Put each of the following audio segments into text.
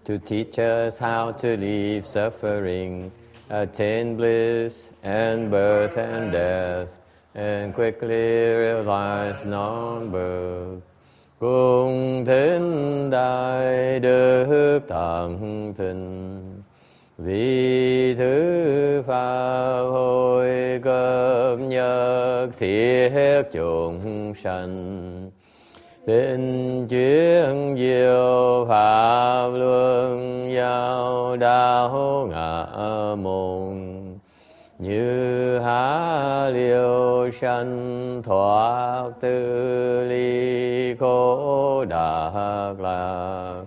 to teach us how to leave suffering, attain bliss and birth and death, and quickly realize non-birth. Cung thính đại đức thắng thịnh, vì thứ pháp hội cấp nhất thiết chúng sanh. Tinh chuyên diệu pháp luân giao đạo ngã môn, như há liêu sanh thoát tư ly khổ đắc lạc,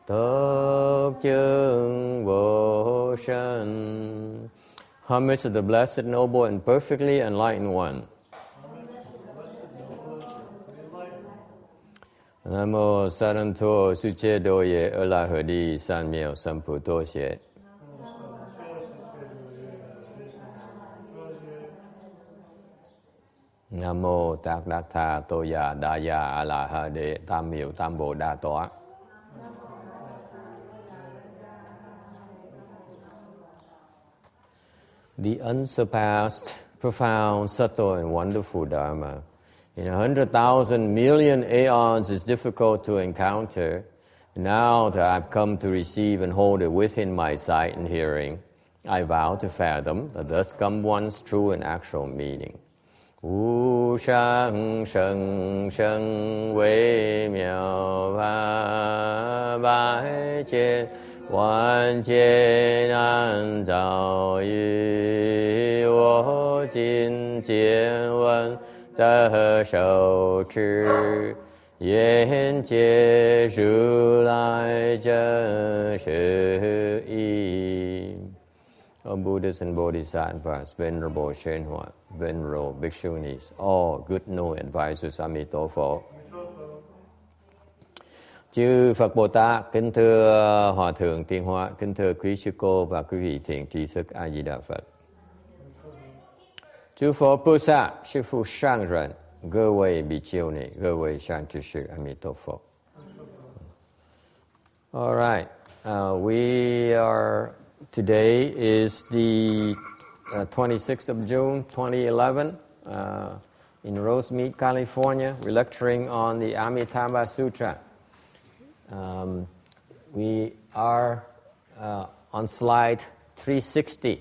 tốc chứng vô sanh. Homage to the Blessed, Noble, and Perfectly Enlightened One. Nam mô Saranto Suche Doye Erlahadi San Miao Samputo Xie. Nam mô Tát Đắc Tha Tô Già Đa Già A La Ha Đế Tam Miệu Tam Bồ Đa Tọa. The unsurpassed, profound, subtle, and wonderful Dharma in 100,000 million aeons is difficult to encounter. Now that I've come to receive and hold it within my sight and hearing, I vow to fathom the thus come one's true and actual meaning. Wu shang sheng sheng wei miao va bai jian wan jian an zao yu wo jin jian wen de shou zhi yan jie zhu lai zhen shi yi. O Buddhas and Bodhisattvas, Venerable Shenhua, Venerable Bhikshunis, all good known advisors, Amitabha. Chư Phật Bồ Tát, kính thưa Hòa Thượng Tiên Hóa, kính thưa quý sư cô và quý vị thiện tri thức A Di Đà Phật. Chư Phật Bồ Tát, sư phụ sang rần,各位比丘尼，各位善知识，阿弥陀佛。All right, we are. Today is the 26th of June, 2011, in Rosemead, California. We're lecturing on the Amitabha Sutra. We are on slide 360,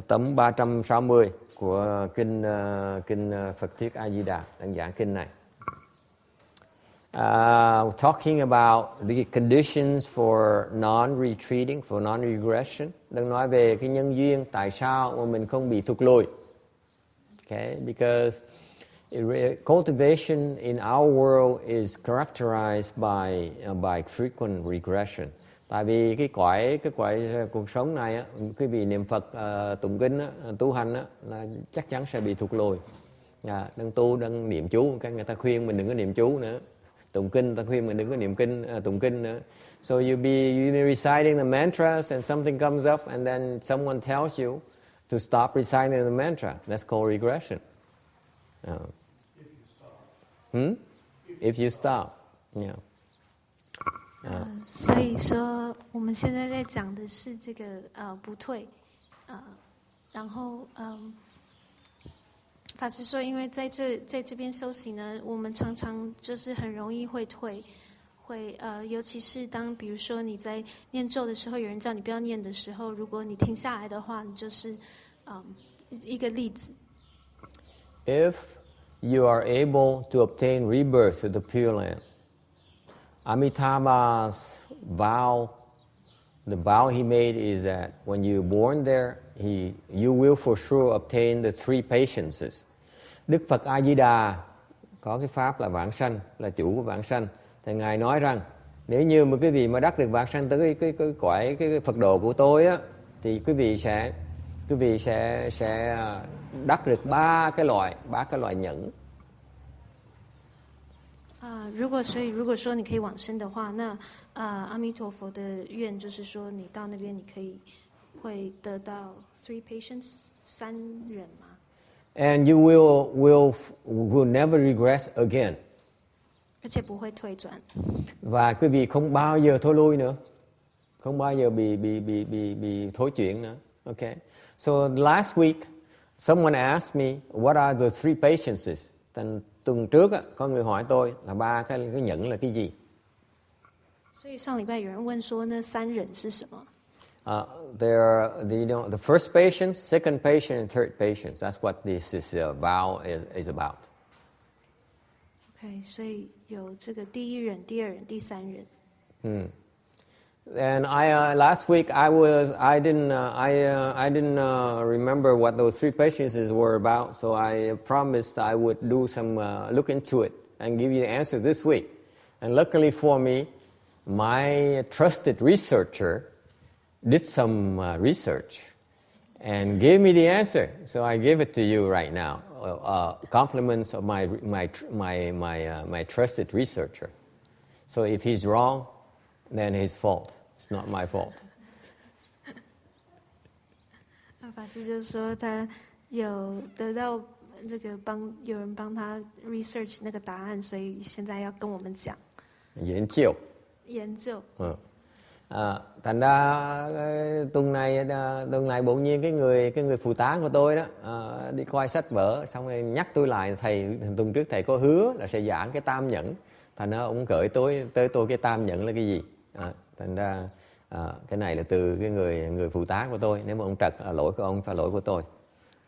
tấm 360 của kinh Phật thuyết A Di Đà, đang giảng kinh này. Talking about the conditions for non-retreating, for non-regression. Đang nói về cái nhân duyên tại sao mà mình không bị thụt lùi. Okay, because cultivation in our world is characterized by frequent regression. Tại vì cái cõi cuộc sống này, quý vị niệm Phật, tụng kinh, tu hành là chắc chắn sẽ bị thụt lùi. Đang tu, đang niệm chú, cái người ta khuyên mình đừng có niệm chú nữa. Tụng kinh, ta khuyên mình đừng có niệm kinh, tụng kinh nữa. So you be reciting the mantras and something comes up and then someone tells you to stop reciting the mantra. That's called regression. If you stop. If you stop. Yeah. 所以说我们现在在讲的是这个不退，然后法师说，因为在这边修行呢，我们常常就是很容易会退，尤其是当比如说你在念咒的时候，有人叫你不要念的时候，如果你停下来的话，你就是一个例子。If you are able to obtain rebirth to the Pureland, Amitabha's vow, the vow he made is that when you're born there, you will for sure obtain the three patiences. Đức Phật A Di Đà có cái pháp là vãng sanh, là chủ của vãng sanh. Thì ngài nói rằng nếu như mà quý vị mà đắc được vãng sanh tới cái cõi cái Phật độ của tôi á, thì quý vị sẽ đắc được ba cái loại nhẫn. 如果说你可以往生的话，那阿弥陀佛的愿就是说，你到那边你可以会得到 three patients 三忍嘛。And you will never regress again. 而且不会退转。 Và quý vị không bao giờ thối lui nữa, không bao giờ bị thối chuyển nữa. Okay. So last week, someone asked me, what are the three patiences? Tuần trước có người hỏi tôi là ba cái nhẫn là cái gì? 所以上礼拜有人问说，那三忍是什么？ There are the first patience, second patience, and third patience. That's what this vow is about. OK， 所以有这个第一忍、第二忍、第三忍。And last week I didn't remember what those three patiences were about, so I promised I would do some look into it and give you the answer this week. And luckily for me, my trusted researcher did some research and gave me the answer. So I give it to you right now. Compliments of my trusted researcher. So if he's wrong, then his fault. It's not my fault. 法师就说他有得到这个有人帮他 research 那个答案，所以现在要跟我们讲。研究。Thành ra tuần này bỗng nhiên cái người phụ tá của tôi đó đi coi sách vở xong rồi nhắc tôi lại, thầy tuần trước thầy có hứa là sẽ giảng cái tam nhẫn, thành ra ông gửi tới tôi cái tam nhẫn là cái gì. Thành ra cái này là từ cái người phụ tá của tôi, nếu mà ông trật là lỗi của ông, phải lỗi của tôi.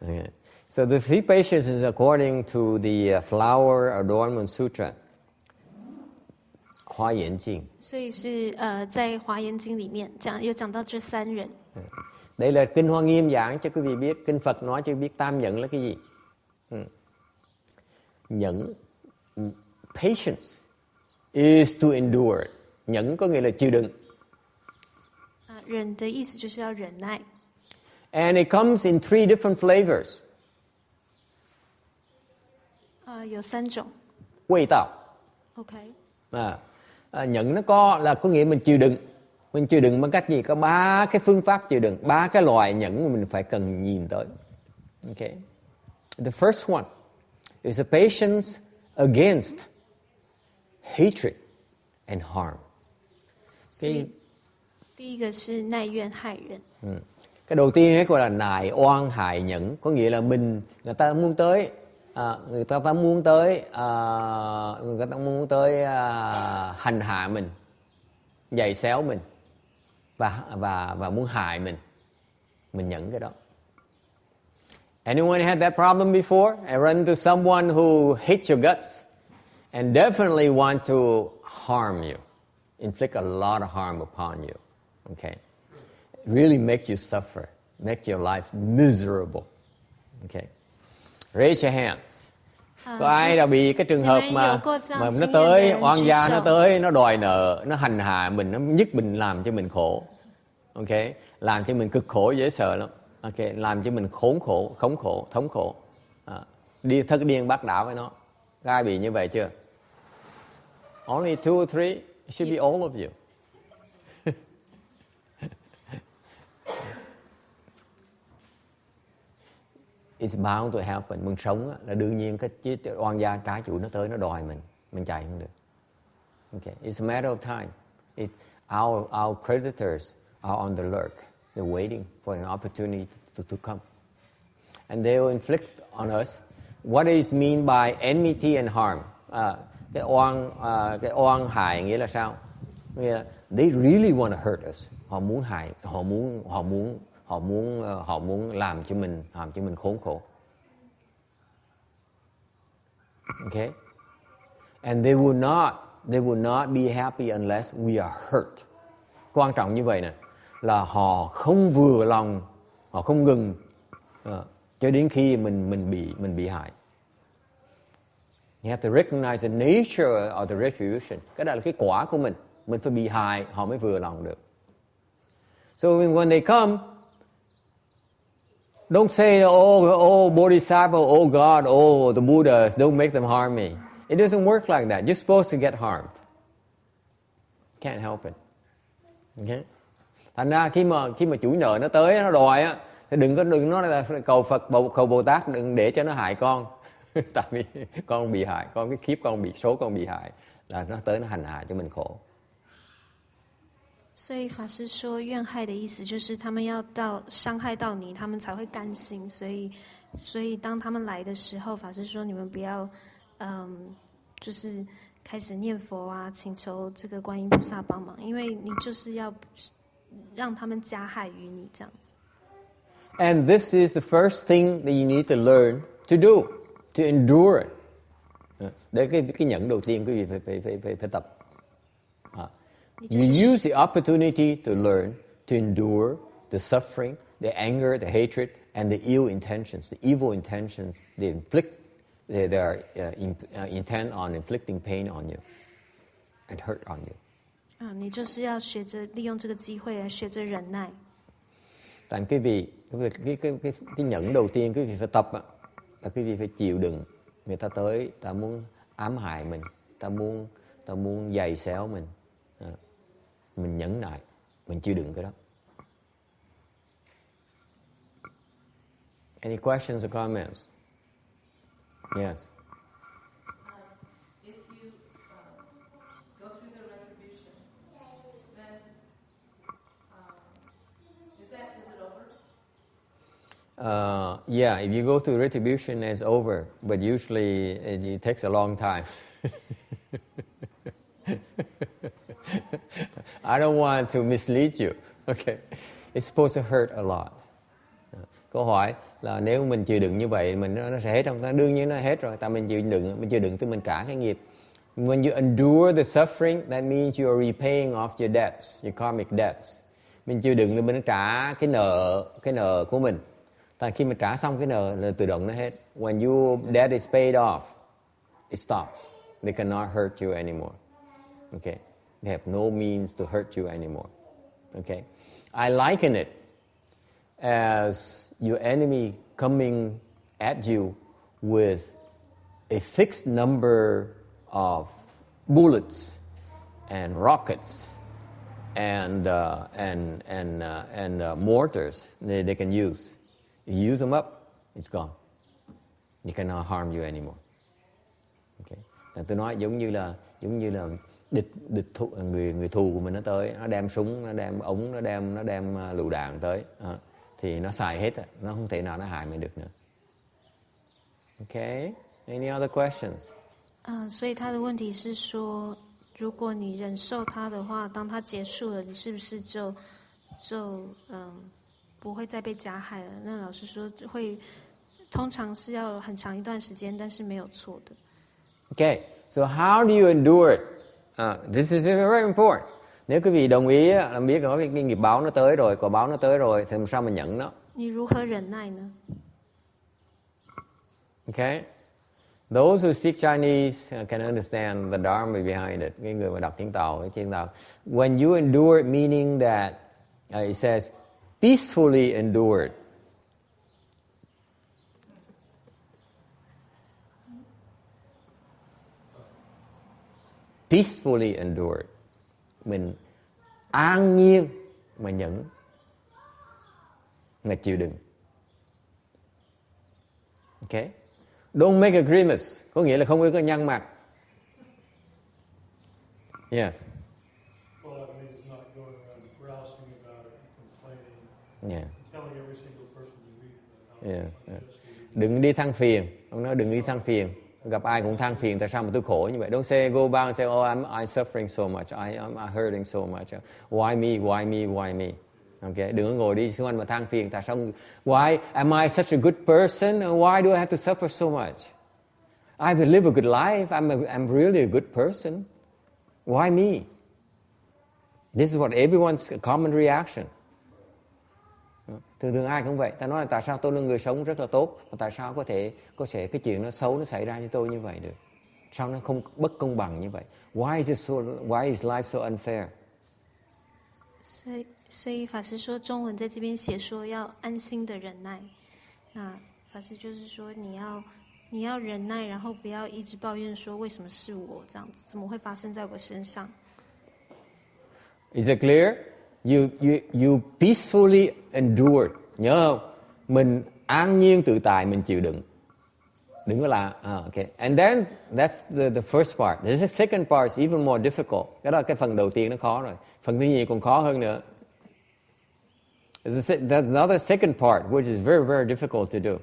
Okay. So the three patiences is according to the Flower Adornment Sutra. 华严经，所以是在华严经里面有讲到这三忍。Đây là kinh Hoa Nghiêm giảng cho quý vị biết, kinh Phật nói cho quý biết tam nhẫn là cái gì. Nhẫn, patience is to endure. Nhẫn có nghĩa là chịu đựng. 忍的意思就是要忍耐。And it comes in three different flavors. 有三种。味道。OK。Nhẫn nó có nghĩa mình chịu đựng. Mình chịu đựng bằng cách gì? Có ba cái phương pháp chịu đựng, ba cái loại nhẫn mà mình phải cần nhìn tới. Okay. The first one is a patience against hatred and harm. 第一个是耐怨害人。Cái đầu tiên ấy gọi là nài oan hại nhẫn, có nghĩa là người ta muốn tới hành hạ mình, giày xéo mình và muốn hại mình nhẫn cái đó. Anyone had that problem before? I run into someone who hates your guts and definitely want to harm you, inflict a lot of harm upon you. Okay, really make you suffer, make your life miserable. Okay, raise your hands. Có ai đã bị cái trường hợp mà nó tới oan gia, nó tới nó đòi nợ, nó hành hạ mình, nó nhức mình, làm cho mình khổ. Okay, làm cho mình cực khổ, dễ sợ lắm. Okay, làm cho mình khốn khổ, thống khổ, đi thất điên bát đảo với nó. Có ai bị như vậy chưa? Only 2 or 3. It should be all of you. It's bound to happen. Mình sống là đương nhiên cái oan gia trái chủ nó tới nó đòi mình chạy không được. Okay, it's a matter of time. Our creditors are on the lurk. They're waiting for an opportunity to come, and they will inflict on us. What is mean by enmity and harm? Cái oan hại nghĩa là sao? Nghĩa là they really want to hurt us. Họ muốn hại, họ muốn làm cho mình khốn khổ. Okay? And they will not be happy unless we are hurt. Quan trọng như vậy nè, là họ không vừa lòng, họ không ngừng cho đến khi mình bị hại. You have to recognize the nature of the retribution. Cái đó là cái quả của mình phải bị hại họ mới vừa lòng được. So when they come, don't say, oh, Bodhisattva, oh God, oh, the Buddhas, don't make them harm me. It doesn't work like that. You're supposed to get harmed. Can't help it. Okay? Thành ra khi mà chủ nợ nó tới, nó đòi á, thì đừng nói là cầu Phật, cầu Bồ Tát, đừng để cho nó hại con. Tại vì con bị hại, con cái kiếp con bị hại. là nó tới nó hành hạ cho mình khổ. 所以法师说，怨害的意思就是他们要到伤害到你，他们才会甘心。所以当他们来的时候，法师说你们不要，就是开始念佛啊，请求这个观音菩萨帮忙，因为你就是要让他们加害于你这样子。And this is the first thing that you need to learn to do, to endure it. Đấy cái nhẫn đầu tiên quý vị phải tập. You use the opportunity to learn, to endure the suffering, the anger, the hatred, and the ill intentions, the evil intentions they are intent on inflicting pain on you and hurt on you. 你就是要学着利用这个机会来学着忍耐。Tại quý vị cái nhẫn đầu tiên quý vị phải tập là quý vị phải chịu đựng người ta tới, ta muốn ám hại mình, ta muốn giày xéo mình. Mình nhẫn nại, mình chịu đựng cái đó. Any questions or comments? Yes. If you go through the retribution, then is it over? Yeah, if you go through retribution, it's over. But usually it takes a long time. I don't want to mislead you. Okay, it's supposed to hurt a lot. Câu hỏi là nếu mình chịu đựng như vậy, nó sẽ hết không? Đương nhiên nó hết rồi. Tại mình chịu đựng thì mình trả cái nghiệp. When you endure the suffering, that means you are repaying off your debts, your karmic debts. Mình chịu đựng thì mình trả cái nợ của mình. Tại khi mình trả xong cái nợ là tự động nó hết. When your debt is paid off, it stops. They cannot hurt you anymore. Okay. They have no means to hurt you anymore. Okay? I liken it as your enemy coming at you with a fixed number of bullets and rockets and mortars they can use. You use them up, it's gone. They cannot harm you anymore. Okay? Tôi nói giống như là địch thù, người thù của mình nó tới, nó đem súng, nó đem ống, nó đem lựu đạn tới, thì nó xài hết, nó không thể nào nó hại mình được nữa. Okay, any other questions? 所以他的问题是说，如果你忍受他的话，当他结束了，你是不是就不会再被加害了？那老师说会，通常是要很长一段时间，但是没有错的。Okay, so how do you endure it? This is very important. Nếu quý vị đồng ý là biết có cái nghiệp báo nó tới rồi, quả báo nó tới rồi, thì làm sao mà nhận nó? 你如何忍耐呢？ Okay, those who speak Chinese can understand the Dharma behind it. Cái người mà đọc tiếng Tàu, when you endure it, meaning that it says peacefully endure it. Peacefully endure it. Mình an nhiên mà nhẫn, mà chịu đựng. Okay? Don't make a grimace, có nghĩa là không có nhăn mặt. Yes. Well, that means not going around grousing about it and complaining. Yeah. Telling every single person you meet about Yeah. Đừng đi than phiền. Ông nói đừng đi than phiền. Gặp ai cũng than phiền, tại sao mà tôi khổ như vậy? Don't say, go back and say, oh, I'm suffering so much, I'm hurting so much. Why me, why me, why me? Okay, đừng có ngồi đi xung quanh mà than phiền. Tại sao? Why am I such a good person? Why do I have to suffer so much? I will live a good life. I'm really a good person. Why me? This is what everyone's common reaction. Thường ai cũng vậy. Ta nói là tại sao tôi là người sống rất là tốt, mà tại sao có thể cái chuyện nó xấu nó xảy ra với tôi như vậy được? Sao nó không bất công bằng như vậy? Why is life so unfair? 所以法师说，中文在这边写说要安心的忍耐。那法师就是说，你要忍耐，然后不要一直抱怨说为什么是我这样子，怎么会发生在我身上？ Is it clear? You peacefully endure. Nhớ không? Mình an nhiên tự tại, mình chịu đựng. Đừng có làm. Okay. And then that's the first part. The second part is even more difficult. Cái đó là cái phần đầu tiên nó khó rồi. Phần thứ nhì còn khó hơn nữa. There's another second part which is very, very difficult to do.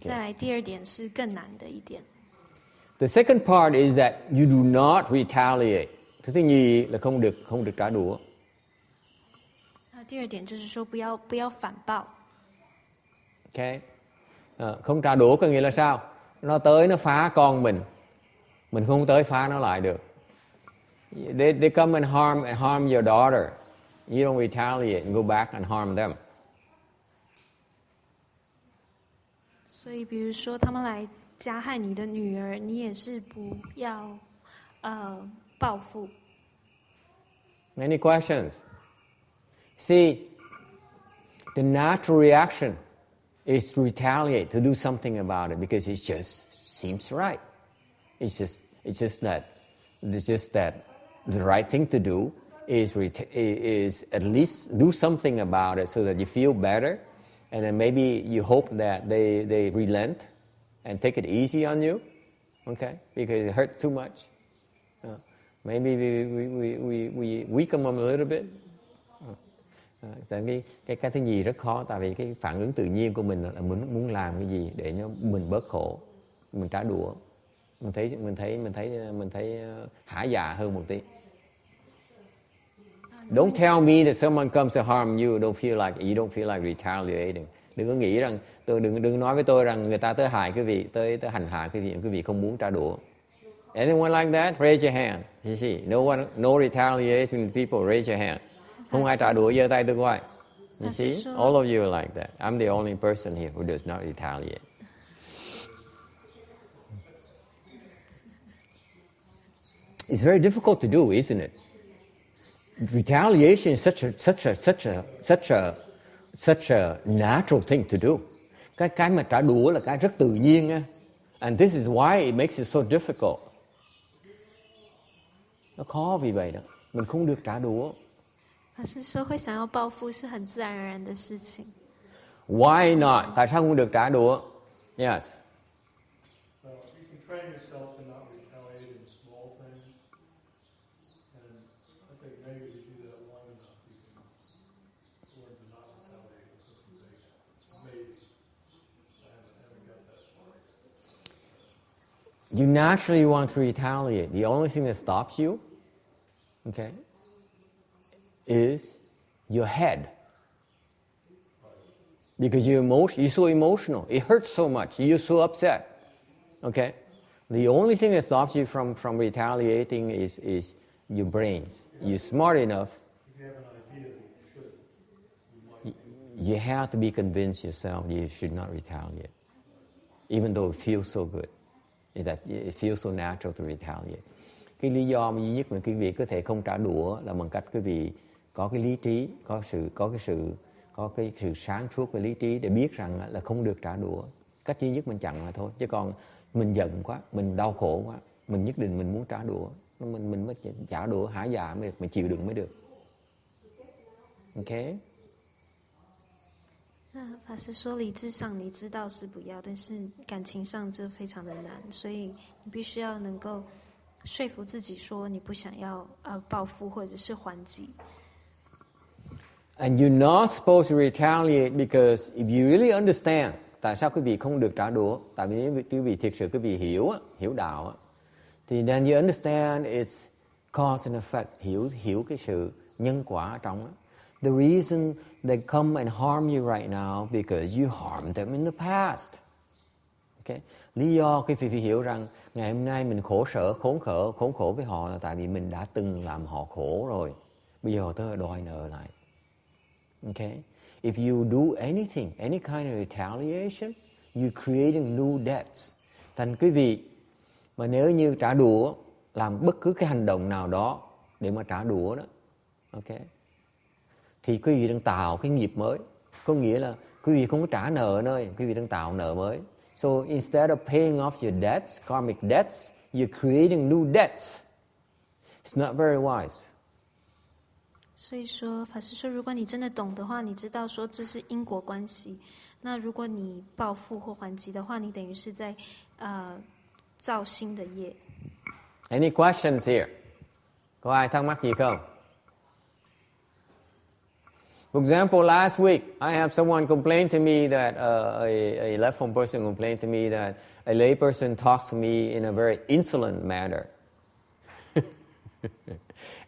再来第二点是更难的一点。The second part is that you do not retaliate. Thứ nhì là không được trả đũa. 第二点就是说不要反报。Okay. Không trả đũa có nghĩa là sao? Nó tới nó phá con mình không tới phá nó lại được. They come and harm your daughter. You don't retaliate and go back and harm them. 所以，比如说他们来加害你的女儿，你也是不要报复。Any questions? See, the natural reaction is to retaliate, to do something about it, because it just seems right. It's just that the right thing to do is at least do something about it so that you feel better, and then maybe you hope that they relent and take it easy on you, okay? Because it hurt too much. Maybe we weaken them a little bit. Tại vì cái thứ gì rất khó, tại vì cái phản ứng tự nhiên của mình là muốn làm cái gì để cho mình bớt khổ, mình trả đũa, mình thấy hả dạ hơn một tí. Don't tell me that someone comes to harm you, you don't feel like retaliating. Đừng có nghĩ rằng đừng nói với tôi rằng người ta tới hại quý vị, tới hành hạ quý vị không muốn trả đũa. Anyone like that? Raise your hand. You see, no retaliating people. Raise your hand. Không ai trả đũa, giơ tay tôi coi. You see, all of you are like that. I'm the only person here who does not retaliate. It's very difficult to do, isn't it? Retaliation is such a natural thing to do. Cái mà trả đũa là cái rất tự nhiên. And this is why it makes it so difficult. Nó khó vì vậy đó. Mình không được trả đũa. 法师说会想要报复是很自然而然的事情。Why not? Tại sao không được trả đũa? Yes. You can train yourself to not retaliate in small things, and I think maybe if you do that long enough, you can learn to not retaliate when something big happens. Maybe. I haven't got that far yet. You naturally want to retaliate. The only thing that stops you, okay, is your head. Because you're so emotional. It hurts so much. You're so upset. Okay? The only thing that stops you from retaliating is your brains. You're smart enough. If you have an idea that you should, You have to be convinced yourself you should not retaliate. Even though it feels so good. It feels so natural to retaliate. Cái lý do duy nhất mà quý vị có thể không trả đũa là bằng cách quý vị có cái lý trí, có cái sự sáng suốt về lý trí để biết rằng là không được trả đũa. Cách duy nhất mình chặn là thôi. Chứ còn mình giận quá, mình đau khổ quá, mình nhất định mình muốn trả đũa, mình mới trả đũa hả dạ mới được, mình chịu đựng mới được. Okay? 那法师说，理智上你知道是不要，但是感情上就非常的难，所以你必须要能够说服自己说你不想要报复或者是还击。And you're not supposed to retaliate because if you really understand tại sao quý vị không được trả đũa, tại vì nếu quý vị thực sự quý vị hiểu đạo thì then you understand it's cause and effect, hiểu cái sự nhân quả ở trong đó. The reason they come and harm you right now because you harmed them in the past. Okay? Lý do quý vị phải hiểu rằng ngày hôm nay mình khốn khổ với họ là tại vì mình đã từng làm họ khổ rồi. Bây giờ tôi đòi nợ lại. Okay? If you do anything, any kind of retaliation, you're creating new debts. Thành quý vị mà nếu như trả đũa, làm bất cứ cái hành động nào đó để mà trả đũa đó, okay, thì quý vị đang tạo cái nghiệp mới. Có nghĩa là quý vị không có trả nợ nữa, quý vị đang tạo nợ mới. So instead of paying off your debts, karmic debts, you're creating new debts. It's not very wise. 所以说，法师说，如果你真的懂的话，你知道说这是因果关系。那如果你报复或还击的话，你等于是在造新的业。Any questions here? Có ai thắc mắc gì không? For example, last week I have someone complain to me that a left phone person complained to me that a lay person talks to me in a very insolent manner,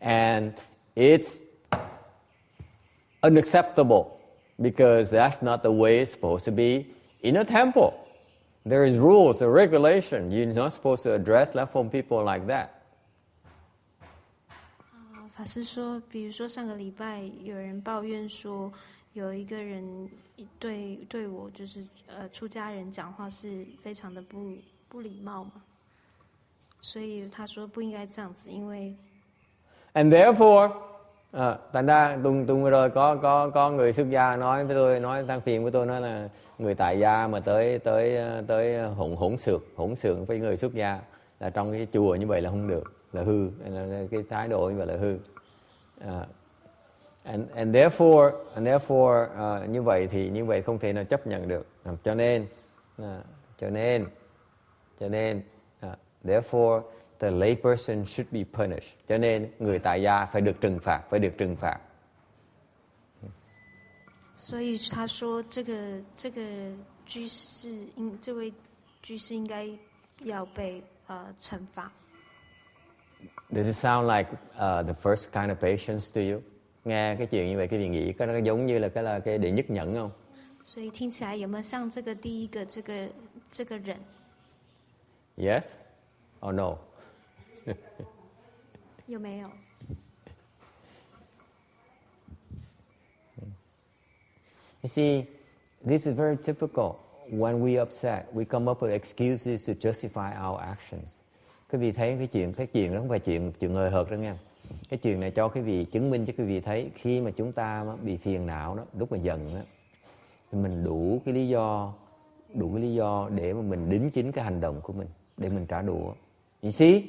and it's unacceptable because that's not the way it's supposed to be in a temple. There is rules, a regulation. You're not supposed to address left phone people like that. 法师说，比如说上个礼拜有人抱怨说，有一个人对我就是出家人讲话是非常的不礼貌嘛，所以他说不应该这样子，因为 And therefore, thành ra tuần vừa rồi có người xuất gia nói với tôi, nói than phiền với tôi, nói là người tại gia mà tới hỗn xược với người xuất gia là trong cái chùa như vậy là không được, là hư, là cái thái độ như vậy là hư. And therefore như vậy thì như vậy không thể nào chấp nhận được. Cho nên therefore the lay person should be punished. Cho nên người tại gia phải được trừng phạt. 所以他说这个居士这位居士应该要被惩罚。Does it sound like the first kind of patience to you? Nghe cái chuyện như vậy, cái vị nghĩ có nó giống như là cái đệ nhất nhẫn không? 所以听起来有没有像这个第一个这个人 Yes or no? 有没有？ You see, this is very typical. When we upset, we come up with excuses to justify our actions. Quý vị thấy cái chuyện đó không phải chuyện hời hợt đâu nha. Cái chuyện này cho quý vị chứng minh cho quý vị thấy khi mà chúng ta bị phiền não đó, lúc mà giận đó, thì mình đủ cái lý do để mà mình đính chính cái hành động của mình, để mình trả đũa. You see,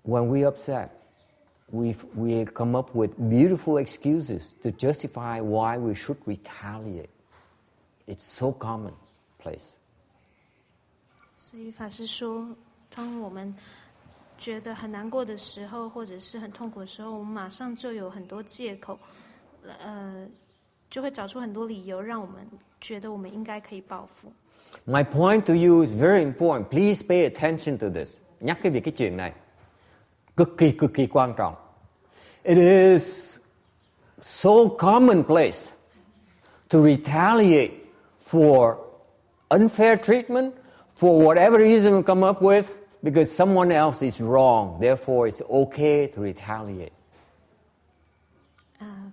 when we upset, we come up with beautiful excuses to justify why we should retaliate. It's so commonplace. 所以法师说，当我们觉得很难过的时候，或者是很痛苦的时候，我们马上就有很多借口，就会找出很多理由，让我们觉得我们应该可以报复。My point to you is very important. Please pay attention to this. Nhắc cái chuyện này cực kỳ quan trọng. It is so commonplace to retaliate for unfair treatment, for whatever reason we come up with, because someone else is wrong. Therefore, it's okay to retaliate.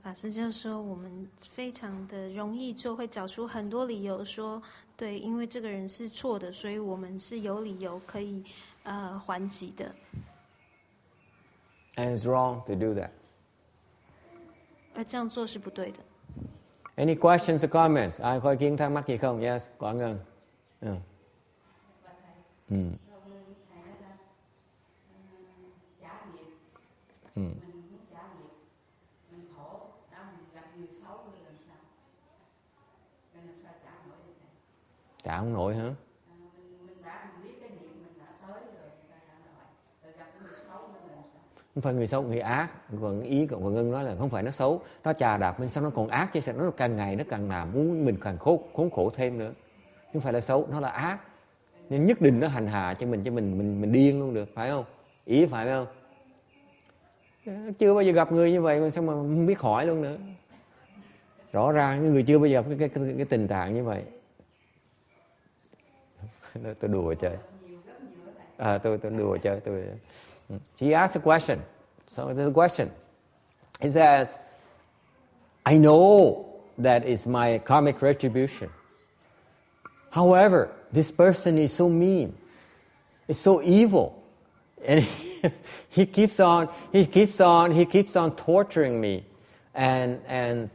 法师就说，我们非常的容易就会找出很多理由说，对，因为这个人是错的，所以我们是有理由可以还击的。And it's wrong to do that. 而这样做是不对的。Any questions or comments? Ai có ý kiến thắc mắc gì không? Yes, có Ngân. Trả không nổi hả? Không phải người xấu, người ác. Còn ý của Ngân nói là không phải nó xấu, nó chà đạp mình sao nó còn ác chứ, sao nó càng ngày nó càng làm muốn mình càng khốn khổ thêm nữa. Không phải là xấu, nó là ác. Nên nhất định nó hành hạ cho mình điên luôn được, phải không? Ý phải không? Chưa bao giờ gặp người như vậy mà sao mà không biết hỏi luôn nữa. Rõ ràng người chưa bao giờ gặp cái tình trạng như vậy. Tôi đùa chơi. Tôi đùa chơi. She asked a question. So there's a question. It says, I know that it's my karmic retribution. However, this person is so mean. It's so evil. And he keeps on torturing me and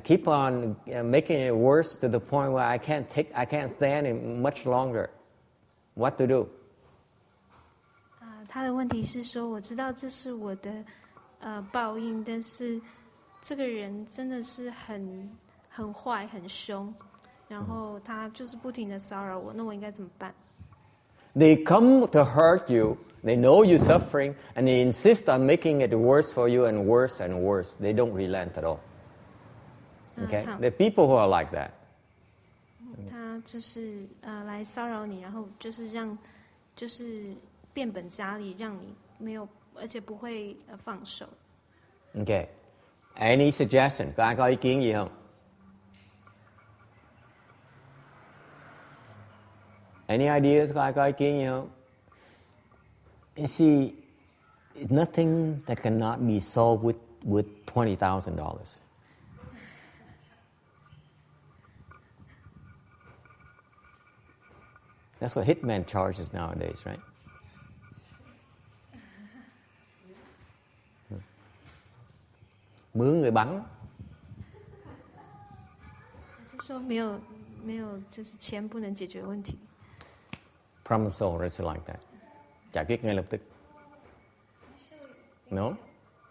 keep on making it worse to the point where I can't stand it much longer. What to do? 他的问题是说，我知道这是我的报应，但是这个人真的是很坏、很凶，然后他就是不停的骚扰我，那我应该怎么办？ They come to hurt you. They know you're suffering, and they insist on making it worse for you and worse and worse. They don't relent at all. Okay, there are people who are like that. 他就是来骚扰你，然后就是变本加厉，让你没有，而且不会放手。 Okay. Any suggestion? Có ai có ý kiến gì không? Any ideas? Có ai có ý kiến gì không? You see, it's nothing that cannot be solved with $20,000. That's what hitman charges nowadays, right? Mướn người bắn. 是说没有，就是钱不能解决问题。 Problem solver is like that. Giải quyết ngay lập tức. No?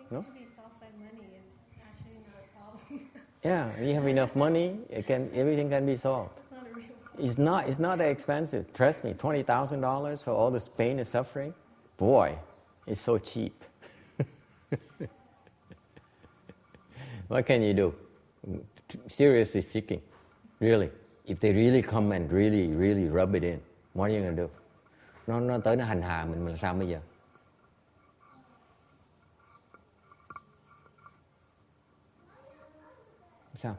No? Yeah, you have enough money, everything can be solved. It's not that expensive. Trust me, $20,000 for all this pain and suffering. Boy, it's so cheap. What can you do? Seriously speaking, really, if they really come and really rub it in, what are you going to do? Nó tới nó hành hạ mình làm sao bây giờ? Sao?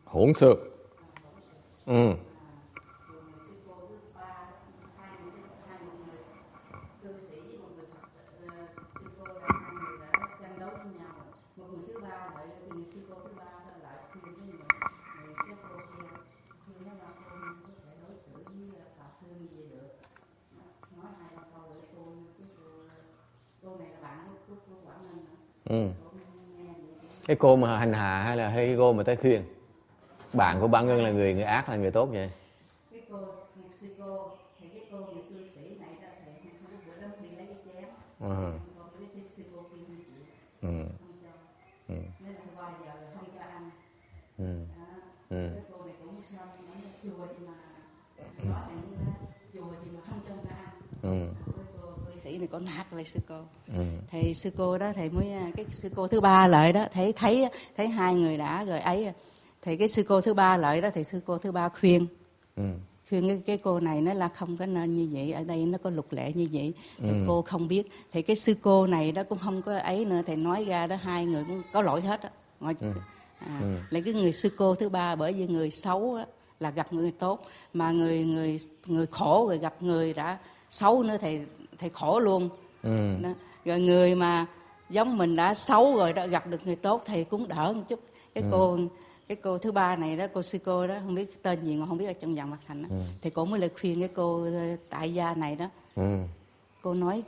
Hỗn xược. Cái cô mà hành hạ hay là cái cô mà tới khuyên? Bạn của Bạn Ngân là người ác là người tốt vậy? Cái cô sư cô thì cái cô người cư sĩ này ra thì không có bữa đó đi lấy cái chén. Còn cái sư cô kia không chịu. Không cho. Nên là qua giờ là không cho ăn. Cái cô này cũng xong chùa thì mà nói là như thế, chùa thì mà không cho người ta ăn. Cư sĩ này có nạt lại sư cô. Thầy sư cô đó thầy mới cái sư cô thứ ba lại đó thấy hai người đã rồi ấy. Thì cái sư cô thứ ba lại đó thì sư cô thứ ba khuyên cái cô này nó là không có nên như vậy, ở đây nó có luật lệ như vậy thì cô không biết, thì cái sư cô này đó cũng không có ấy nữa, thầy nói ra đó hai người cũng có lỗi hết á. Lại cái người sư cô thứ ba bởi vì người xấu á, là gặp người tốt, mà người khổ rồi gặp người đã xấu nữa thầy khổ luôn. Đó. Rồi người mà giống mình đã xấu rồi đã gặp được người tốt thầy cũng đỡ một chút. Cái cô thứ ba này đó, cô sư cô đó không biết tên gì mà không biết ở trong dòng Mặt Thành đó. Thì cô mới lại khuyên cái cô tại gia này đó. Cô nói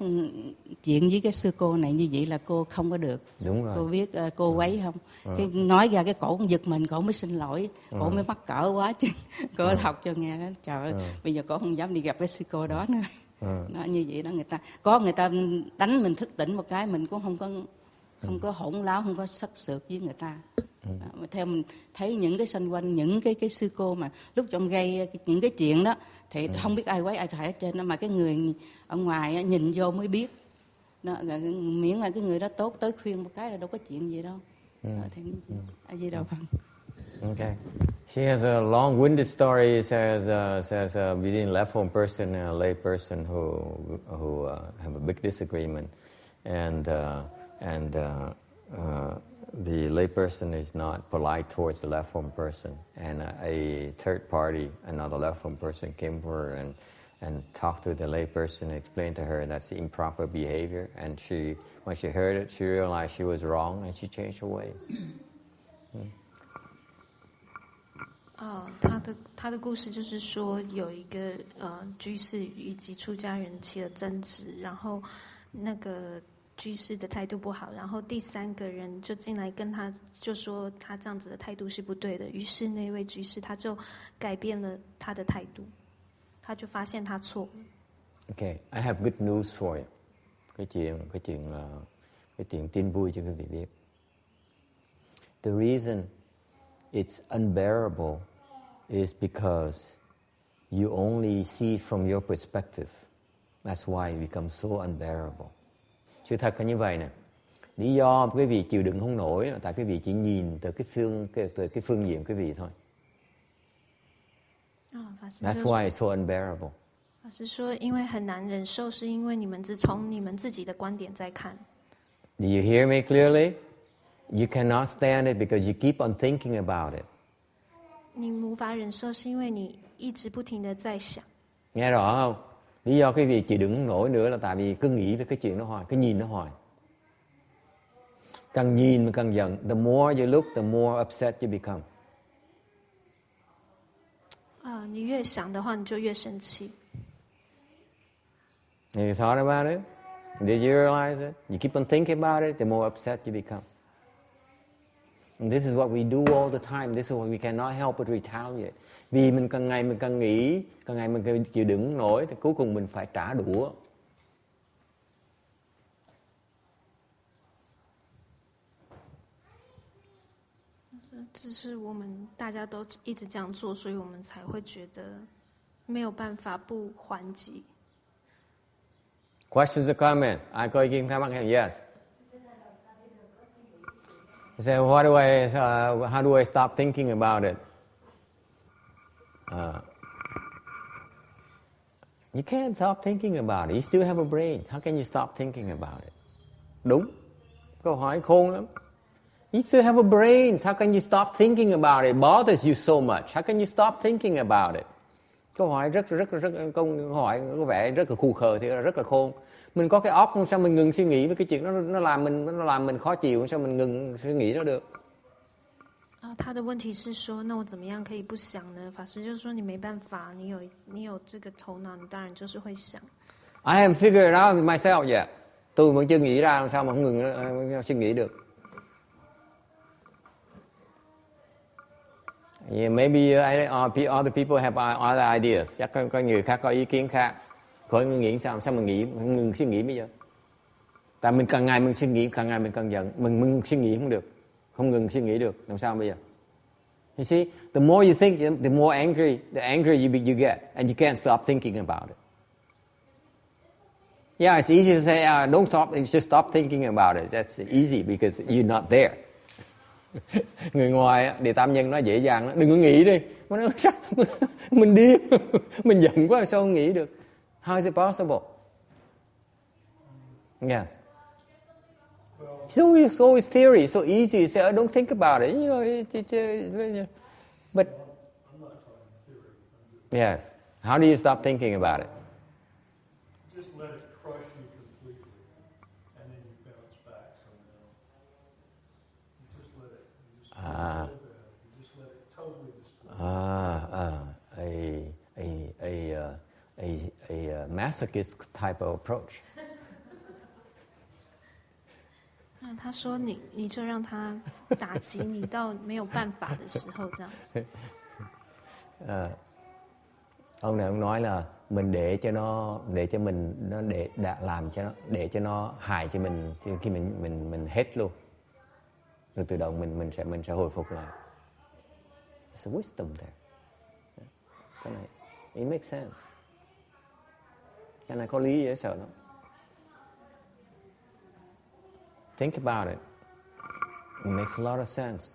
chuyện với cái sư cô này như vậy là cô không có được. Đúng rồi. Cô biết cô quấy không? Cái nói ra cái cổ cũng giật mình, cổ mới xin lỗi, cổ mới mắc cỡ quá chứ. Cổ học cho nghe đó, trời ơi, bây giờ cổ không dám đi gặp cái sư cô đó nữa. Nó như vậy đó, người ta đánh mình thức tỉnh một cái mình cũng không có hỗn láo, không có sắc sược với người ta. Mà theo mình thấy những cái xung quanh những cái sư cô mà lúc trong gây những cái chuyện đó thì không biết ai quấy ai phải ở trên đó, mà cái người ở ngoài nhìn vô mới biết đó, miễn là cái người đó tốt tới khuyên một cái là đâu có chuyện gì đâu. A Di Đà Phật. Okay. She has a long-winded story. Says between left-home person and a lay person who have a big disagreement, and the lay person is not polite towards the left-home person, and a third party, another left-home person, came to her and talked to the lay person and explained to her that's the improper behavior. And when she heard it, she realized she was wrong and she changed her ways. 他的故事就是说，有一个居士以及出家人起了争执，然后那个居士的态度不好，然后第三个人就进来跟他就说他这样子的态度是不对的，于是那位居士他就改变了他的态度，他就发现他错了。Okay, I have good news for you. Cái chuyện tin vui cho quý vị biết. The reason it's unbearable is because you only see it from your perspective. That's why it becomes so unbearable. Sự thật là như vậy nè. Lý do quý vị chịu đựng không nổi là tại quý vị chỉ nhìn từ cái phương diện quý vị thôi. That's why it's so unbearable. 法师说，因为很难忍受，是因为你们只从你们自己的观点在看。Do you hear me clearly? You cannot stand it because you keep on thinking about it. 你无法忍受，是因为你一直不停的在想。Nghe rõ không? Lý do quý vị chịu đựng không nổi nữa là tại vì cứ nghĩ về cái chuyện đó hoài, cứ nhìn nó hoài. Càng nhìn mà càng giận. The more you look, the more upset you become. 你越想的话，你就越生气。Have you thought about it? Did you realize it? You keep on thinking about it, the more upset you become. And this is what we do all the time. This is what we cannot help but retaliate. Vì mình càng ngày mình càng nghĩ, càng ngày mình càng chịu đựng nổi, thì cuối cùng mình phải trả đũa. 这是我们大家都一直这样做，所以我们才会觉得没有办法不还击。Questions or comments? Ai có ý kiến thắc mắc hay? Yes. So how do I stop thinking about it? You can't stop thinking about it. You still have a brain. How can you stop thinking about it? Đúng. Câu hỏi khôn lắm. You still have a brain. How can you stop thinking about it? It bothers you so much. How can you stop thinking about it? Câu hỏi rất câu hỏi có vẻ rất là khù khờ thì rất là khôn. Mình có cái óc, sao mình ngừng suy nghĩ với cái chuyện đó, nó làm mình khó chịu, sao mình ngừng suy nghĩ nó được? 他的问题是说，那我怎么样可以不想呢？法师就说你没办法，你有这个头脑，你当然就是会想。I haven't figured it out myself yet. Tôi vẫn chưa nghĩ ra làm sao mà không ngừng suy nghĩ được. Yeah, maybe other people have other ideas. Chắc có người khác có ý kiến khác. Khỏi nghĩ sao mình nghĩ ngừng suy nghĩ bây giờ? Tại mình càng ngày mình suy nghĩ, càng ngày mình càng giận, mình suy nghĩ không được, không ngừng suy nghĩ được, làm sao bây giờ? You see, the more you think, the more angry, the angrier you get, and you can't stop thinking about it. Yeah, it's easy to say, don't stop, just stop thinking about it. That's easy because you're not there. Người ngoài Địa Tam Nhân nói dễ dàng đó, đừng có nghĩ đi. Mà nói sao mình điên, mình giận quá sao không nghĩ được? How is it possible? Yes. It's always theory, so easy to say, don't think about it. You know, but yes. How do you stop thinking about it? Just let it crush you completely, and then you bounce back somehow. You just let it. You just let it totally destroy. A masochist type of approach. 他说你就让他打击你到没有办法的时候，这样子。Ông này ông nói là mình để cho nó hại cho mình khi mình hết luôn, rồi tự động mình sẽ hồi phục lại. It's a wisdom there. Cái này it makes sense. Cái này có lý dễ sợ lắm. Think about it. It makes a lot of sense.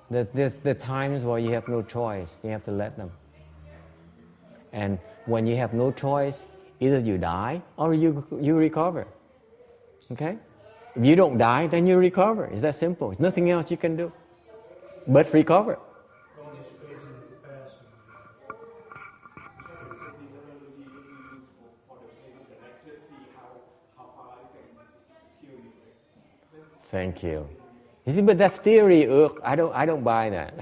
There's the times where you have no choice. You have to let them. And when you have no choice, either you die or you recover. Okay? If you don't die, then you recover. It's that simple. There's nothing else you can do but recover. Thank you. You see, but that's theory. I don't buy that.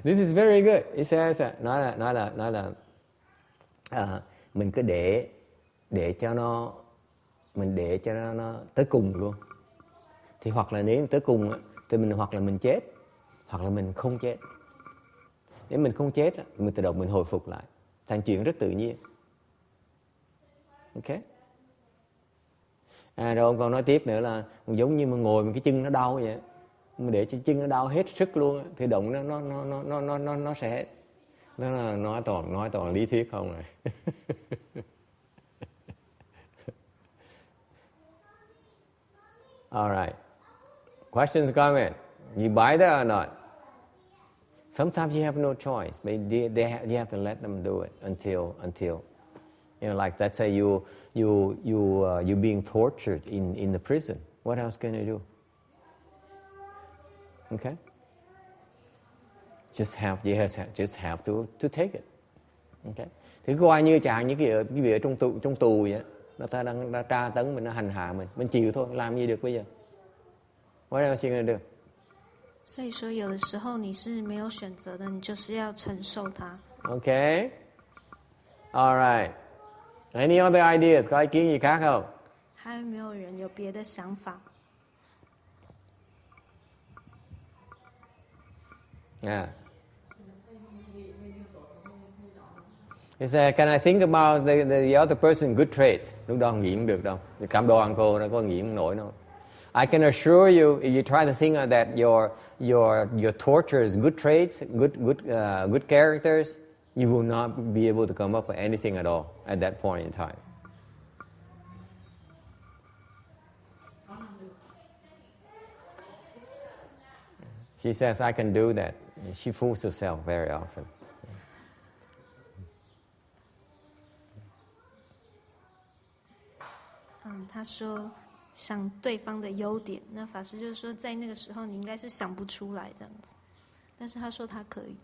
This is very good. It says, nói là mình cứ để cho nó tới cùng luôn. Thì hoặc là nếu tới cùng thì mình hoặc là mình chết, hoặc là mình không chết. Nếu mình không chết, mình tự động mình hồi phục lại, thành chuyện rất tự nhiên. Ok. Rồi ông còn nói tiếp nữa là giống như mà ngồi mà cái chân nó đau vậy, mình để cho chân nó đau hết sức luôn, thì động nó sẽ, đó là nói toàn lý thuyết không rồi. All right. Questions, comment? You buy that or not? Sometimes you have no choice, but you have to let them do it until like let's say you're being tortured in the prison. What else can you do? Okay. You just have to take it. Okay. Thì coi như chẳng những cái vị ở trong tù vậy, nó ta đang tra tấn mình, nó hành hạ mình chịu thôi, làm gì được bây giờ? What else you gonna do? 所以说，有的时候你是没有选择的，你就是要承受它。Okay. All right. Any other ideas? Có ý kiến gì khác không? 还有没有人有别的想法？ Yeah. He said, can I think about the other person good traits? Lúc đó không nghĩ không được đâu. Cam đoan cô nó có nghĩ không nổi đâu. I can assure you, if you try to think of that your torture is good traits, good characters, you will not be able to come up with anything at all at that point in time. She says, I can do that. She fools herself very often. Ừ, 他说想对方的优点，那法师就是说，在那个时候你应该是想不出来这样子，但是他说他可以。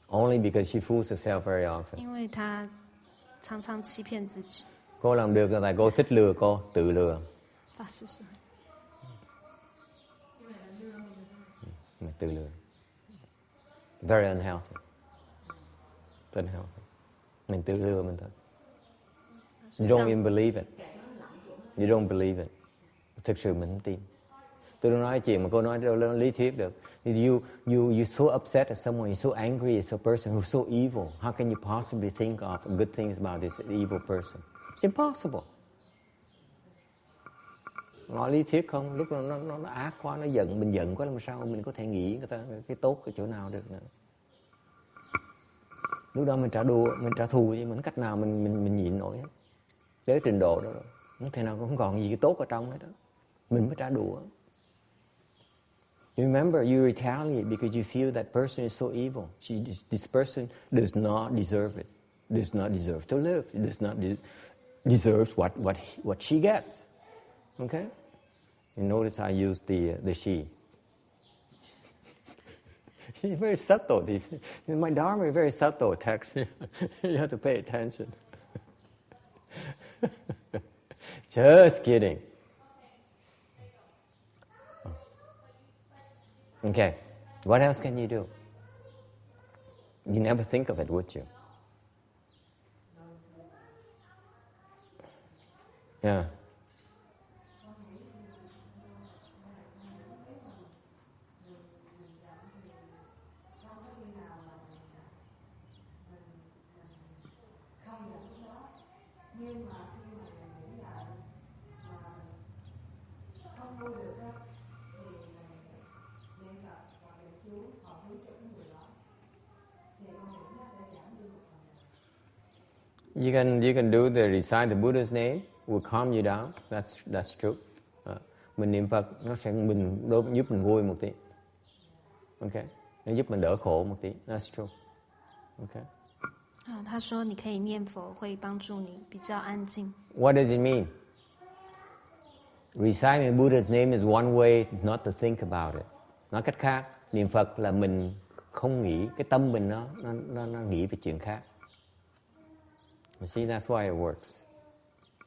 Only because she fools herself very often. 因为他常常欺骗自己。Cô làm được là tại cô thích lừa cô, tự lừa. 法师说。Tự lừa. Very unhealthy. Unhealthy. Mình tự lừa mình thôi. You don't even believe it. You don't believe it. Thực sự mình không tin. Tôi don't nói chuyện mà cô nói đâu lý thuyết được. You so upset at someone, you're so angry at a person who's so evil. How can you possibly think of good things about this evil person? It's impossible. Nói lý thuyết không, lúc nó ác quá, nó giận, mình giận quá làm sao mình có thể nghĩ người ta cái tốt cái chỗ nào được nữa. Lúc đó mình trả đùa, mình trả thù chứ mình cách nào mình nhịn nổi hết. Tới trình độ đó rồi, không thể nào không còn gì cái tốt ở trong hết đó. Mình mới trả đùa. You remember, you retaliate because you feel that person is so evil. This person does not deserve it. Does not deserve to live. Does not deserve what she gets. Okay? You notice I use the she. It's very subtle. My Dharma is very subtle text. You have to pay attention. Just kidding. Okay. What else can you do? You never think of it, would you? Yeah. You can do recite the Buddha's name will calm you down. That's true. Mình niệm Phật nó sẽ giúp mình vui một tí. Okay. Nó giúp mình đỡ khổ một tí. That's true. Okay. 他说你可以念佛会帮助你比较安静。 What does it mean? Reciting the Buddha's name is one way not to think about it. Nói cách khác, niệm Phật là mình không nghĩ, cái tâm mình nó nghĩ về chuyện khác. You see, that's why it works.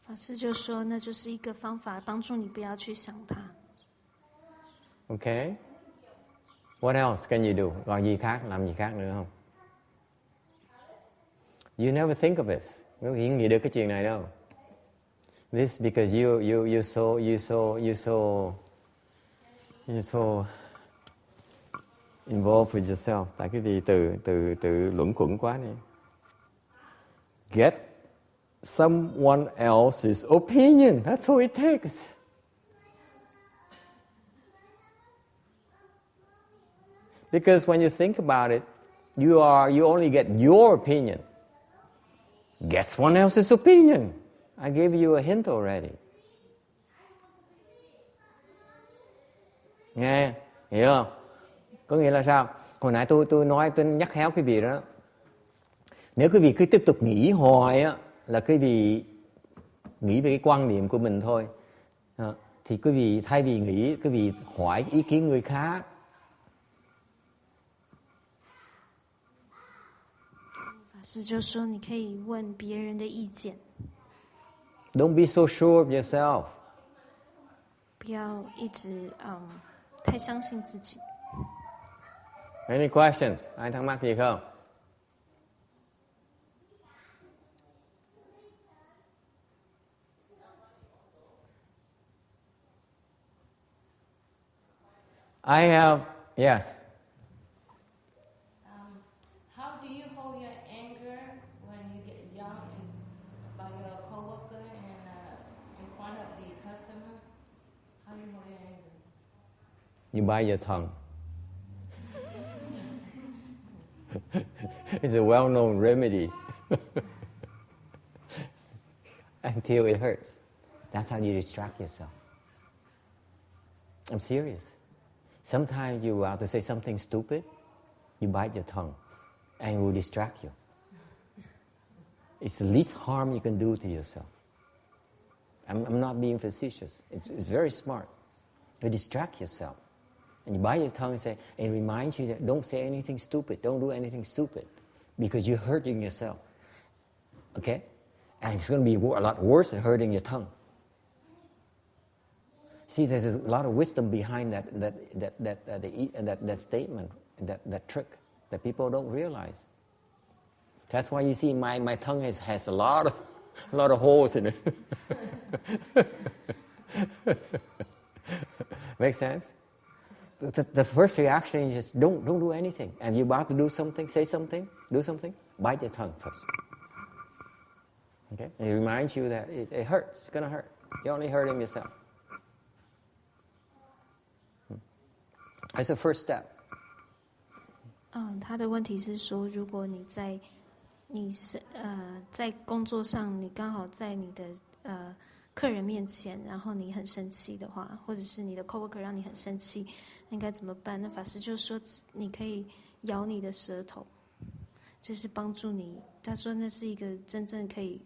法师就说，那就是一个方法，帮助你不要去想它。Okay. What else can you do? Còn gì khác, làm gì khác nữa không? You never think of it. Không nghĩ được cái chuyện này đâu. This because you so involved with yourself. Tại cái gì từ luẩn quẩn quá này. Get someone else's opinion. That's all it takes. Because when you think about it, you only get your opinion. Get someone else's opinion. I gave you a hint already. Nghe, hiểu không? Có nghĩa là sao? Hồi nãy tôi nhắc khéo quý vị đó. Nếu quý vị cứ tiếp tục nghĩ hoài á, là quý vị nghĩ về cái quan điểm của mình thôi. Thì quý vị thay vì nghĩ, quý vị hỏi ý kiến người khác.法师就说，你可以问别人的意见。Don't be so sure of yourself. 不要一直太相信自己。Any questions? Ai thắc mắc gì không? I have, yes. How do you hold your anger when you get yelled by your coworker and in front of the customer? How do you hold your anger? You bite your tongue. It's a well-known remedy. Until it hurts. That's how you distract yourself. I'm serious. Sometimes you are to say something stupid, you bite your tongue, and it will distract you. It's the least harm you can do to yourself. I'm not being facetious. It's very smart. You distract yourself. And you bite your tongue and say, it reminds you that don't say anything stupid, don't do anything stupid, because you're hurting yourself. Okay? And it's going to be a lot worse than hurting your tongue. See, there's a lot of wisdom behind that statement, that trick that people don't realize. That's why you see my tongue has a lot of holes in it. Make sense? The first reaction is just don't do anything. And you're about to do something, say something, do something, bite your tongue first. Okay? And it reminds you that it hurts. It's going to hurt. You're only hurting yourself. That's the first step. 他的问题是说，如果你在工作上，你刚好在你的客人面前，然后你很生气的话，或者是你的 coworker 让你很生气，应该怎么办？那法师就说，你可以咬你的舌头，就是帮助你。他说那是一个真正可以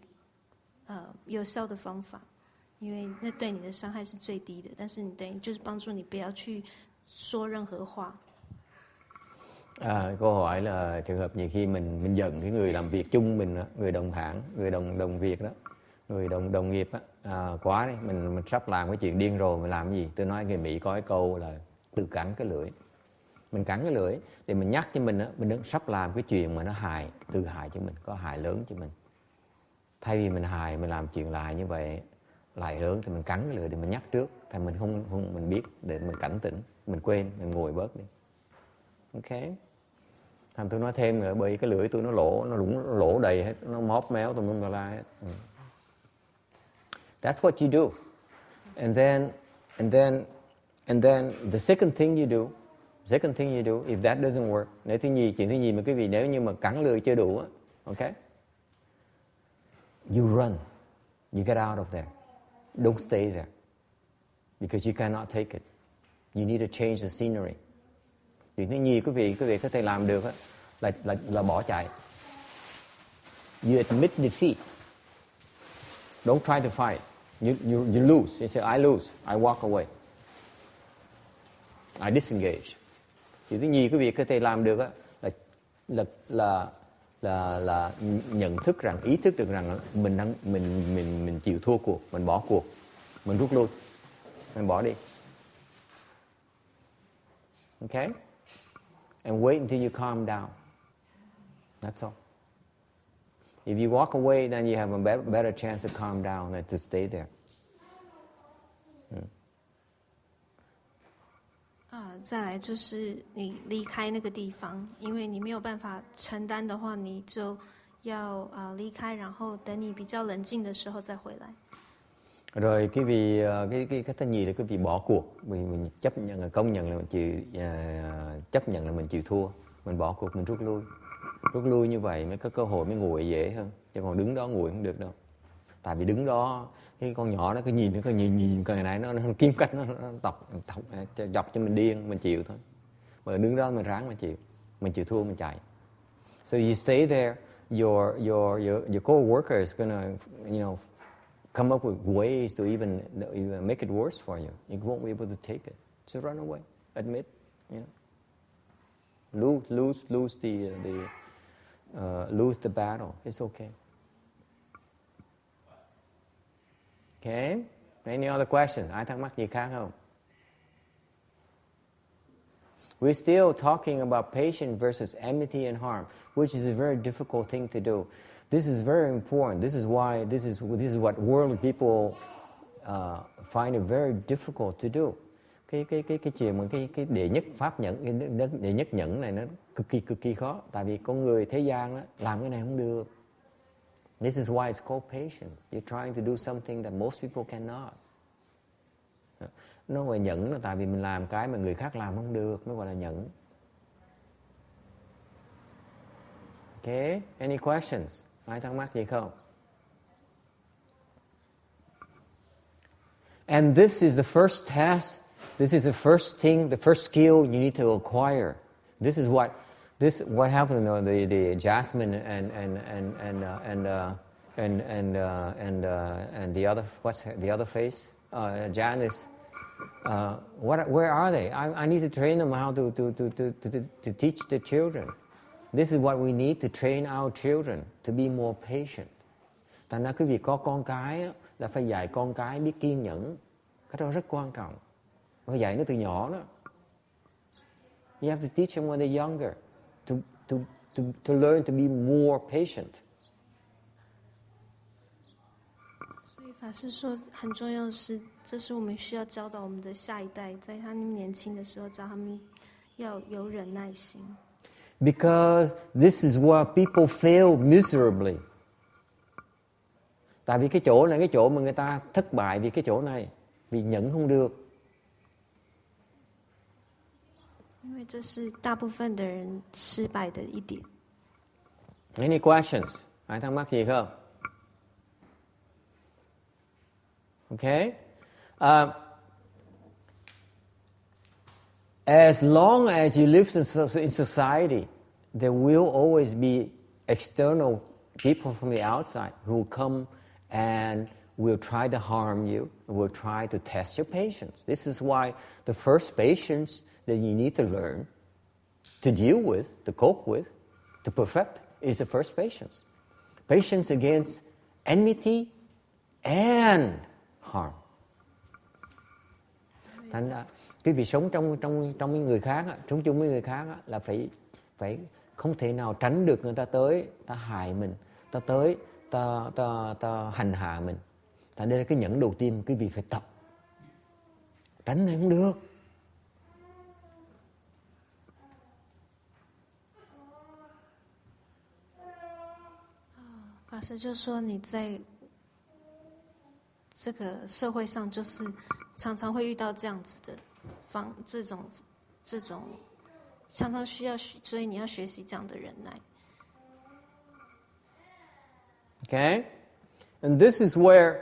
有效的方法，因为那对你的伤害是最低的。但是你等于就是帮助你不要去说任何话。Câu hỏi là trường hợp nhiều khi mình giận cái người làm việc chung mình đó, người đồng hãng, người đồng việc đó, người đồng nghiệp á, quá đấy, mình sắp làm cái chuyện điên rồ, mình làm cái gì? Tôi nói người Mỹ có cái câu là tự cắn cái lưỡi. Mình cắn cái lưỡi để mình nhắc cho mình á, mình đừng sắp làm cái chuyện mà nó tự hại cho mình, có hại lớn cho mình. Thay vì mình làm chuyện lại như vậy, lại lớn thì mình cắn cái lưỡi để mình nhắc trước, thì mình không mình biết để mình cảnh tỉnh, mình quên, mình ngồi bớt đi. Ok. Thành tôi nói thêm nữa, bởi cái lưỡi tôi nó lỗ đầy hết, nó móp méo tùm lum la hết. That's what you do. And then the second thing you do, if that doesn't work, chuyện thứ nhì mà quý vị nếu như mà cắn lưỡi chưa đủ á, okay? You run. You get out of there. Don't stay there. Because you cannot take it. You need to change the scenery. Chuyện thứ nhì quý vị có thể làm được là bỏ chạy. You admit defeat. Don't try to fight. You lose. You say I lose. I walk away. I disengage. Chuyện thứ nhì quý vị có thể làm được là là nhận thức rằng, ý thức được rằng mình chịu thua cuộc, mình bỏ cuộc, mình rút lui, mình bỏ đi. Okay? And wait until you calm down. That's all. If you walk away, then you have a better chance to calm down than to stay there. 再来就是你离开那个地方，因为你没有办法承担的话，你就要离开，然后等你比较冷静的时候再回来。Rồi cái thứ nhì là cái việc bỏ cuộc, mình chấp nhận là công nhận là mình chịu, chấp nhận là mình chịu thua, mình bỏ cuộc, mình rút lui như vậy mới có cơ hội, mới nguội dễ hơn, chứ còn đứng đó nguội không được đâu. Tại vì đứng đó cái con nhỏ nó cứ nhìn cái này nó kiếm cách nó dọc cho mình điên, mình chịu thôi. Mà đứng đó mình ráng mình chịu thua, mình chạy. So you stay there, your co-worker is gonna, come up with ways to even make it worse for you. You won't be able to take it. So run away, admit, lose the battle. It's okay. Okay. Any other questions? Ai thắc mắc gì khác không? We're still talking about patience versus enmity and harm, which is a very difficult thing to do. This is very important. This is why this is what worldly people find it very difficult to do. Cái chuyện mà cái đệ nhất pháp nhẫn, cái đệ nhất nhẫn này nó cực kỳ khó. Tại vì con người thế gian đó, làm cái này không được. This is why it's called patience. You're trying to do something that most people cannot. Nó gọi nhẫn là tại vì mình làm cái mà người khác làm không được, mới gọi là nhẫn. Okay, any questions? Ai thắc mắc gì không? And this is the first task. This is the first thing, the first skill you need to acquire. This is what happened. The Jasmine and the other, what's the other face? Janice. Where are they? I need to train them how to teach the children. This is what we need to train our children to be more patient. Thành ra cái việc có con cái á, là phải dạy con cái biết kiên nhẫn. Cái đó rất quan trọng. Phải dạy nó từ nhỏ đó. You have to teach them when they're younger to learn to be more patient. 所以法师说，很重要的是，这是我们需要教导我们的下一代，在他们年轻的时候，教他们要有忍耐心。Because this is where people fail miserably. Tại vì cái chỗ này, cái chỗ mà người ta thất bại vì cái chỗ này, vì nhẫn không được. 因为这是大部分的人失败的一点。Any questions? Ai thắc mắc gì không? Okay. As long as you live in society, there will always be external people from the outside who will come and will try to harm you, will try to test your patience. This is why the first patience that you need to learn, to deal with, to cope with, to perfect, is the first patience. Patience against enmity and harm. Thành ra cái việc sống trong với người khác, sống chung với người khác là phải không thể nào tránh được người ta tới, ta hại mình, ta tới, ta hành hạ mình. Tại đây là cái nhẫn đầu tiên, cái việc phải tập. Tránh này không được.法师就说，你在这个社会上，就是常常会遇到这样子的这种常常需要，所以你要学习这样的忍耐。Okay, and this is where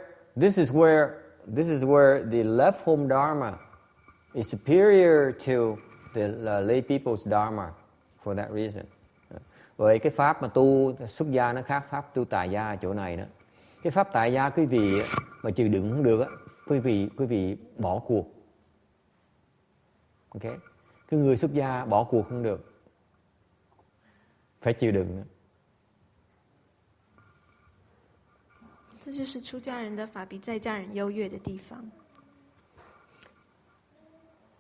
the left home Dharma is superior to the lay people's Dharma for that reason. Bởi cái pháp mà tu xuất gia nó khác pháp tu tại gia ở chỗ này đó. Cái pháp tại gia quý vị mà chịu đựng không được á, quý vị bỏ cuộc. Okay, cái người xuất gia bỏ cuộc không được, phải chịu đựng. 这就是出家人的法比在家人优越的地方。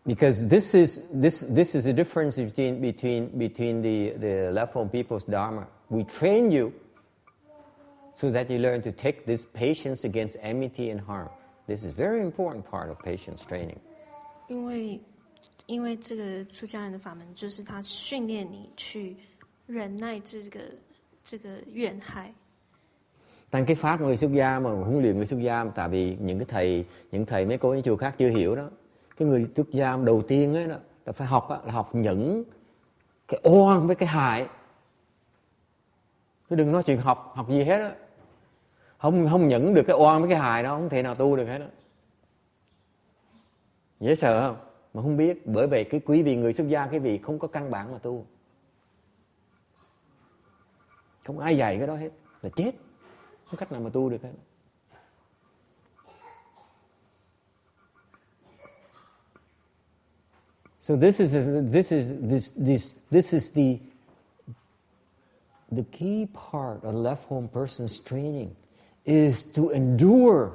Because this is the difference between the left home people's dharma. We train you so that you learn to take this patience against enmity and harm. This is very important part of patience training. 因为这个出家人的法门，就是他训练你去忍耐这个怨害。Tăng cái pháp người xuất gia mà huấn luyện người xuất gia, tại vì những thầy mấy cô ở chùa khác chưa hiểu đó. Cái người xuất gia đầu tiên ấy đó, là phải học là học nhẫn cái oan với cái hại. Chứ đừng nói chuyện học gì hết á. Không nhẫn được cái oan với cái hại đó, không thể nào tu được hết đó. Dễ sợ không? Mà không biết, bởi vậy cái quý vị người xuất gia, cái vị không có căn bản mà tu. Không ai dạy cái đó hết, là chết. Không cách nào mà tu được hết. So this is the key part of left home person's training is to endure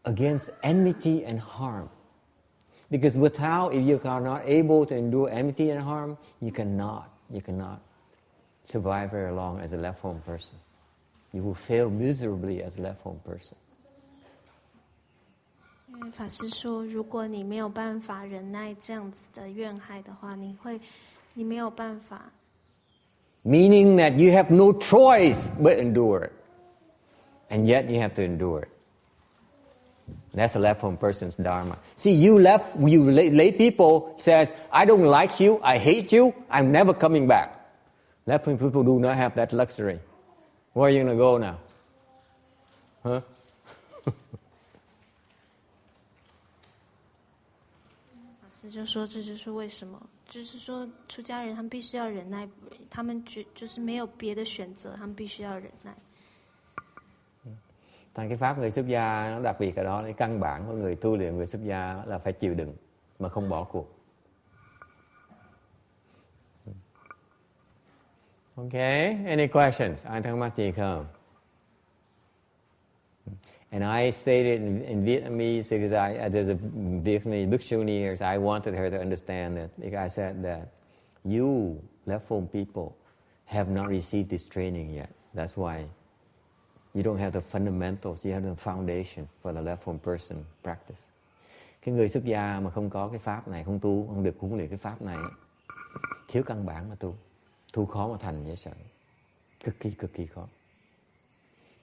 against enmity and harm. Because without, if you are not able to endure enmity and harm, you cannot survive very long as a left home person. You will fail miserably as a left home person. 因为法师说，如果你没有办法忍耐这样子的怨害的话，你没有办法。Meaning that you have no choice but endure it, and yet you have to endure it. That's a left home person's dharma. See, you lay people says, I don't like you, I hate you, I'm never coming back. Left home people do not have that luxury. Where are you going to go now? Huh?法师就说，这就是为什么，就是说出家人他们必须要忍耐，他们就是没有别的选择，他们必须要忍耐。Thành cái pháp người xuất gia nó đặc biệt ở đó, cái căn bản của người tu luyện người xuất gia là phải chịu đựng mà không bỏ cuộc. Okay, any questions? Ai thắc mắc gì không? And I stated in Vietnamese because there's a Vietnamese bhikshuni here, so I wanted her to understand that. Because I said that you, left home people, have not received this training yet. That's why you don't have the fundamentals, you have the foundation for the left home person practice. Cái người xuất gia mà không có cái pháp này, không tu, không được huấn luyện cái pháp này, thiếu căn bản mà tu khó mà thành dễ sợ, cực kỳ khó.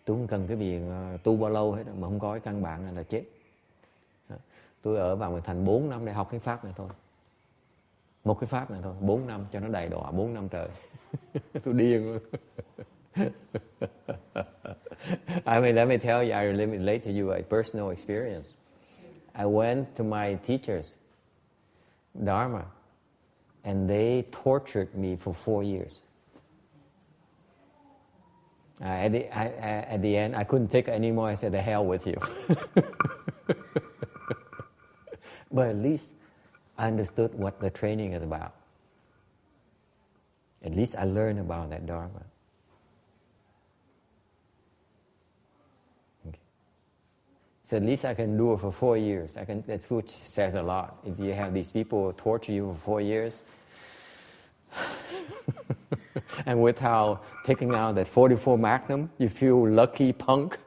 Tôi không cần cái việc tu bao lâu hết, mà không có cái căn bản này là chết. Tôi ở vào thành 4 năm để học cái pháp này thôi. Một cái pháp này thôi, 4 năm cho nó đầy đọa, 4 năm trời. Tôi điên luôn. I mean, let me tell you, I relate to you a personal experience. I went to my teachers, Dharma, and they tortured me for 4 years. At the end, I couldn't take it anymore. I said, "The hell with you." But at least I understood what the training is about. At least I learned about that Dharma. Okay. So at least I can do it for 4 years. That's which says a lot. If you have these people torture you for 4 years, and without taking out that 44 Magnum, you feel lucky punk.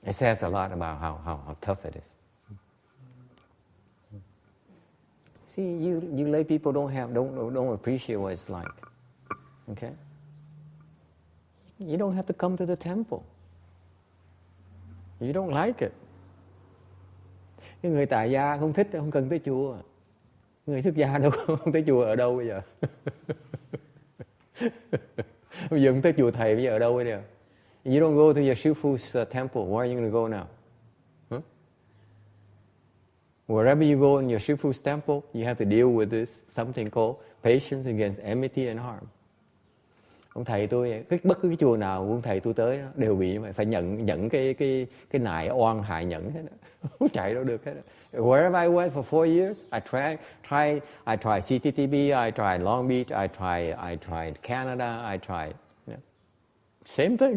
It says a lot about how tough it is. See, you lay people don't appreciate what it's like. Okay? You don't have to come to the temple. You don't like it. Cái người tại gia không thích, không cần tới chùa. Người xuất gia đâu không tới chùa ở đâu bây giờ? Bây giờ không tới chùa thầy, bây giờ ở đâu bây giờ? You don't go to your Shifu's temple. Where are you going to go now? Huh? Wherever you go in your Shifu's temple, you have to deal with this something called patience against enmity and harm. Ông thầy tôi, bất cứ cái chùa nào ông thầy tôi tới đều bị phải nhận cái nại oan hại nhẫn hết đó. Không chạy đâu được hết đó. Wherever I went for 4 years, I tried CTTB, I tried Long Beach, I tried Canada, I tried same thing.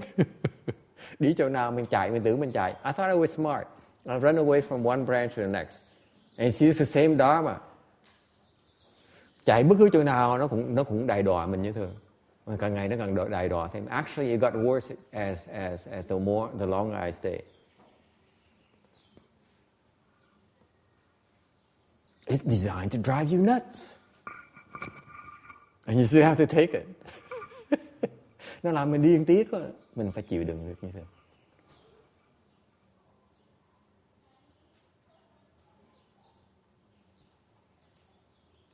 Đi chỗ nào mình chạy, mình tưởng mình chạy. I thought I was smart. I run away from one branch to the next. And it's the same Dharma. Chạy bất cứ chỗ nào nó cũng đày đọa mình như thường. Càng ngày nó càng đày đọa thêm. Actually, it got worse as the longer I stayed. It's designed to drive you nuts. And you still have to take it. Nó làm mình điên tiết quá. Mình phải chịu đựng được như thế.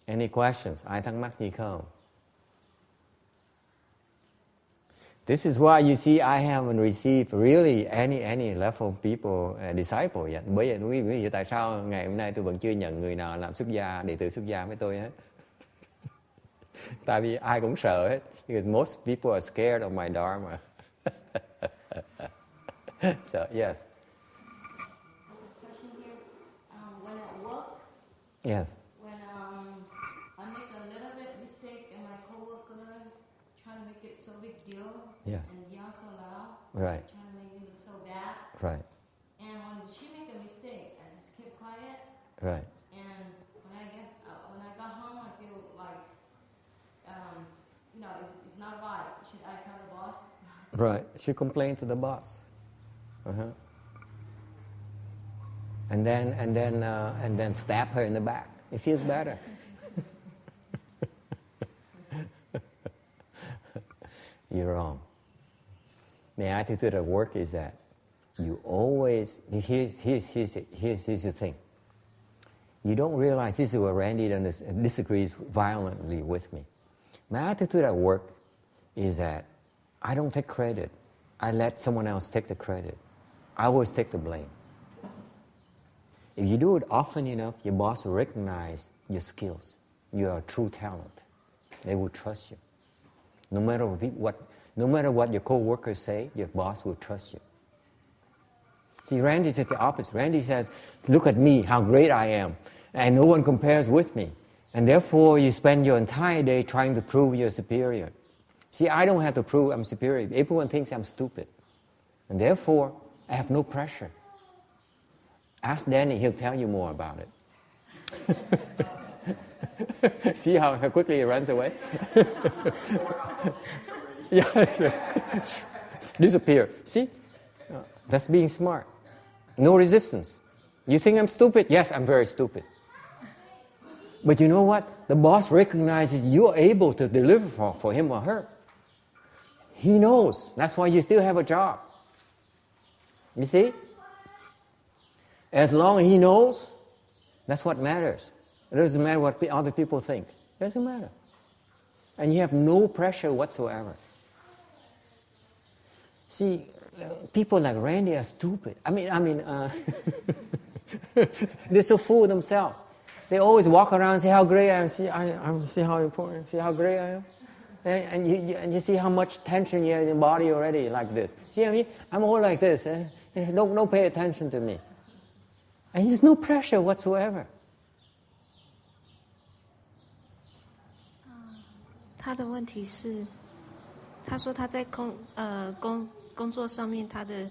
Any questions? Ai thắc mắc gì không? This is why you see I haven't received really any level people disciple yet. Bởi vậy quý vị tại sao ngày hôm nay tôi vẫn chưa nhận người nào làm xuất gia, đệ tử xuất gia với tôi hết. Tại vì ai cũng sợ hết. Because most people are scared of my Dharma. So, yes. Question here. When at work, Yes. when I make a little bit mistake and my coworker try to make it so big deal Yes. and yell so loud, Right. try to make me look so bad. Right. And when she make a mistake, I just keep quiet. Right. And when I got home, I feel like, it's not right. Should I tell the boss? Right. She complained to the boss. And then stab her in the back. It feels better. You're wrong. The attitude at work is that you always, here's the thing. You don't realize, this is where Randy disagrees violently with me. My attitude at work is that I don't take credit. I let someone else take the credit. I always take the blame. If you do it often enough, your boss will recognize your skills. You are a true talent. They will trust you. No matter what your co-workers say, your boss will trust you. See, Randy says the opposite. Randy says, look at me, how great I am. And no one compares with me. And therefore, you spend your entire day trying to prove you're superior. See, I don't have to prove I'm superior. Everyone thinks I'm stupid. And therefore, I have no pressure. Ask Danny, he'll tell you more about it. See how quickly he runs away? Yeah. Disappear. See? That's being smart. No resistance. You think I'm stupid? Yes, I'm very stupid. But you know what? The boss recognizes you're able to deliver for him or her. He knows. That's why you still have a job. You see? As long as he knows, that's what matters. It doesn't matter what other people think. It doesn't matter. And you have no pressure whatsoever. See, people like Randy are stupid. I mean, they're so full of themselves. They always walk around and say how great I am. See how important. See how great I am. And you see how much tension you have in your body already, like this. See what I mean? I'm all like this. Don't pay attention to me. And there's no pressure whatsoever. 他的问题是，他说他在工作上面，他的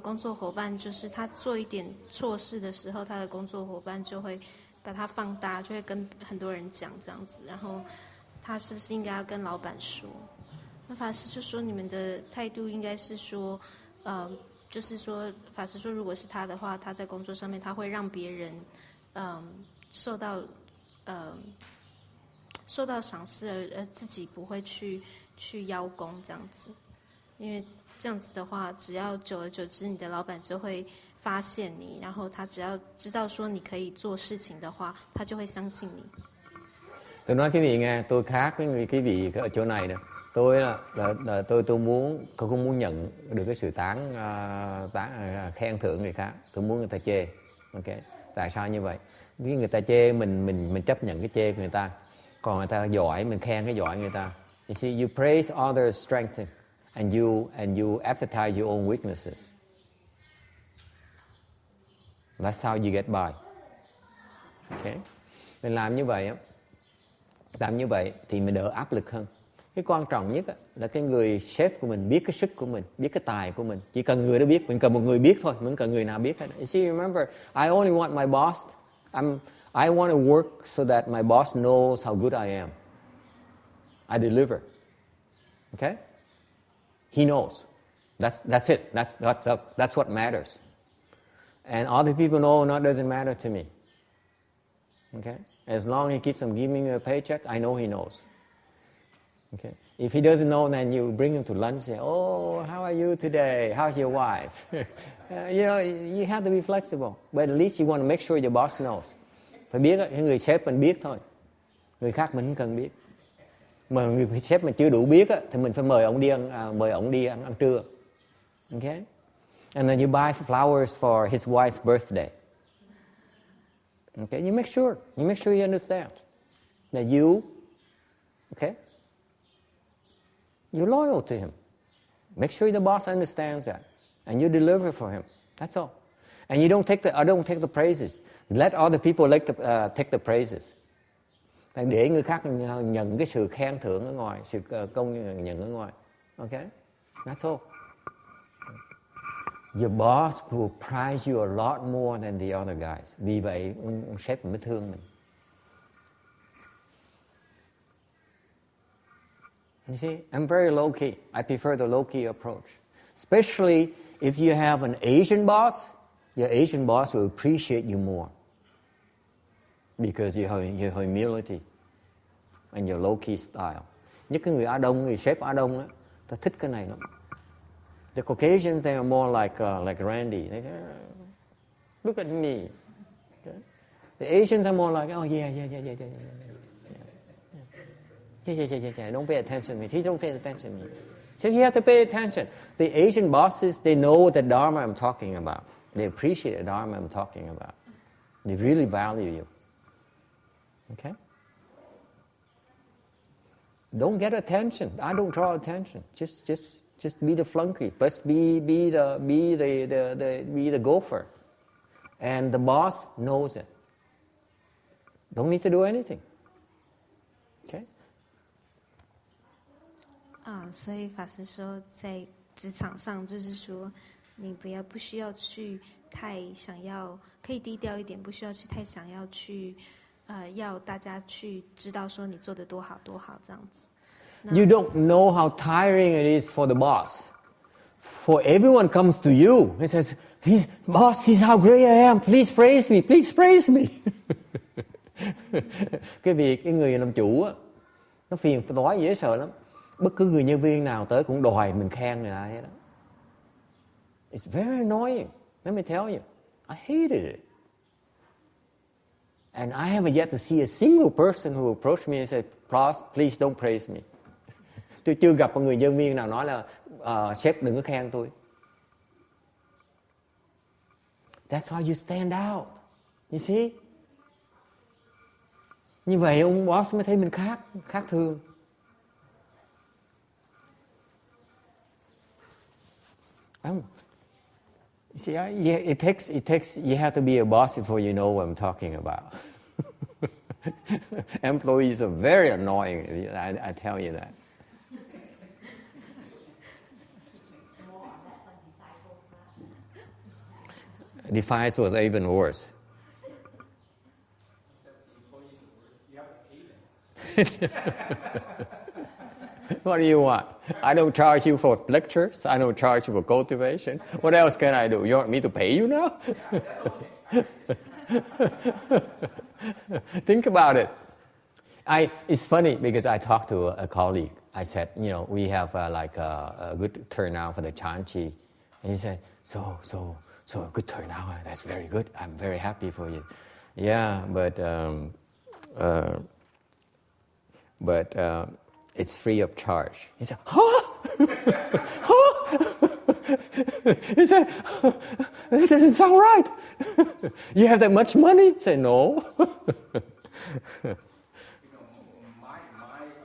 工作伙伴就是他做一点错事的时候，他的工作伙伴就会把它放大，就会跟很多人讲这样子。然后他是不是应该要跟老板说？那法师就说，你们的态度应该是说，就是说，法师说，如果是他的话，他在工作上面他会让别人受到赏识，而自己不会去邀功这样子。因为这样子的话，只要久而久之，你的老板就会发现你，然后他只要知道说你可以做事情的话，他就会相信你。Tôi nói quý vị nghe, tôi khác với quý vị ở chỗ này nè. Tôi không muốn nhận được cái sự khen thưởng người khác. Tôi muốn người ta chê. Okay. Tại sao như vậy? Vì người ta chê mình chấp nhận cái chê của người ta. Còn người ta giỏi, mình khen cái giỏi người ta. You see, you praise others' strength, and you emphasize your own weaknesses. That's how you get by. Okay? Mình làm như vậy thì mình đỡ áp lực hơn. Cái quan trọng nhất là cái người sếp của mình biết cái sức của mình, biết cái tài của mình. Chỉ cần người đó biết, mình cần một người biết thôi, mình cần người nào biết hết. You see, remember, I only want my boss. I want to work so that my boss knows how good I am. I deliver. Okay? He knows. That's it. That's what matters. And other people know it doesn't matter to me. Okay? As long as he keeps on giving me a paycheck, I know he knows. Okay? If he doesn't know, then you bring him to lunch, say, "Oh, how are you today? How's your wife?" You have to be flexible. But at least you want to make sure your boss knows. Phải biết, cái người sếp mình biết thôi. Người khác mình không cần biết. Mà người sếp mình chưa đủ biết thì mình phải mời ông đi ăn trưa. Okay? And then you buy flowers for his wife's birthday. Okay? You make sure he understands that you're loyal to him. Make sure the boss understands that, and you deliver for him. That's all. And you don't take the praises. Let other people take the praises. Để người khác nhận cái sự khen thưởng ở ngoài, sự công nhận ở ngoài. Okay? That's all. Your boss will prize you a lot more than the other guys. Vì vậy, ông sếp mới thương mình. You see, I'm very low-key. I prefer the low-key approach. Especially if you have an Asian boss, your Asian boss will appreciate you more. Because your humility and your low-key style. Nhất cái người Á Đông, người sếp Á Đông á, ta thích cái này lắm. The Caucasians, they are more like Randy. They say, "Look at me." Okay? The Asians are more like, "Oh yeah. Don't pay attention to me. Please don't pay attention to me." So you have to pay attention. The Asian bosses, they know the Dharma I'm talking about. They appreciate the Dharma I'm talking about. They really value you. Okay? Don't get attention. I don't draw attention. Just be the flunky. Just be the gopher. And the boss knows it. Don't need to do anything. Okay? 所以法师说，在职场上，就是说，你不需要去太想要，可以低调一点，不需要去太想要去，要大家去知道说你做得多好多好这样子。You don't know how tiring it is for the boss. For everyone comes to you. He says, "Boss, he's how great I am. Please praise me. Please praise me." Cái người làm chủ á, nó phiền toái dễ sợ lắm. Bất cứ người nhân viên nào tới cũng đòi mình khen người ta hết đó. It's very annoying. Let me tell you, I hated it. And I haven't yet to see a single person who approached me and said, "Boss, please don't praise me." Tôi chưa gặp một người nhân viên nào nói là sếp đừng có khen tôi. That's how you stand out. You see? Như vậy ông boss mới thấy mình khác thường. You see, it takes. You have to be a boss before you know what I'm talking about. Employees are very annoying. I tell you that. Disciples was even worse. What do you want? I don't charge you for lectures. I don't charge you for cultivation. What else can I do? You want me to pay you now? Think about it. It's funny because I talked to a colleague. I said, we have a good turnout for the Chanchi. And he said, so a good turnout. That's very good. I'm very happy for you. Yeah, but it's free of charge. He said, huh? He said, it doesn't sound right. You have that much money? I said, no. My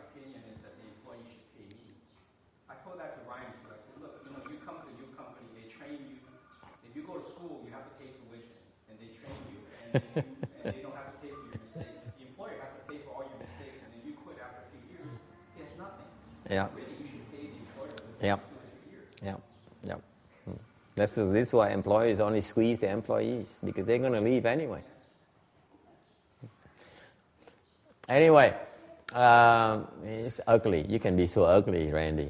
opinion is that the employee They don't have to pay for your mistakes. The employer has to pay for all your mistakes, and then you quit after a few years. He has nothing. Yeah. Really, you should pay the employer for the Yeah. 2 or 3 years. Yeah. Yeah. This is why employers only squeeze the employees, because they're going to leave anyway. Anyway, it's ugly. You can be so ugly, Randy.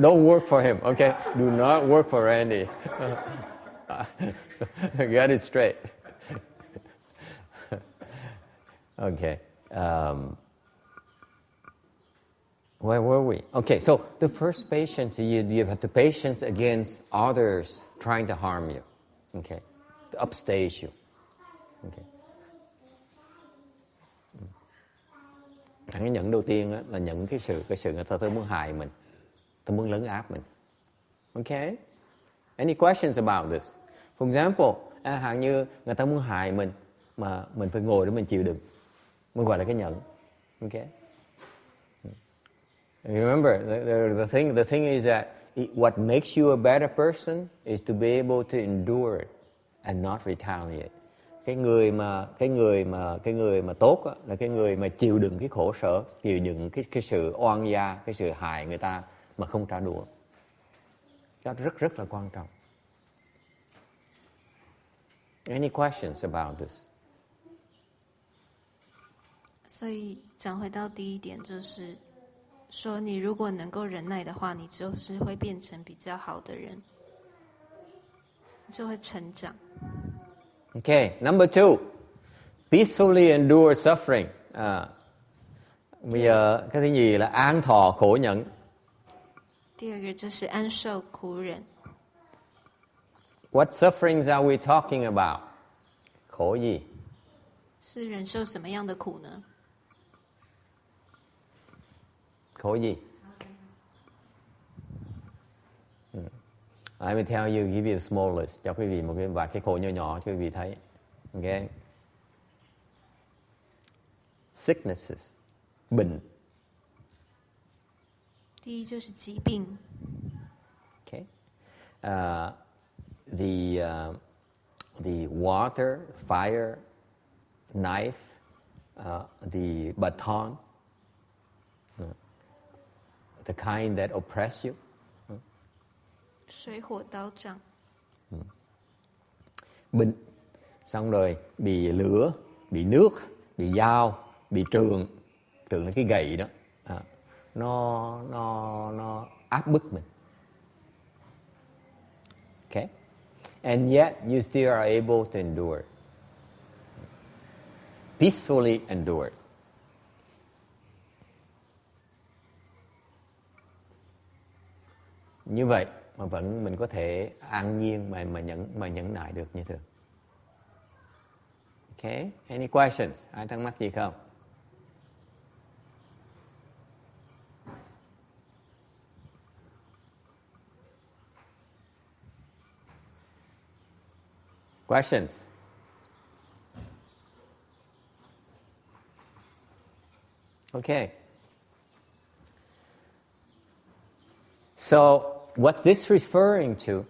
Don't work for him, okay? Do not work for Randy. Get it straight. Okay. Where were we? Okay, so the first patience, you have the patience against others trying to harm you. Okay. To upstage you. Okay. Cái nhẫn đầu tiên á, là nhận cái sự người ta muốn hại mình, ta muốn lấn áp mình. Okay? Any questions about this? For example, hạn như người ta muốn hại mình mà mình phải ngồi để mình chịu đựng, mới gọi là cái nhẫn. Okay? Remember, the thing is that what makes you a better person is to be able to endure it and not retaliate. Cái người mà tốt á, là cái người mà chịu đựng cái khổ sở, chịu đựng cái sự oan gia, cái sự hại người ta mà không trả đũa. Đó rất là quan trọng. Any questions about this? 所以讲回到第一点，就是说你如果能够忍耐的话，你就是会变成比较好的人，就会成长。Okay, number 2, peacefully endure suffering. Bây giờ cái thứ gì là an thọ khổ nhẫn. 第二个就是安受苦忍。What sufferings are we talking about? Khổ gì? 是忍受什么样的苦呢？ Khổ gì? I will tell you, give you a small list. Cho quý vị một vài cái khổ nhỏ nhỏ cho quý vị thấy. Okay. Sicknesses, bệnh. 第一就是疾病。 Okay. The water, fire, knife, the baton, the kind that oppress you. 水火刀杖。 Bệnh, xong rồi bị lửa, bị nước, bị dao, bị trường là cái gậy đó, nó áp bức mình. Okay, and yet you still are able to endure, peacefully endure. Như vậy mà vẫn mình có thể an nhiên mà nhẫn nại được như thường. Okay, any questions? Ai thắc mắc gì không? Questions? Okay. So what this referring to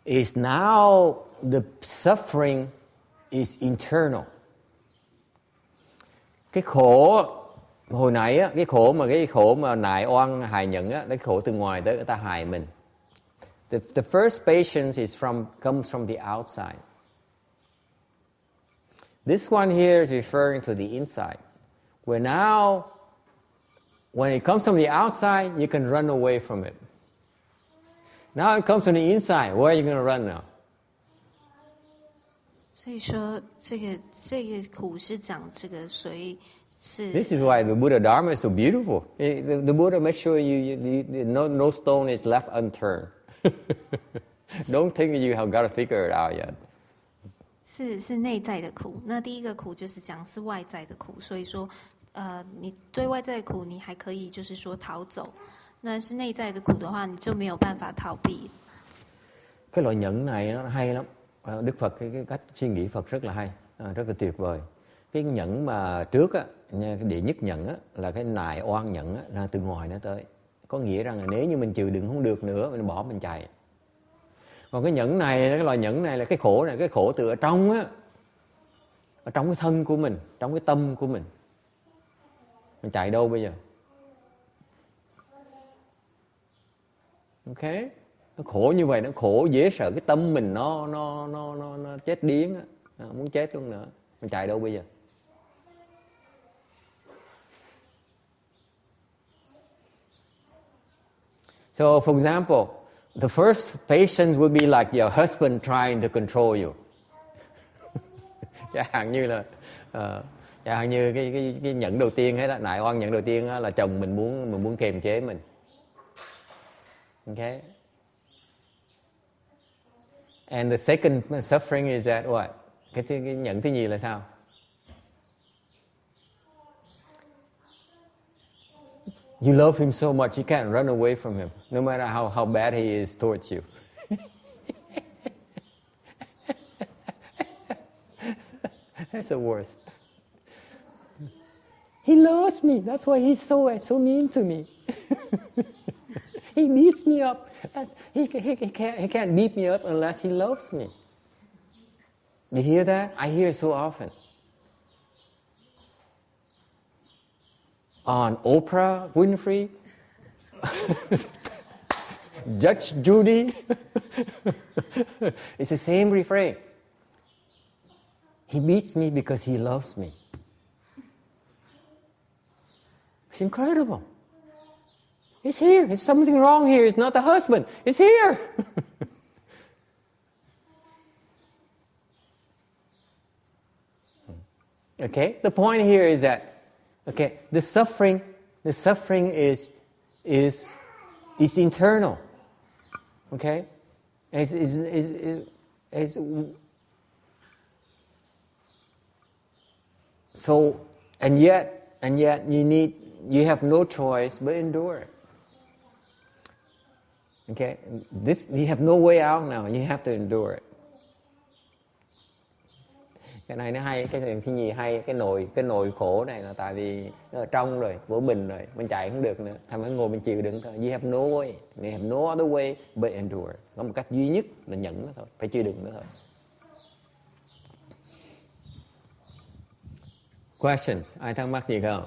is now the suffering is internal. Cái khổ hồi nãy á, cái khổ mà nại oan hại nhẫn á, cái khổ từ ngoài tới người ta hại mình. The first patience comes from the outside. This one here is referring to the inside. Where now, when it comes from the outside, you can run away from it. Now it comes from the inside. Where are you going to run now? 所以说，这个苦是讲这个，所以是。This is why the Buddha Dharma is so beautiful. The Buddha makes sure no stone is left unturned. Don't think you have got to figure it out yet. 是内在的苦。那第一个苦就是讲是外在的苦，所以说，你对外在的苦你还可以就是说逃走，那是内在的苦的话，你就没有办法逃避。 Cái loại nhẫn này nó hay lắm. Đức Phật cái cách suy nghĩ Phật rất là hay, rất là tuyệt vời. Cái nhẫn mà trước á, cái đệ nhất nhẫn á, là cái nại oan nhẫn á, là từ ngoài nó tới. Có nghĩa rằng là nếu như mình chịu đựng không được nữa, mình bỏ mình chạy. Còn cái nhẫn này, cái loài nhẫn này là cái khổ này, cái khổ từ ở trong á, ở trong cái thân của mình, trong cái tâm của mình. Mình chạy đâu bây giờ? Ok, nó khổ như vậy, nó khổ dễ sợ, cái tâm mình nó chết điếng á, muốn chết luôn nữa. Mình chạy đâu bây giờ? So, for example, the first patient would be like your husband trying to control you. Chẳng hạn như cái nhận đầu tiên hết đó, nại oan nhận đầu tiên đó, là chồng mình muốn kiềm chế mình. Okay. And the second suffering is that what? Cái nhận thứ nhì là sao? You love him so much you can't run away from him, no matter how bad he is towards you. That's the worst. He loves me. That's why he's so mean to me. He beats me up. He can't beat me up unless he loves me. You hear that? I hear it so often. On Oprah Winfrey, Judge Judy. It's the same refrain. He beats me because he loves me. It's incredible. It's here. There's something wrong here. It's not the husband. It's here. Okay? The point here is that, okay, the suffering is internal. Okay? So, and yet you have no choice but endure it. Okay? You have no way out now. You have to endure it. Cái này nó hay, cái thứ nhì hay, cái nồi khổ này là tại vì nó ở trong rồi, vỗ bình rồi, mình chạy không được nữa, thành phải ngồi mình chịu đựng thôi. You have no way, you have no other way but endure. Có một cách duy nhất là nhẫn nó thôi, phải chịu đựng nó thôi. Questions? Ai thắc mắc gì không?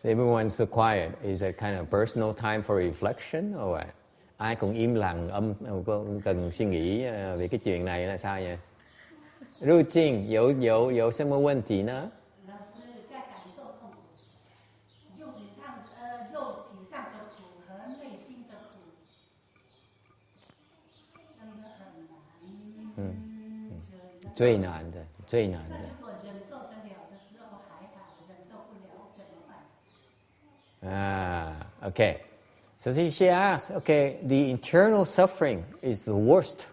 Everyone's so quiet. Is it kind of personal time for reflection or what? Ai cũng im lặng, cần suy nghĩ về cái chuyện này là sao vậy? 入境有什么问题呢？老师在感受痛苦，肉体上的苦和内心的苦，真的很难。最难的。如果忍受得了的时候还好，忍受不了怎么办Okay. So she asked, okay, the internal suffering is the worst.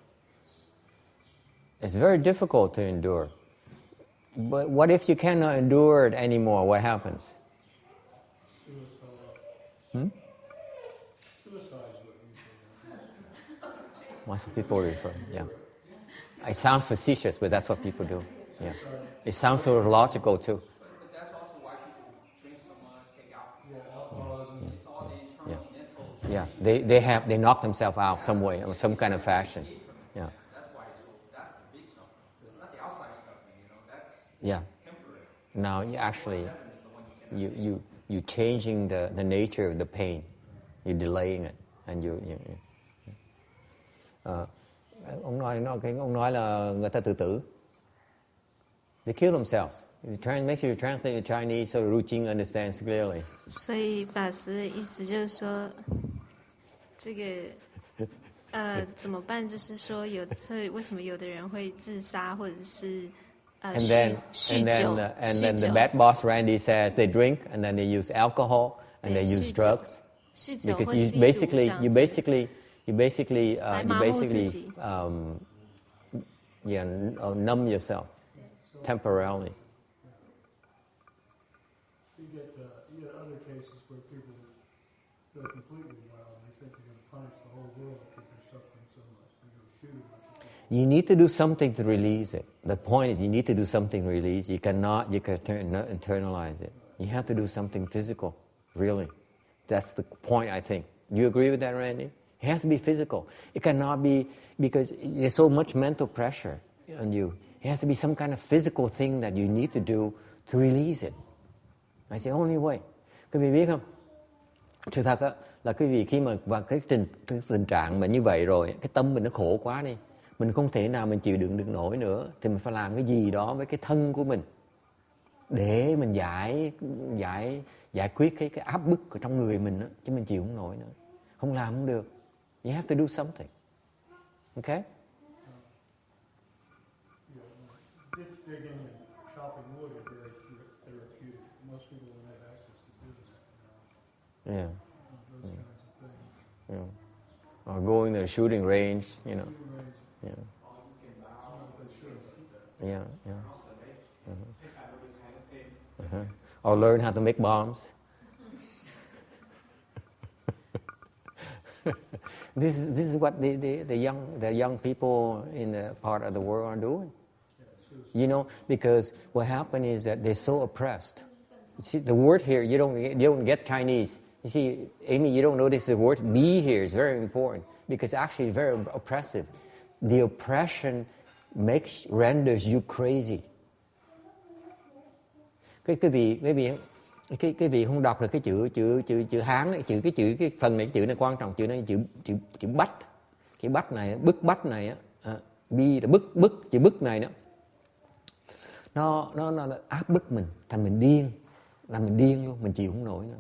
It's very difficult to endure. But what if you cannot endure it anymore? What happens? Suicide. Suicide is what you say. Lots of people refer, yeah. It sounds facetious, but that's what people do. Yeah. It sounds so logical too. But that's also why people drink so much, take alcohol. It's all the internal mental. Yeah, they knock themselves out some way, or some kind of fashion. Yeah. That's why that's the big suffering. It's not the outside suffering, that's Yeah. temporary. Now you actually you changing the nature of the pain. You're delaying it, and ông nói là người ta tự tử. They kill themselves. Make sure you translate the Chinese so Ru Jing understands clearly. 所以法师的意思就是说，这个怎么办？就是说，为什么有的人会自杀，或者是酗酒？ And then the bad boss Randy says they drink and then they use alcohol and they use drugs. 酗酒 Because 或吸毒这样子。you basically numb yourself temporarily. You get other cases where people go completely wild. They think they're punish the whole world because they're suffering so much. They go shoot a bunch of people. You need to do something to release it. The point is you need to do something to release. You cannot internalize it. You have to do something physical, really. That's the point, I think. You agree with that, Randy? It has to be physical. It cannot be, because there's so much mental pressure on you. It has to be some kind of physical thing that you need to do to release it. That's the only way. Quý vị biết không? Sự thật á, là quý vị khi mà vào cái tình trạng mà như vậy rồi, cái tâm mình nó khổ quá đi. Mình không thể nào mình chịu đựng được nổi nữa. Thì mình phải làm cái gì đó với cái thân của mình. Để mình giải quyết cái áp bức ở trong người mình đó, chứ mình chịu không nổi nữa. Không làm không được. You have to do something. Okay? Ditch digging and chopping wood are very therapeutic. Most people don't have access to doing that now. Yeah. Those kinds of things. Yeah. Or going to the shooting range, you know. Shooting range. Yeah. I don't know if they should have that. Yeah, yeah. Or learn how to make bombs. This is what the young people in the part of the world are doing. You know, because what happened is that they're so oppressed. You see, the word here, you don't get Chinese. You see, Amy, you don't notice the word "be" here is very important because actually it's very oppressive. The oppression renders you crazy. Cái vị không đọc được cái chữ Hán này, cái phần này, cái chữ này quan trọng, chữ này chữ bách, chữ bách này, bức bách này á, bi là bức chữ bức này đó, nó áp bức mình thành mình điên, làm mình điên luôn, mình chịu không nổi nữa.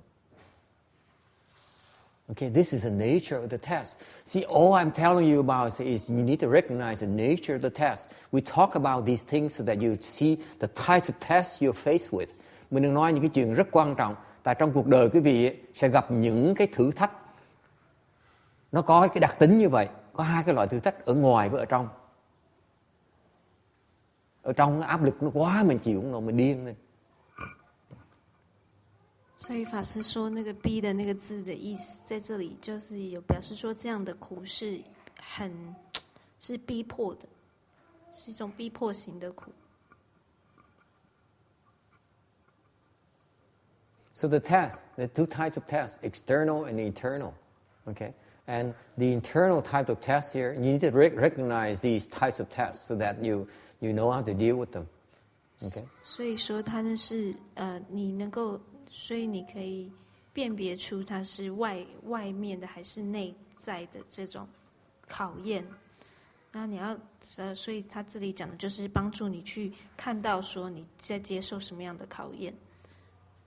Okay, this is the nature of the test. See, all I'm telling you about is you need to recognize the nature of the test. We talk about these things so that you see the types of tests you're faced with. Mình đừng nói những cái chuyện rất quan trọng. Tại trong cuộc đời quý vị sẽ gặp những cái thử thách. Nó có cái đặc tính như vậy. Có hai cái loại thử thách, ở ngoài với ở trong. Ở trong áp lực nó quá, mình chịu không nổi, mình điên lên. 所以法师说那个 "B" 的那个字的意思，在这里就是有表示说，这样的苦是逼迫的，是一种逼迫型的苦。So the test, the two types of tests, external and internal. Okay? And the internal type of tests here, you need to recognize these types of tests so that you know how to deal with them. Okay? 所以说它那是你能够，所以你可以辨别出它是外面的还是内在的这种考验。那你要所以他这里讲的就是帮助你去看到说你在接受什么样的考验。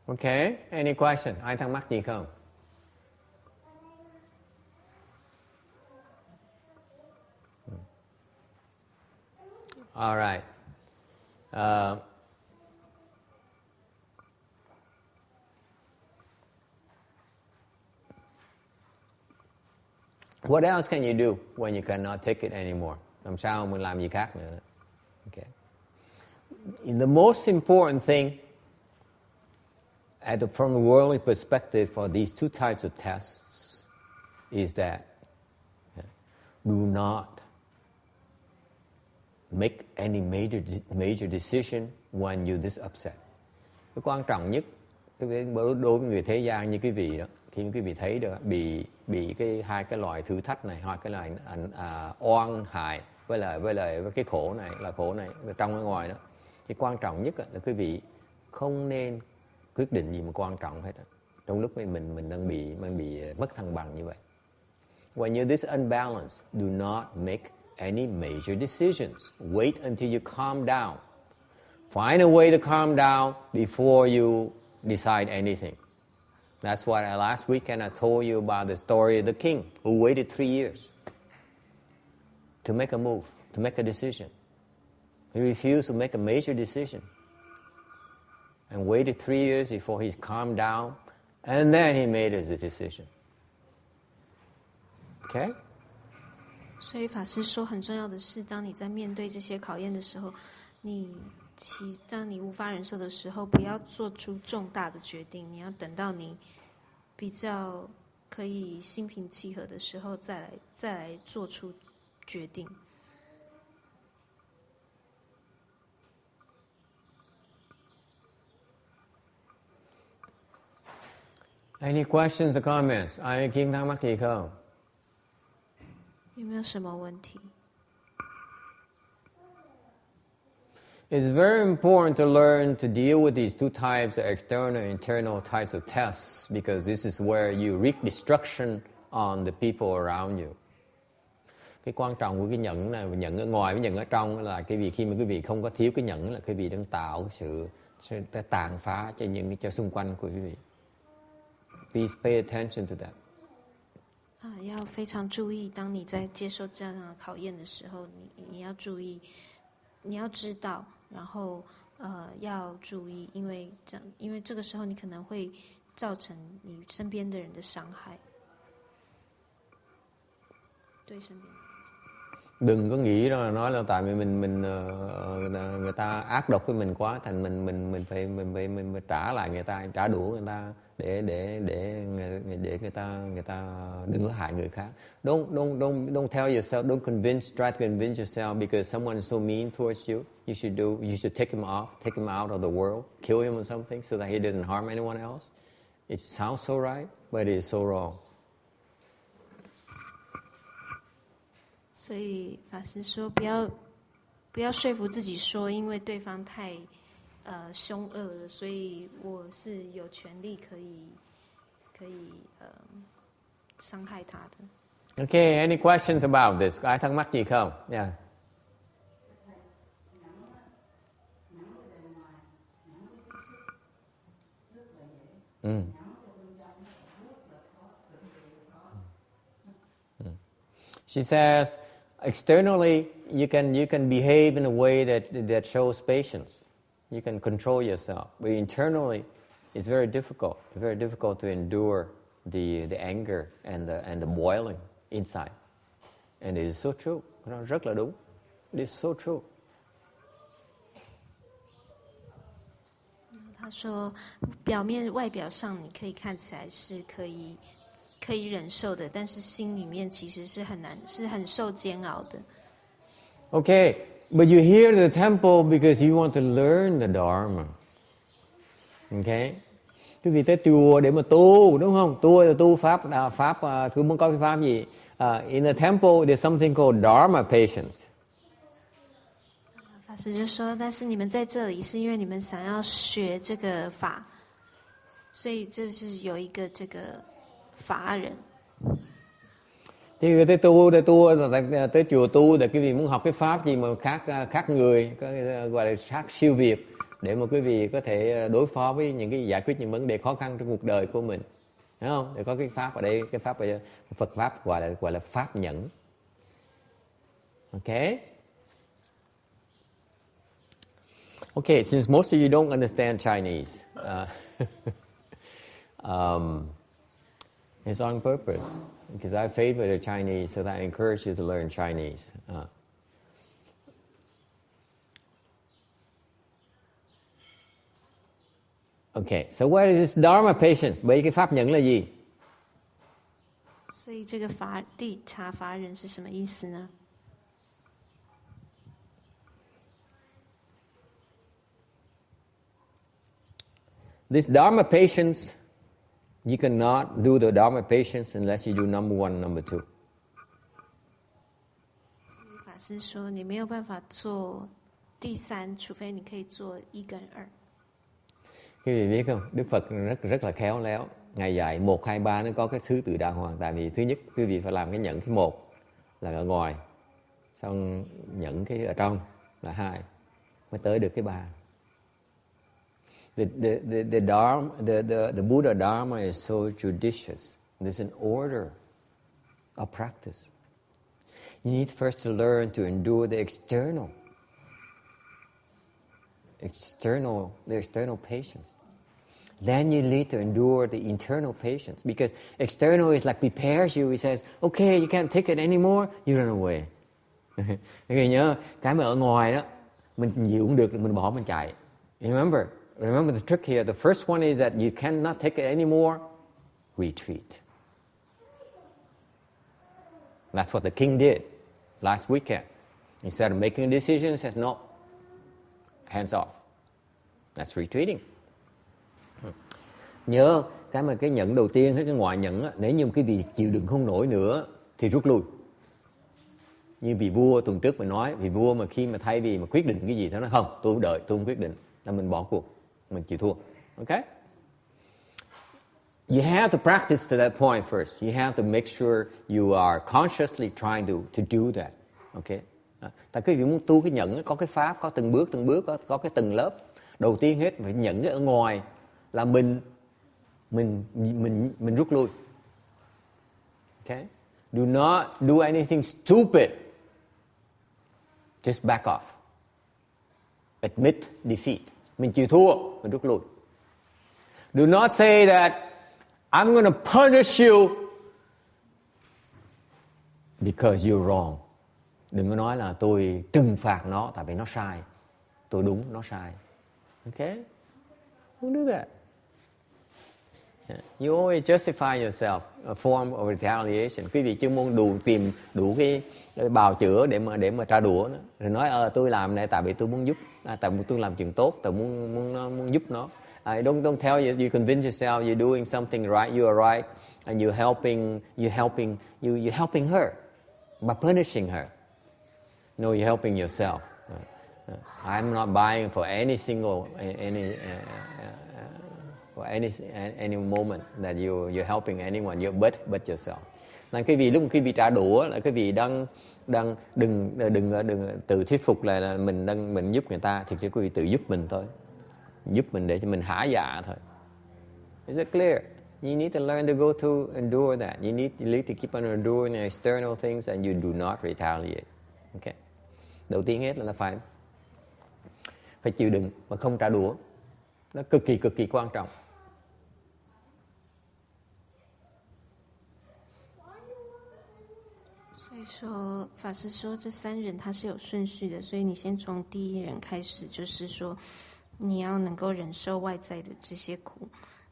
Okay, any question? Ai thắc mắc gì không? All right. What else can you do when you cannot take it anymore? Làm sao mình làm gì khác nữa? Okay. The most important thing from the worldly perspective for these two types of tests is that do not make any major decision when you're this upset. Cái quan trọng nhất đối với người thế gian như quý vị đó, khi quý vị thấy được bị hai cái loại thử thách này, hai cái loại oan hại với lại cái khổ này trong ở ngoài đó, cái quan trọng nhất là quý vị không nên quyết định gì mà quan trọng hết trong lúc mình đang bị mất thăng bằng như vậy. When you're this unbalanced, do not make any major decisions. Wait until you calm down. Find a way to calm down before you decide anything. That's why last weekend I told you about the story of the king who waited 3 years to make a move, to make a decision. He refused to make a major decision and waited 3 years before he's calmed down, and then he made his decision. Okay? 所以法师说，很重要的是，当你在面对这些考验的时候，当你无法忍受的时候，不要做出重大的决定，你要等到你比较可以心平气和的时候，再来做出决定。Any questions or comments? Ai Kim thắc mắc gì không? 有没有什么问题？ It's very important to learn to deal with these two types of external and internal types of tests, because this is where you wreak destruction on the people around you. Cái quan trọng của cái nhẫn này, nhẫn ở ngoài với nhẫn ở trong là cái việc khi mà quý vị không có thiếu cái nhẫn là quý vị đang tạo cái sự tàn phá cho xung quanh của quý vị. Please pay attention to that. 要非常注意，当你在接受这样的考验的时候，你要注意，你要知道，然后要注意，因为这个时候你可能会造成你身边的人的伤害，对身边。Đừng có nghĩ là nói là tại vì mình người ta ác độc với mình quá, thành mình phải trả lại người ta, trả đũa người ta để người ta đừng có hại người khác. Don't tell yourself, don't try to convince yourself because someone is so mean towards you. You should take him off, take him out of the world, kill him or something so that he doesn't harm anyone else. It sounds so right, but it is so wrong. 所以法师说，不要说服自己说，因为对方太凶恶了，所以我是有权利可以伤害他的。Okay, any questions about this? Ai thắc mắc gì không? Yeah. She says, externally, you can behave in a way that shows patience. You can control yourself. But internally, it's very difficult. It's very difficult to endure the anger and the boiling inside. And it is so true. Nó rất là đúng. It is so true. 他说，外表上你可以看起来是可以忍受的，但是心里面其实是很难，是很受煎熬的。Okay, but you're here at the temple because you want to learn the Dharma. Okay? Quý vị tới chùa để mà tu, đúng không? Tu là tu pháp, tôi muốn có cái pháp gì? In the temple, there's something called Dharma patience. 法师就说，但是你们在这里是因为你们想要学这个法，所以这是有一个这个法忍。Thì người tới chùa tu để quý vị muốn học cái pháp gì mà khác người, gọi là khác siêu việt, để mà quý vị có thể đối phó với giải quyết những vấn đề khó khăn trong cuộc đời của mình, đúng không? Để có cái pháp ở đây, cái pháp ở Phật pháp gọi là pháp nhẫn. Okay? Okay, since most of you don't understand Chinese, it's on purpose, because I favor the Chinese, so that I encourage you to learn Chinese. Okay, so what is this Dharma patience? Vậy cái pháp nhẫn là gì? 所以这个谛察法忍是什么意思呢？ This Dharma patience, you cannot do the Dharma patience unless you do number one, number two. 法师说，你没有办法做第三，除非你可以做一跟二。 Quý vị biết không? Đức Phật rất là khéo léo. Ngài dạy 1, 2, 3 nó có cái thứ tự đàng hoàng. Tại vì thứ nhất, quý vị phải làm cái nhẫn thứ 1 là ở ngoài, xong nhẫn cái ở trong là 2, mới tới được cái 3. The Buddha Dharma is so judicious. There's an order of practice. You need first to learn to endure the external patience. Then you need to endure the internal patience, because external is like prepares you. He says, okay, you can't take it anymore, you run away. Người nhớ, cái mà ở ngoài đó, mình chịu không được, mình bỏ, mình chạy. Remember the trick here. The first one is that you cannot take it anymore, retreat. That's what the king did last weekend. Instead of making a decision, he says, no, hands off. That's retreating. Nhớ cái nhận đầu tiên, cái ngoại nhận á, nếu như quý vị chịu đựng không nổi nữa thì rút lui. Như vị vua tuần trước mình nói, vị vua mà khi mà thay vì mà quyết định cái gì, nó nói không, tôi không đợi, tôi không quyết định, là mình bỏ cuộc, mình chịu thua. Okay? You have to practice to that point first. You have to make sure you are consciously trying to do that. Okay? Tại quý vị muốn tu cái nhận, có cái pháp, có từng bước, có cái từng lớp. Đầu tiên hết phải nhận cái ở ngoài là mình rút lui. Okay? Do not do anything stupid. Just back off. Admit defeat. Mình chịu thua, mình rút lui. Do not say that I'm going to punish you because you're wrong. Đừng có nói là tôi trừng phạt nó tại vì nó sai. Tôi đúng, nó sai. Okay? Don't do that. You always justify yourself, a form of retaliation. Quý vị chuyên môn tìm đủ cái bào chữa để mà tra đũa nó. Rồi nói tôi làm này tại vì tôi muốn giúp, tại vì tôi làm chuyện tốt, tôi muốn giúp nó. Don't tell you convince yourself you're doing something right, you are right, and you're helping her by punishing her. No, you're helping yourself. I'm not buying for any moment that you're helping anyone, but yourself. Nên cái vì lúc quý vị trả đũa là cái vị đang đừng tự thuyết phục là mình giúp người ta, thì quý vị tự giúp mình thôi, giúp mình để cho mình hả dạ thôi. Is it clear? You need to learn to go through endure that. You need to keep on enduring external things and you do not retaliate. Okay. Đầu tiên hết là phải chịu đựng và không trả đũa. Nó cực kỳ quan trọng. 所以说，法师说这三人他是有顺序的，所以你先从第一人开始，就是说你要能够忍受外在的这些苦。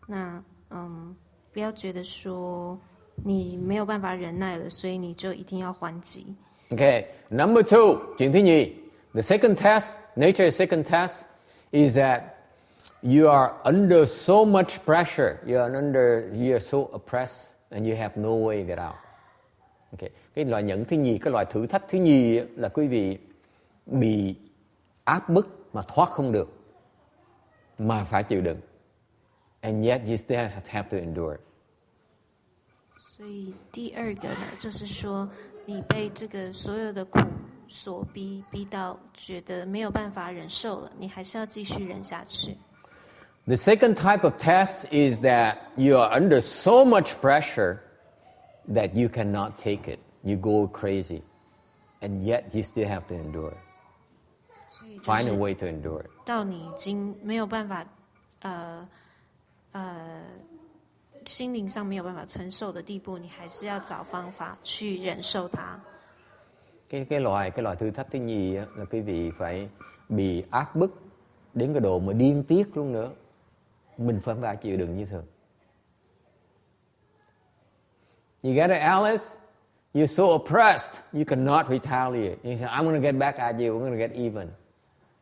那不要觉得说你没有办法忍耐了，所以你就一定要还击。Okay, number 2, chuyện thứ nhì. The second test, nature's second test is that you are under so much pressure, you are so oppressed, and you have no way to get out. Okay. Cái loại nhận thứ nhì, cái loại thử thách thứ nhì là quý vị bị áp bức mà thoát không được, mà phải chịu đựng. And yet you still have to endure. 所以第二个呢，就是说你被这个所有的苦所逼到觉得没有办法忍受了，你还是要继续忍下去。The second type of test is that you are under so much pressure that you cannot take it. You go crazy. And yet you still have to endure it. Find a way to endure it. 到你已经没有办法心灵上没有办法承受的地步，你还是要找方法去忍受它。Cái loại thử thách thứ nhì là quý vị phải bị áp bức đến cái độ mà điên tiết luôn nữa. Mình phải chịu đựng như thường. You get it, Alice? You're so oppressed, you cannot retaliate. You say, I'm going to get back at you, we're going to get even.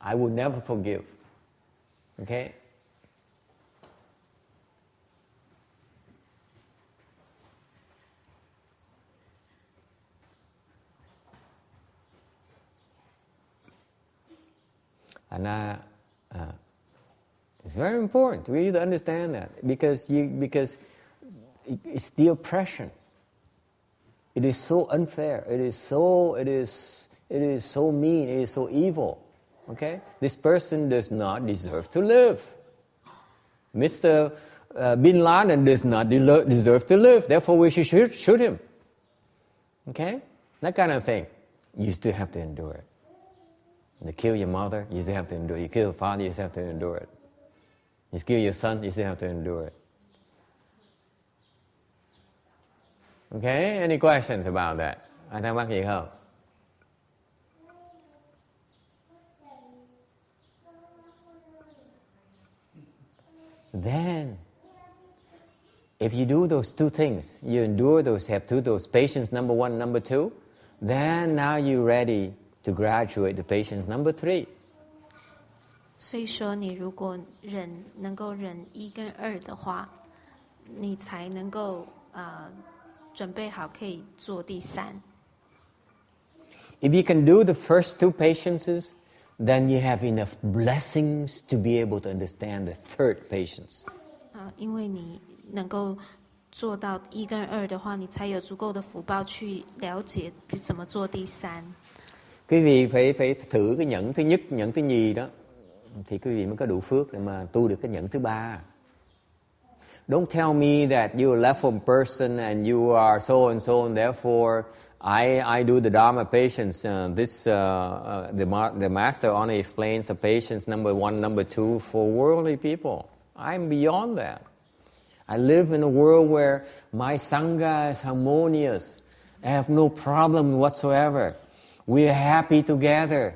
I will never forgive. Okay? And it's very important for you to understand that because it's the oppression. It is so unfair. It is so mean. It is so evil. Okay, this person does not deserve to live. Mr. Bin Laden does not deserve to live. Therefore, we should shoot him. Okay, that kind of thing. You still have to endure it. You kill your mother, you still have to endure it. You kill your father, you still have to endure it. You kill your son, you still have to endure it. Okay, any questions about that? Ai thắc mắc gì không? Then, If you do those two things, you endure those, have those patience number 1, number 2, then now you're ready to graduate to patience number 3. 所以说，你如果能够忍1跟2的话，你才能够准备好可以做第3。If you can do the first 2 patiences, then you have enough blessings to be able to understand the third patience. 因为你能够做到1跟2的话，你才有足够的福报去了解怎么做第3。Quý vị phải thử cái nhẫn thứ nhất, nhẫn thứ nhì đó, thì quý vị mới có đủ phước để mà tu được cái nhẫn thứ 3. Don't tell me that you're a level person and you are so and so, and therefore I do the Dharma patience. The master only explains the patience number 1, number 2 for worldly people. I'm beyond that. I live in a world where my Sangha is harmonious. I have no problem whatsoever. We are happy together.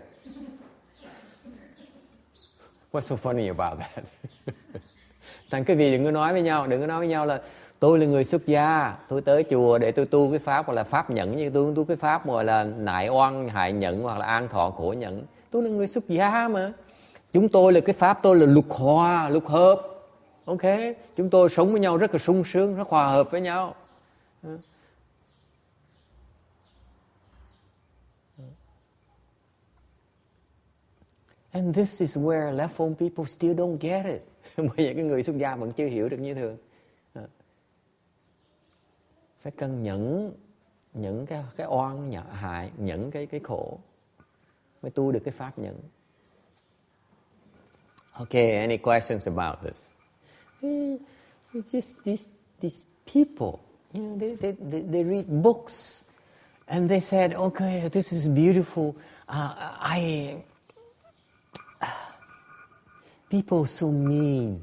What's so funny about that? Thành quý vị đừng có nói với nhau là tôi là người xuất gia, tôi tới chùa để tôi tu cái pháp, hoặc là pháp nhẫn, như tôi tu cái pháp gọi là nại oan hại nhẫn, hoặc là an thọ khổ nhẫn. Tôi là người xuất gia mà. Chúng tôi là cái pháp, tôi là lục hòa, lục hợp. Ok, chúng tôi sống với nhau rất là sung sướng, rất hòa hợp với nhau. And this is where left-home people still don't get it. Bây giờ cái người xuất gia vẫn chưa hiểu được như thường. Phải cần nhẫn cái oan hại, nhẫn cái khổ mới tu được cái pháp nhẫn. Okay, any questions about this? It's just these people, you know, they read books and they said, okay, this is beautiful. People so mean.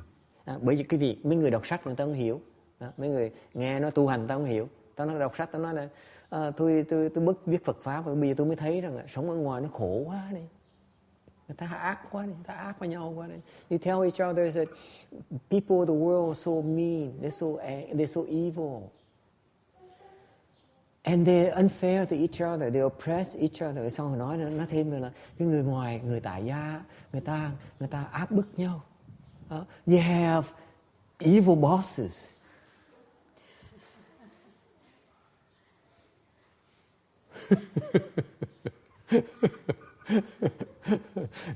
Bởi vì cái gì mấy người đọc sách người ta không hiểu. Mấy người nghe nó tu hành người ta không hiểu. Tao nói đọc sách tao nói là tôi biết Phật pháp, và bây giờ tôi mới thấy rằng sống ở ngoài nó khổ quá đi. Người ta ác quá đi, người ta ác với nhau quá đi. You tell each other that people of the world are so mean, they're so evil. And they're unfair to each other, they oppress each other. Xong rồi nói thêm là cái người ngoài, người tại gia, người ta áp bức nhau. You have evil bosses.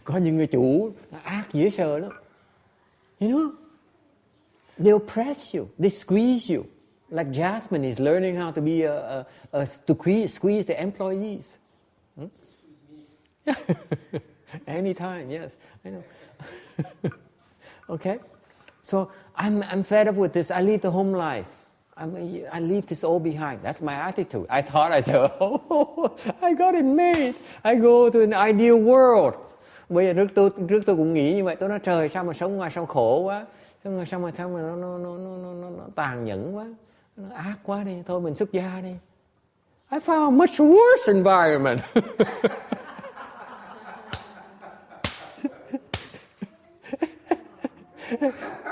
Có những người chủ ác dễ sợ lắm. You know, they oppress you, they squeeze you. Like Jasmine is learning how to be to squeeze the employees. Anytime, yes, I know. Okay, so I'm fed up with this. I leave the home life. I leave this all behind. That's my attitude. I thought I said, oh, I got it made. I go to an ideal world. Bây giờ trước tôi cũng nghĩ như vậy. Tôi nói trời, sao mà sống ngoài sao khổ quá, sao mà nó tàn nhẫn quá, nó ác quá đi. Thôi mình xuất gia đi. I found a much worse environment.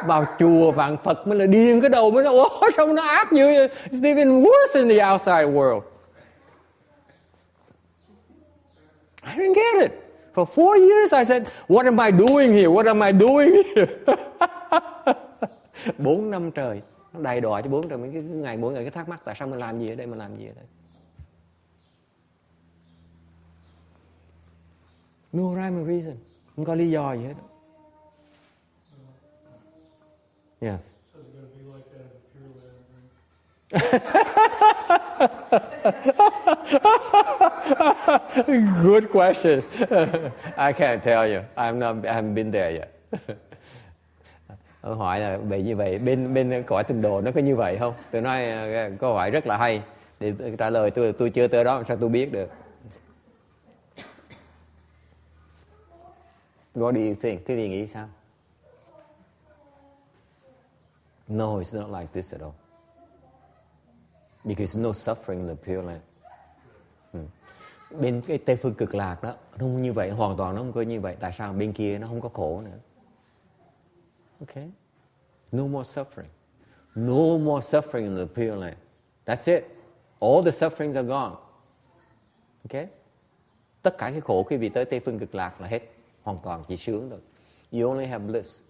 Vào chùa vạn Phật mới là điên cái đầu, mới nói ủa sao nó ác như vậy? It's even worse in the outside world. I didn't get it. For 4 years I said, what am I doing here? What am I doing here? 4 năm trời, nó đầy đọa cho 4 trời, mấy cái ngày mỗi ngày cái thắc mắc tại sao mình làm gì ở đây, mình làm gì ở đây. No rhyme or reason, không có lý do gì hết. Yes. So it's going to be like that in Pureland, right? Good question. I can't tell you. I haven't been there yet. Hỏi là bị như vậy, bên cõi tịnh độ nó có như vậy không? Tôi nói câu hỏi rất là hay. Để trả lời tôi chưa tới đó, sao tôi biết được? What do you think? Quý vị nghĩ sao? No, it's not like this at all. Because no suffering in the Pureland. Bên cái Tây phương cực lạc đó, không như vậy, hoàn toàn nó không có như vậy. Tại sao? Bên kia nó không có khổ nữa. Okay? No more suffering. No more suffering in the Pureland. That's it. All the sufferings are gone. Okay? Tất cả cái khổ quý vị tới Tây Phương Cực Lạc là hết. Hoàn toàn chỉ sướng thôi. You only have bliss.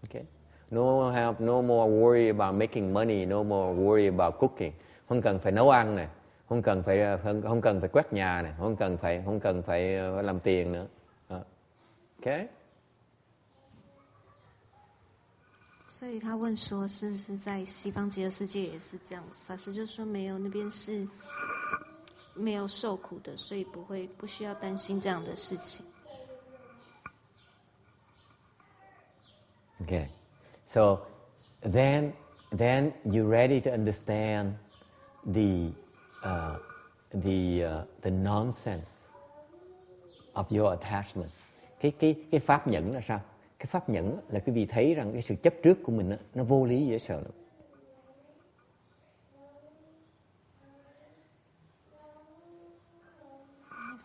Okay? No more worry about making money. No more worry about cooking. Không cần phải nấu ăn này. Không cần phải quét nhà này. Không cần phải làm tiền nữa. Okay? 所以他问说，是不是在西方极乐世界也是这样子？法师就说没有，那边是没有受苦的，所以不需要担心这样的事情。Okay, so then you're ready to understand the nonsense of your attachment. Cái pháp nhẫn là sao? Cái pháp nhẫn là quý vị thấy rằng cái sự chấp trước của mình nó vô lý dễ sợ lắm.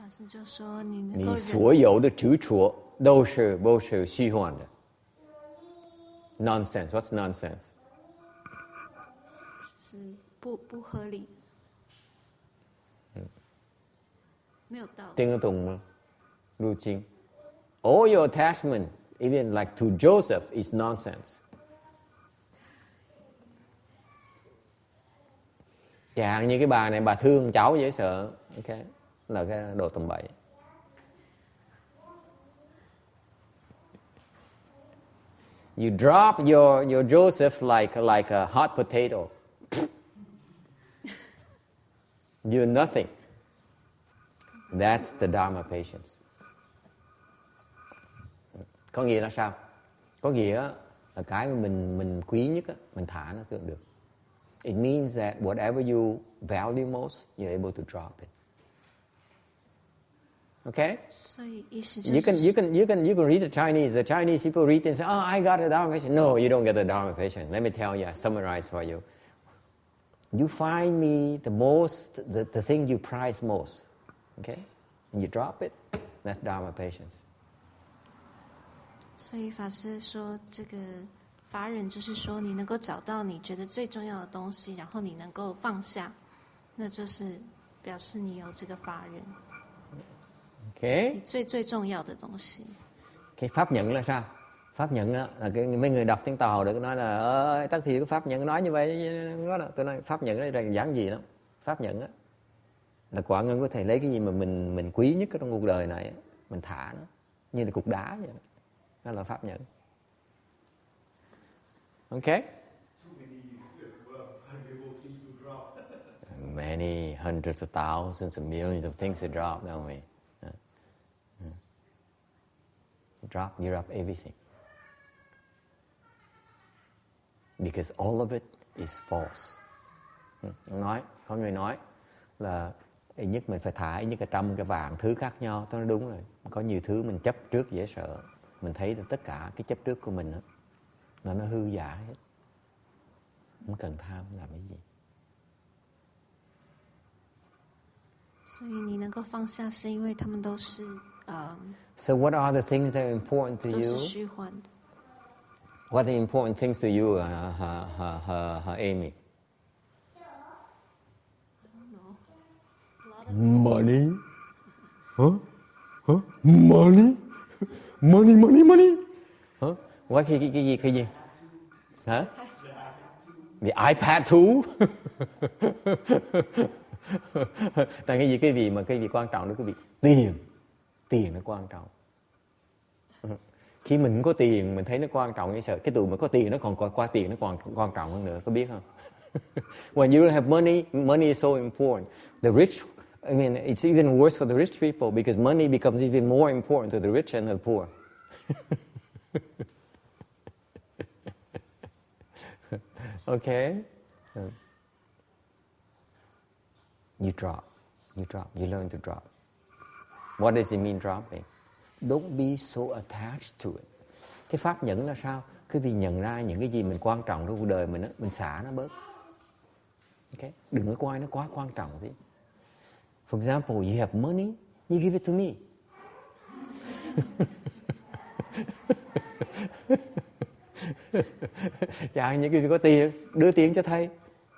你所有的执着都是虚幻的。Nonsense. What's nonsense? 是不合理。没有道理。听得懂吗？入经。All your attachment, even like to Joseph, is nonsense. Chẳng hạn như cái bà này, bà thương cháu dễ sợ, ok, là cái đồ tầm bậy. You drop your Joseph like a hot potato. You're nothing. That's the Dharma patience. Có nghĩa là sao? Có nghĩa là cái mà mình quý nhất mình thả nó được. It means that whatever you value most, you're able to drop it. Okay? You can read the Chinese. The Chinese people read and say, "Oh, I got a Dharma patient." No, you don't get a Dharma patient. Let me tell you, I summarize for you. You find me the thing you prize most. Okay? And you drop it. That's Dharma patience. 所以法师说，这个法忍就是说，你能够找到你觉得最重要的东西，然后你能够放下，那就是表示你有这个法忍。Okay. 你最重要的东西。Cái pháp nhẫn là sao? Pháp nhẫn là mấy người đọc tiếng Tàu được nói là Tất thì cái pháp nhẫn nói như vậy. Tôi nói pháp nhẫn là giảng gì lắm. Pháp nhẫn là quả ngân có thể lấy cái gì mà mình quý nhất trong cuộc đời này, mình thả nó như là cục đá vậy. Đó là pháp nhẫn. Okay? Many hundreds of thousands of millions of things to drop, don't we? You drop everything. Because all of it is false. Có người nói là ít nhất mình phải thả ít nhất cả trăm cái vạn thứ khác nhau. Tôi nói đúng rồi. Có nhiều thứ mình chấp trước dễ sợ. Mình thấy tất cả cái chấp trước của mình đó, là nó hư giả hết. Không cần tham làm cái gì. 所以你能够放下，是因为他们都是So what are the things that are important to 都 you? 是虚幻的。What are the important things to you, Amy? Money? Huh? Money? Money? Huh? What cái gì? Hả? The iPad too? Tại cái gì cái gì quan trọng đó quý vị? Tiền nó quan trọng. Khi mình có tiền mình thấy nó quan trọng, sợ cái tụi mà có tiền nó còn qua tiền nó còn quan trọng hơn nữa, có biết không? When you don't have money is so important. The rich, I mean, it's even worse for the rich people because money becomes even more important to the rich and the poor. Okay? You drop. You learn to drop. What does it mean dropping? Don't be so attached to it. Cái pháp nhẫn là sao? Cứ vì nhận ra những cái gì mình quan trọng trong cuộc đời mình xả nó bớt. Okay? Đừng có coi nó quá quan trọng gì. For example, you have money, you give it to me. Chào những người có tiền, đưa tiền cho thầy.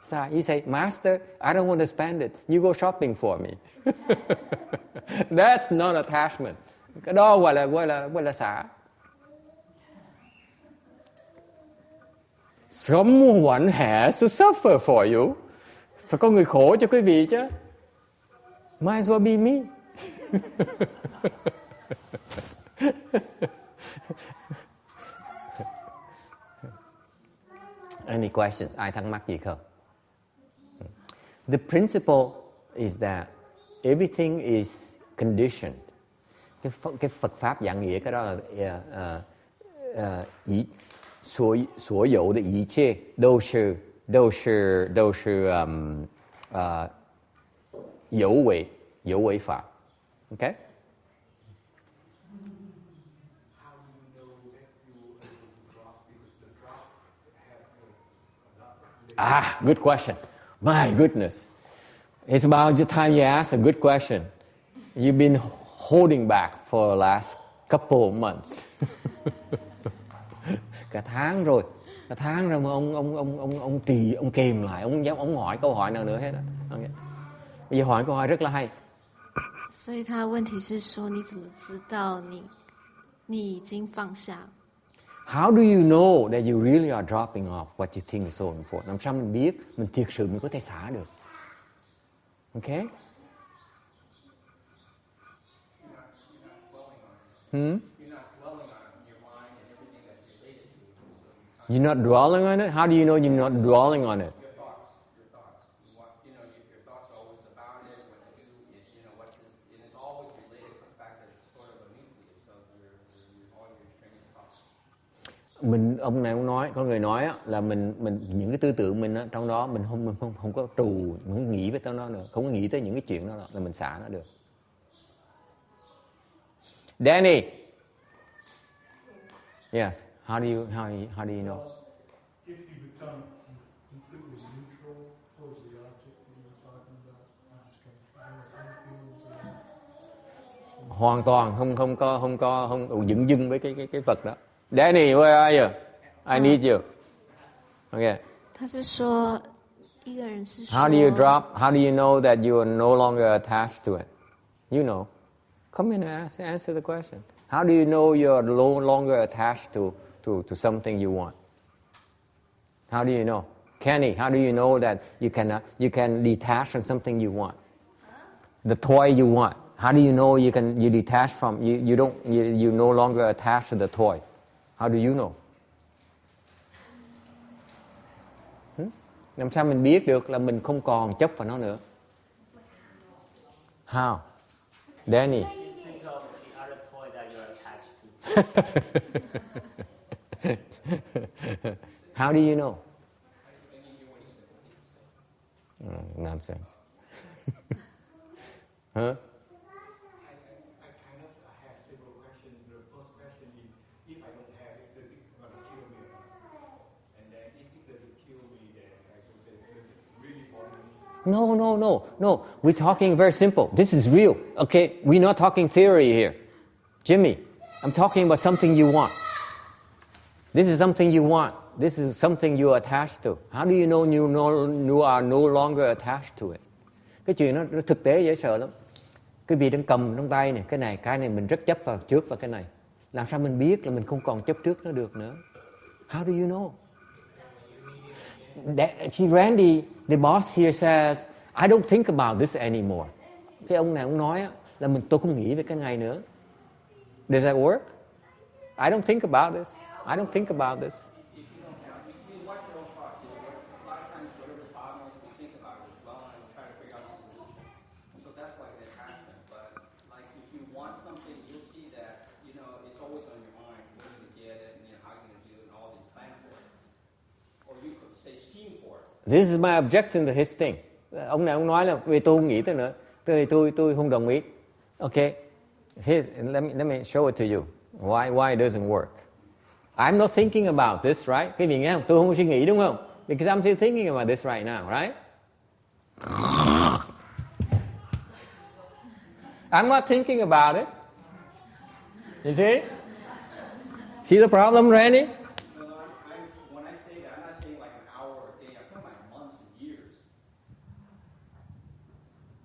Sao? You say, Master, I don't want to spend it. You go shopping for me. That's not attachment. Cái đó gọi là xả. Someone has to suffer for you. Phải có người khổ cho quý vị chứ. Might as well be me. Any questions? Ai thắc mắc gì không? The principle is that everything is conditioned. Cái Phật pháp giảng nghĩa cái đó là所有的一切都是有为法。Okay? Good question. My goodness. It's about the time you ask a good question. You've been holding back for the last couple of months. Cả tháng rồi mà ông trì, ông kìm lại, ông hỏi câu hỏi nào nữa hết á. Okay. Bây giờ hỏi câu hỏi rất là hay. 所以他的问题是说，你怎么知道你已经放下？ How do you know that you really are dropping off what you think is so important? Làm sao mình biết mình thiệt sự mình có thể xả được? Okay? You're not dwelling on it? How do you know you're not dwelling on it? Your thoughts. If your thoughts are always about it, what to do is, what is, and it's always related, comes back as sort of a nucleus of all your extraneous thoughts. Ông này ông nói, có người nói á, là mình những cái tư tưởng mình á, trong đó mình không có trù, mình không nghĩ về nó nữa, không có nghĩ tới những cái chuyện đó là mình xả nó được. Danny. Yes. How do you know? If you become completely neutral towards the object that you're talking about, Hoàn toàn không dửng dưng với cái Phật đó. Danny, where are you? I need you. Okay. 他是说，一个人是说 How do you drop? How do you know that you are no longer attached to it? You know. Come in and answer the question. How do you know you are no longer attached to something you want? How do you know? Kenny, how do you know that you can detach from something you want? The toy you want. How do you know you detach from you no longer attached to the toy? How do you know? Làm sao mình biết được là mình không còn chấp vào nó nữa? How? Danny. Think of the other toy that you're attached to. How do you know? Nonsense. Huh? I kind of have several questions. The first question is, if I don't have it, does it going to kill me? And then if it doesn't kill me, then I should say, does it really bother me? No. We're talking very simple. This is real. Okay, we're not talking theory here. Jimmy, I'm talking about something you want. This is something you want. This is something you are attached to. How do you know you are no longer attached to it? Cái chuyện nó thực tế dễ sợ lắm. Cái vị đang cầm trong tay này, cái này mình rất chấp vào trước vào cái này. Làm sao mình biết là mình không còn chấp trước nó được nữa? How do you know? Randy, the boss here says, I don't think about this anymore. Cái ông này ông nói là tôi không nghĩ về cái này nữa. Does that work? I don't think about this. I don't think about this. If you watch your own thoughts, a lot of times whatever's bothering you, think about it as well, and try to figure out the solution. So that's like an attachment. But like if you want something, you'll see that it's always on your mind, where you get it, and how you're going to do it, and all the plan for it. Or you could say scheme for it. This is my objection to his thing. Ông này ông nói là vì tôi không nghĩ tới nữa, tôi không đồng ý. Okay, let me show it to you. Why it doesn't work? I'm not thinking about this, right? Quý vị nghe không? Tôi không suy nghĩ đúng không? Because I'm still thinking about this right now, right? I'm not thinking about it. You see? See the problem, Randy? I'm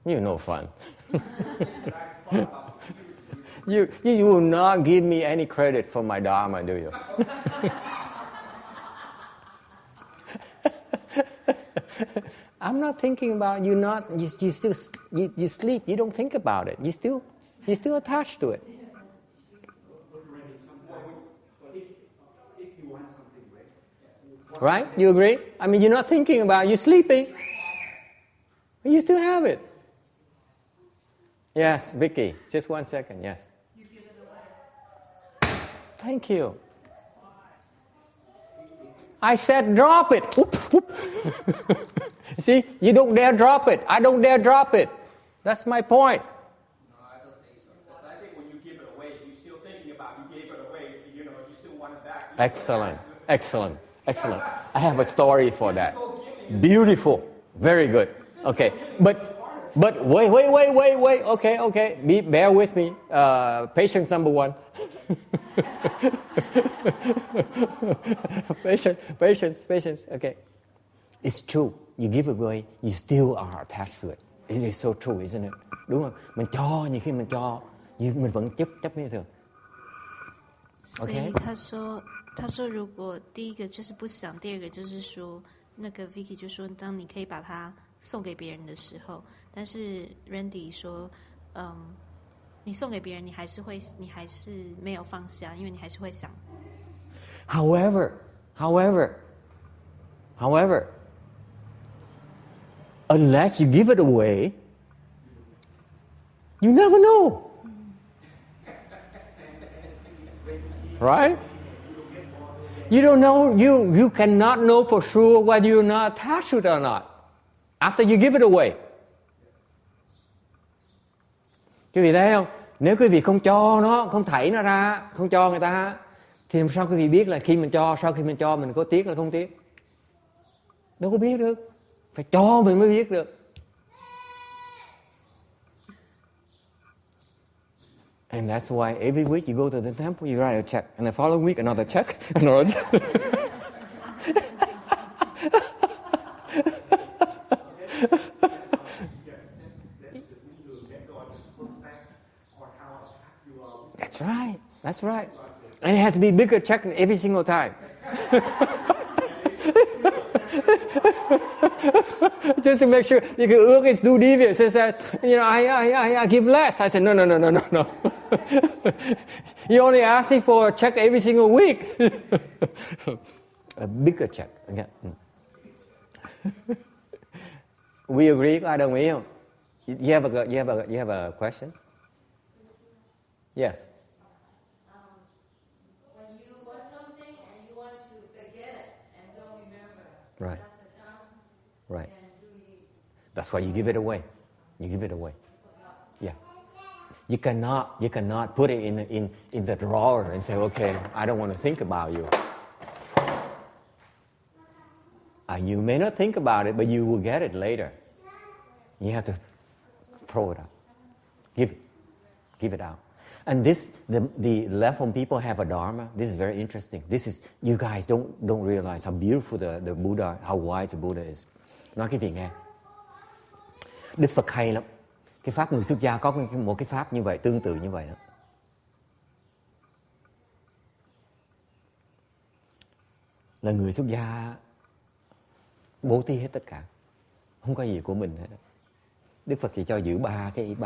You're no fun. You will not give me any credit for my Dharma, do you? I'm not thinking about you. You still you sleep. You don't think about it. You still attached to it. Right? You agree? I mean, you're not thinking about it. You're sleeping. But you still have it. Yes, Vicky. Just 1 second. Yes. You give it away. Thank you. I said drop it. Whoop, whoop. See, you don't dare drop it. I don't dare drop it. That's my point. No, I don't think so. Because I think when you give it away, you're still thinking about you gave it away. You still want it back. Excellent. Excellent. Excellent. I have a story for that. Beautiful. Very good. Okay. But wait. Okay. Bear with me. Patience number 1. Patience. Okay. It's true. You give away, you still are attached to it. It is so true, isn't it? Đúng không? Mình cho, nhiều khi mình cho, mình vẫn chấp như thường. 所以他说如果第一个就是不想，第二个就是说那个 Vicky 就说当你可以把它送给别人的时候，但是 Randy 说你送给别人你还是没有放下，因为你还是会想。 However, unless you give it away, you never know. Right? You don't know, you cannot know for sure whether you're not attached to it or not after you give it away. Quý vị thấy không? Nếu quý vị không cho nó, không thảy nó ra, không cho người ta, thì làm sao quý vị biết là khi mình cho, sau khi mình cho mình có tiếc hay không tiếc? Đâu có biết được. Phải cho mình mới biết được. And that's why every week you go to the temple, you write a check. And the following week, another check. Another check. That's right. And it has to be bigger check every single time. Just to make sure, you can look, it's too devious. It said, I give less. I said, no. You're only asking for a check every single week. A bigger check. Okay. We agree, có ai đồng ý không? You have a question? Yes. When you want something and you want to forget it and don't remember, Right. that's the time. Right. And That's why you give it away. You give it away. Yeah. You cannot put it in the drawer and say, okay, I don't want to think about you. You may not think about it, but you will get it later. You have to throw it out. Give it out. And this, the left home people have a Dharma. This is very interesting. You guys don't realize how beautiful the Buddha, how wise the Buddha is. Nói cái gì nghe. Đức Phật hay lắm. Cái pháp người xuất gia có một cái pháp như vậy, tương tự như vậy đó. Là người xuất gia bố thí hết tất cả, không có gì của mình hết. Đức Phật chỉ cho giữ ba cái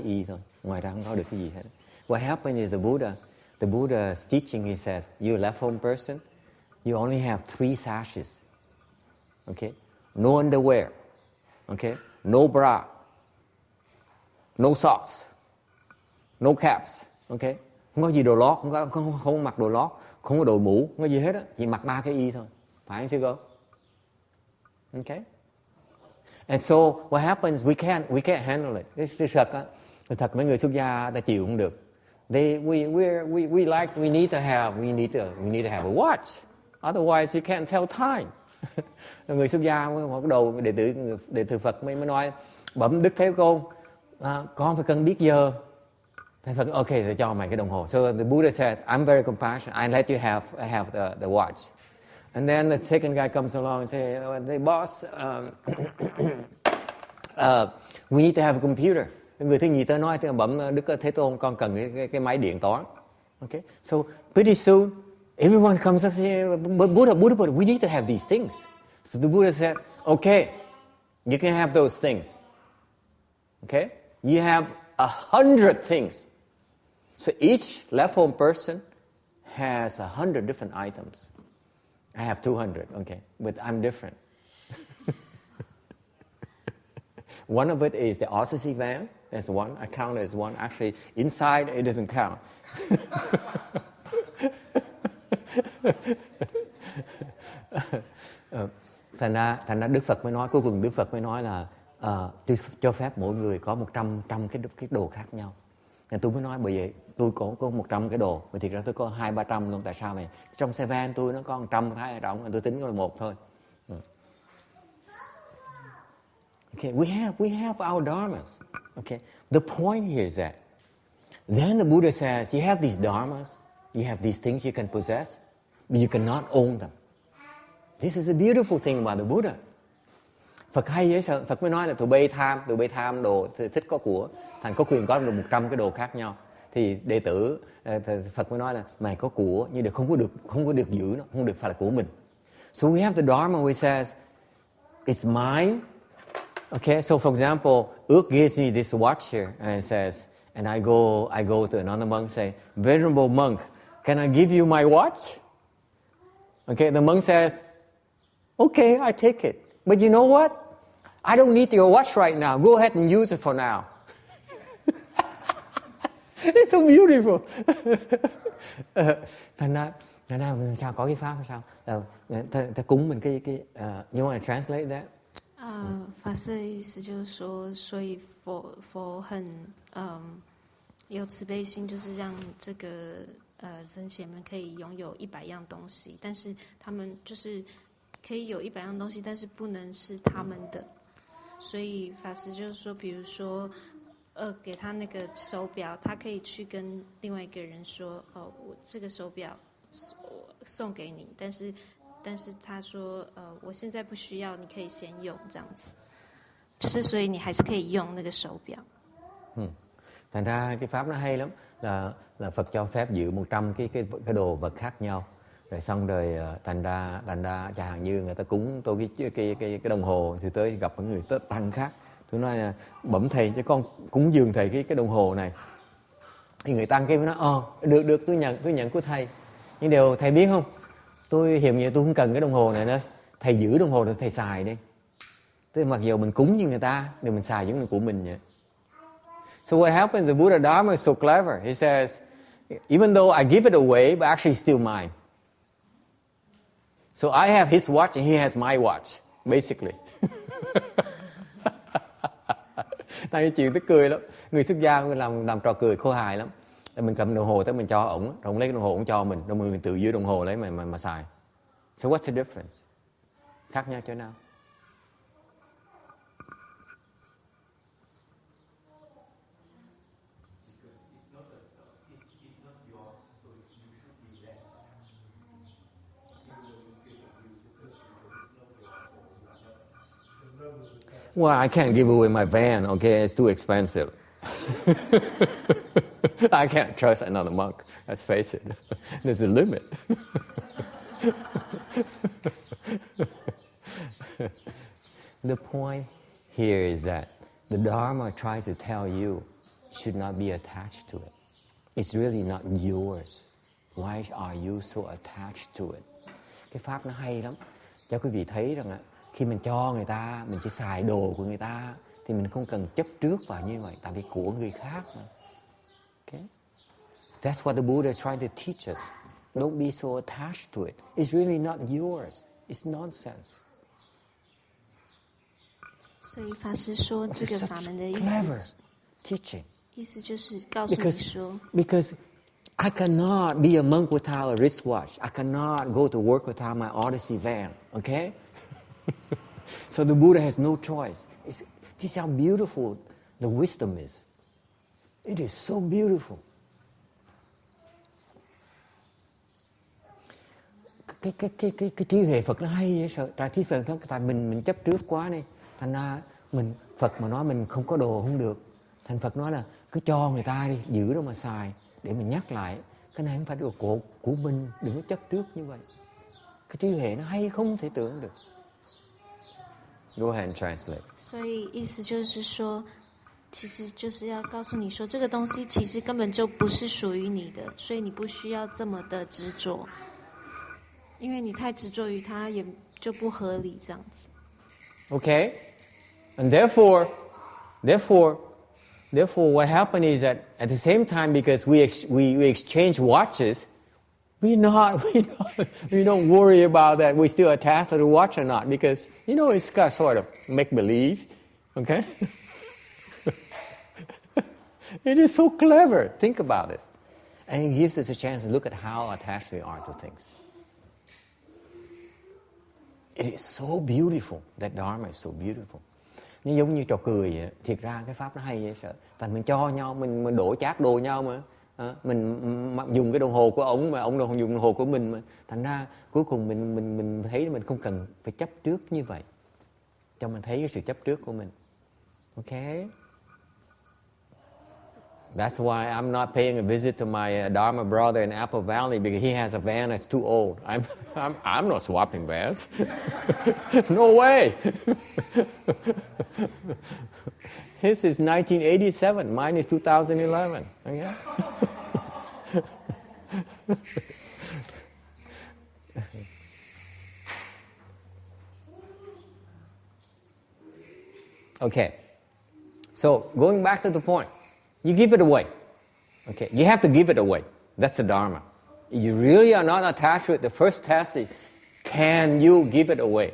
y thôi, ngoài ra không có được cái gì hết. What happened is the Buddha's teaching, he says, you're a left home person, you only have 3 sashes, okay? No underwear, okay? No bra, no socks, no caps, okay? Không có gì đồ lót, không mặc đồ lót, không có đội mũ, không có gì hết á, chỉ mặc 3 cái y thôi, phải không sư cô? Okay? And so what happens? We can't handle it. Cái thật mấy người xuất gia ta chịu không được. We need to have a watch. Otherwise we can't tell time. Người xuất gia một đầu đệ tử Phật mới nói bẩm Đức Thế Tôn, con phải cần biết giờ. Thầy Phật okay, thì cho mày cái đồng hồ. So the Buddha said, I'm very compassionate. I let you have the watch. And then the second guy comes along and says, the boss, we need to have a computer. Người thứ nhì tới nói, tôi bẩm Đức Thế Tôn, con cần cái máy điện toán. Okay, so pretty soon everyone comes up and says, Buddha, we need to have these things. So the Buddha said, okay, you can have those things. Okay, you have 100 things. So each left home person has 100 different items. I have 200, okay, but I'm different. One of it is the RCC van. That's one. I count it as one. Actually, inside it doesn't count. Thành ra Đức Phật mới nói, cuối cùng Đức Phật mới nói là tôi cho phép mỗi người có 100 cái đồ khác nhau. Nên tôi mới nói bởi vậy tôi có 100 cái đồ, mà thiệt ra tôi có 200-300 luôn. Tại sao vậy? Trong xe van tôi nó có 100 cái ở trong, tôi tính có là một thôi. Okay, we have our dharmas. Okay, the point here is that then the Buddha says you have these dharmas, you have these things you can possess, but you cannot own them. This is a beautiful thing about the Buddha. Phật hay dễ sợ. Phật mới nói là tụi bay tham đồ, thích có của, thành có quyền có được 100 cái đồ khác nhau. Thì đệ tử Phật mới nói là mày có của nhưng mà không có được giữ nó, không được phải là của mình. So we have the Dharma which says it's mine. Okay, so for example, Ước gives me this watch here and it says, and I go to another monk, say, Venerable monk, can I give you my watch? Okay, the monk says, okay, I take it. But you know what? I don't need your watch right now. Go ahead and use it for now. It's so beautiful. Thành ra sao có cái pháp hay sao? Ta cúng mình cái you want to translate that? 法师的意思就是说，所以佛很有慈悲心，就是让这个僧贤们可以拥有100样东西，但是他们就是可以有100样东西，但是不能是他们的。所以法师就是说，比如说给他那个手表，他可以去跟另外一个人说，我这个手表送给你，但是他说我现在不需要，你可以先用，这样子。就是所以你还是可以用那个手表。Thành ra cái pháp nó hay lắm, là Phật cho phép giữ 100 cái đồ vật khác nhau. Rồi xong rồi thành ra chẳng hạn như người ta cúng tôi cái đồng hồ, thì tới gặp một người tăng khác, tôi nói là bẩm thầy cho con cúng dường thầy cái đồng hồ này. Thì người tăng kia mới nói được tôi nhận của thầy. Nhưng điều thầy biết không, tôi hiện giờ tôi không cần cái đồng hồ này nữa, thầy giữ đồng hồ để thầy xài đi. Tức mặc dù mình cúng như người ta, nhưng mình xài giống như của mình vậy. So what happens? The Buddha Dharma is so clever. He says, even though I give it away, but actually it's still mine. So I have his watch and he has my watch, basically. Tại chuyện tức cười lắm. Người xuất gia làm trò cười khô hài lắm. Mình cầm đồng hồ tới mình cho ổng, rồi lấy cái đồng hồ ổng cho mình, rồi mình tự giữ đồng hồ lấy mà xài. So what's the difference? Khác nhau chỗ nào? Well, I can't give away my van, okay? It's too expensive. I can't trust another monk. Let's face it. There's a limit. The point here is that the Dharma tries to tell you should not be attached to it. It's really not yours. Why are you so attached to it? Cái pháp nó hay lắm. Cho quý vị thấy rằng khi mình cho người ta, mình chỉ xài đồ của người ta, thì mình không cần chấp trước vào như vậy, tại vì của người khác mà. Okay? That's what the Buddha is trying to teach us. Don't be so attached to it. It's really not yours. It's nonsense. 所以法师说这个法门的意思 clever teaching. 意思就是告诉你说 because I cannot be a monk without a wristwatch. I cannot go to work without my Odyssey van. Okay? So the Buddha has no choice. This is how beautiful the wisdom is. It is so beautiful. Cái trí huệ Phật nó hay vậy sợ. Tại trí Phật tại mình chấp trước quá này, thành ra mình Phật mà nói mình không có đồ không được. Thành Phật nói là cứ cho người ta đi, giữ đó mà xài. Để mình nhắc lại, cái này không phải đồ của mình, đừng có chấp trước như vậy. Cái trí huệ nó hay không thể tưởng được. Go ahead and translate. 所以意思就是说，其实就是要告诉你说，这个东西其实根本就不是属于你的，所以你不需要这么的执着，因为你太执着于它，也就不合理这样子。Okay? And therefore, what happened is that at the same time, because we exchange watches, we don't worry about that. We still attached to the watch or not, because it's got sort of make believe. Okay? It is so clever. Think about it, and it gives us a chance to look at how attached we are to things. It is so beautiful. That Dharma is so beautiful. Nó giống như trò cười vậy. Thiệt ra cái pháp nó hay vậy sợ. Tại mình cho nhau, mình đổ chác đồ nhau mà. Mình dùng cái đồng hồ của ông mà ông dùng đồng hồ của mình mà. Thành ra cuối cùng mình thấy mình không cần phải chấp trước như vậy. Cho mình thấy cái sự chấp trước của mình. Okay? That's why I'm not paying a visit to my Dharma brother in Apple Valley, because he has a van that's too old. I'm not swapping vans. No way. His is 1987. Mine is 2011. Okay? Okay. So going back to the point. You give it away. Okay, you have to give it away. That's the Dharma. If you really are not attached to it, the first test is, can you give it away?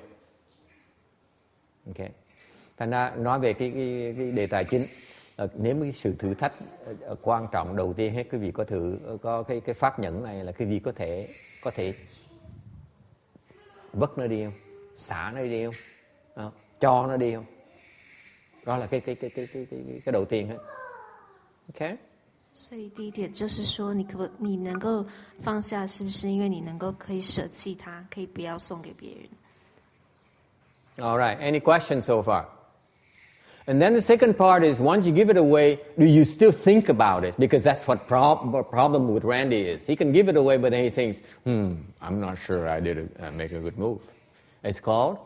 Okay. Thành ra nói về cái đề tài chính, nếu cái sự thử thách quan trọng đầu tiên hết, quý vị có cái pháp nhẫn này là quý vị có thể vất nó đi không, xả nó đi không, cho nó đi không. Đó là cái đầu tiên hết. Okay. 所以第一点就是说，你能够放下，是不是因为你能够可以舍弃它，可以不要送给别人。 All right. Any questions so far? And then the second part is, once you give it away, do you still think about it? Because that's what problem with Randy is. He can give it away, but then he thinks, I'm not sure I did make a good move. It's called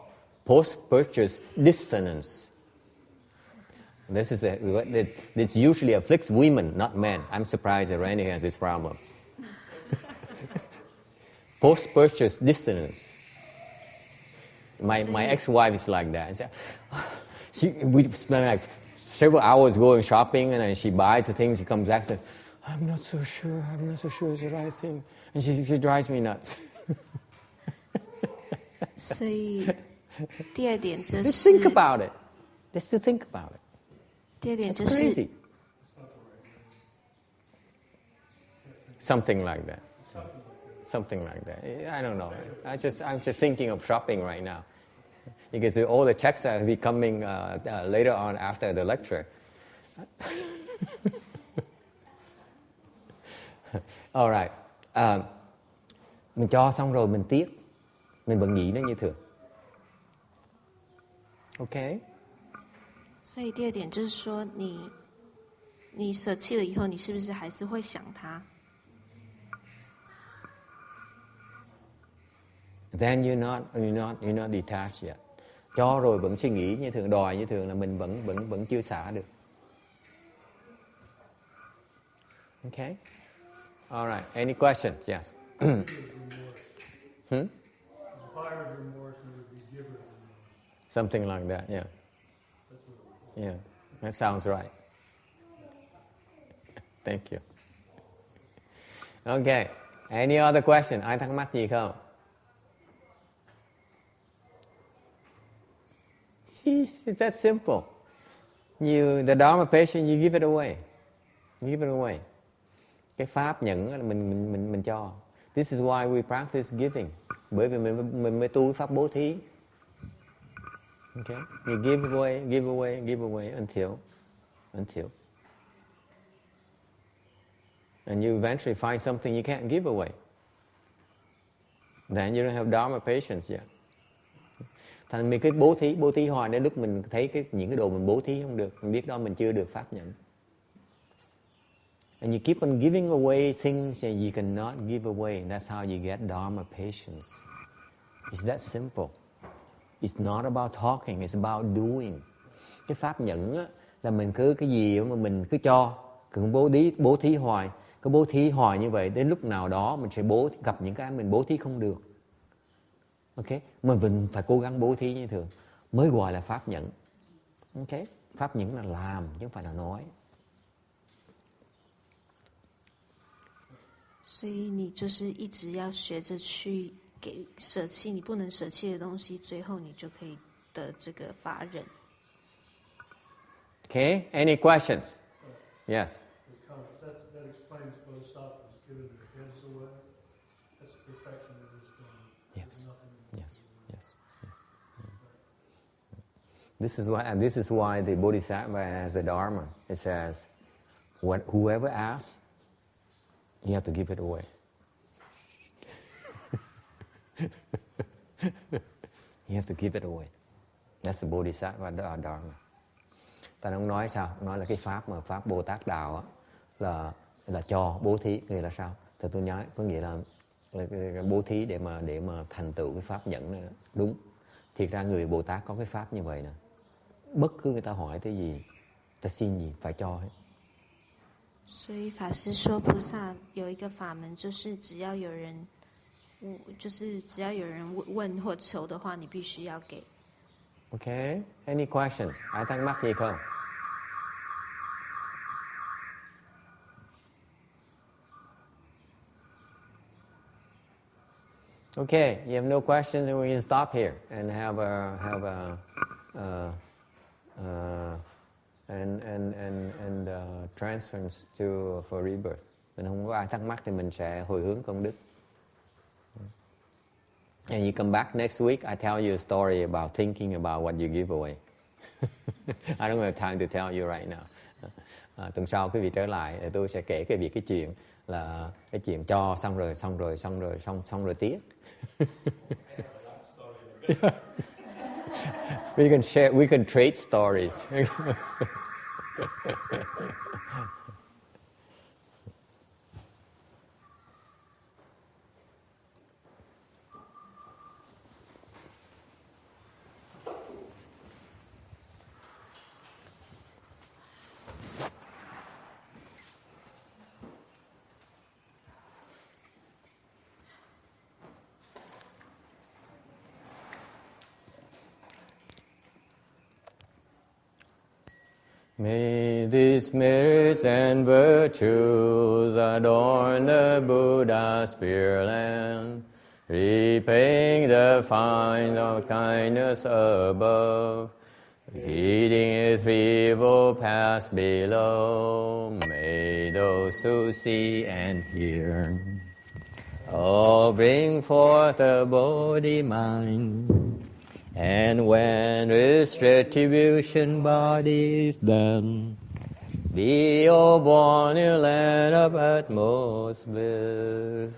post-purchase dissonance. This usually afflicts women, not men. I'm surprised that Randy has this problem. Post-purchase dissonance. My ex-wife is like that. We spend like several hours going shopping, and then she buys the things. She comes back and says, I'm not so sure it's the right thing. And she drives me nuts. 所以第二点就 Just 是 think about it. Just to think about it. 第二点 It's 就是 crazy. Something like that. Something like that. I don't know. I'm just thinking of shopping right now, because all the checks are be coming later on after the lecture. All right. Mình cho xong rồi mình tiếc, mình vẫn nghĩ nó như thường. Okay. 所以第二点就是说，你舍弃了以后，你是不是还是会想它？ Then you're not detached yet. Cho rồi vẫn suy nghĩ như thường, đòi như thường là mình vẫn chưa xả được. Okay. All right. Any questions? Yes. Buyer's remorse would be giver's remorse. Something like that. Yeah. Yeah. That sounds right. Thank you. Okay. Any other question? Ai thắc mắc gì không? See, it's that simple. The Dharma patient, you give it away. You give it away. Cái pháp nhẫn là mình cho. This is why we practice giving. Bởi vì mình mới tu pháp bố thí. Okay? You give away until. And you eventually find something you can't give away. Then you don't have Dharma patience yet. Thành mình cái bố thí hoài đến lúc mình thấy những cái đồ mình bố thí không được, mình biết đó mình chưa được pháp nhẫn. And you keep on giving away things that you cannot give away, and that's how you get Dharma patience. It's that simple. It's not about talking, it's about doing. Cái pháp nhẫn á, là mình cứ cái gì mà mình cứ cho, cứ bố thí hoài. Cứ bố thí hoài như vậy, đến lúc nào đó mình sẽ gặp những cái mình bố thí không được. Ok, mình phải cố gắng bố thí như thường mới gọi là pháp nhẫn. Ok, pháp nhẫn là làm chứ không phải là nói. 所以你就是一直要学着去给舍弃你不能舍弃的东西，最后你就可以得这个法忍。Okay, any questions? Yes. That explains Bodhisattva's giving their heads away. That's the perfection of this done. Yes. There's nothing. Yes. This is why the Bodhisattva has the Dharma. It says, whoever asks, you have to give it away. You have to give it away. That's the Bodhisattva Dharma. Ta không nói sao? Nói là cái pháp mà pháp Bồ Tát đạo á, là cho bố thí. Nghĩa là sao? Thì tôi nói có nghĩa là bố thí để mà thành tựu cái pháp nhẫn này đó. Đúng. Thiệt ra người Bồ Tát có cái pháp như vậy nè. Bất cứ người ta hỏi cái gì, ta xin gì phải cho hết. 所以法师说，菩萨有一个法门，就是只要有人问或求的话，你必须要给。Okay, any questions? Ai thắc mắc gì không? Okay, you have no questions, then we can stop here and have transference for rebirth. Mình không có ai thắc mắc thì mình sẽ hồi hướng công đức. And you come back next week, I tell you a story about thinking about what you give away. I don't have time to tell you right now. Tuần sau quý vị trở lại, tôi sẽ kể cái chuyện là cái chuyện cho xong rồi tiếc. We can trade stories. May these merits and virtues adorn the Buddha's Pureland, repaying the fine of kindness above, heeding its threefold paths below. May those who see and hear all bring forth a Bodhi mind. And when this retribution body is done, be all born in a land of utmost bliss.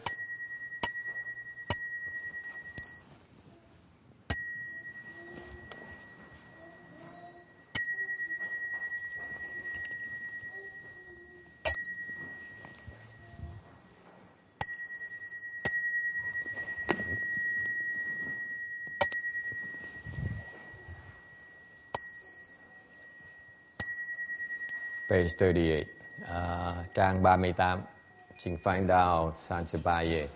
Page 38, trang 38, Trình Phang Đào Sanchapaye.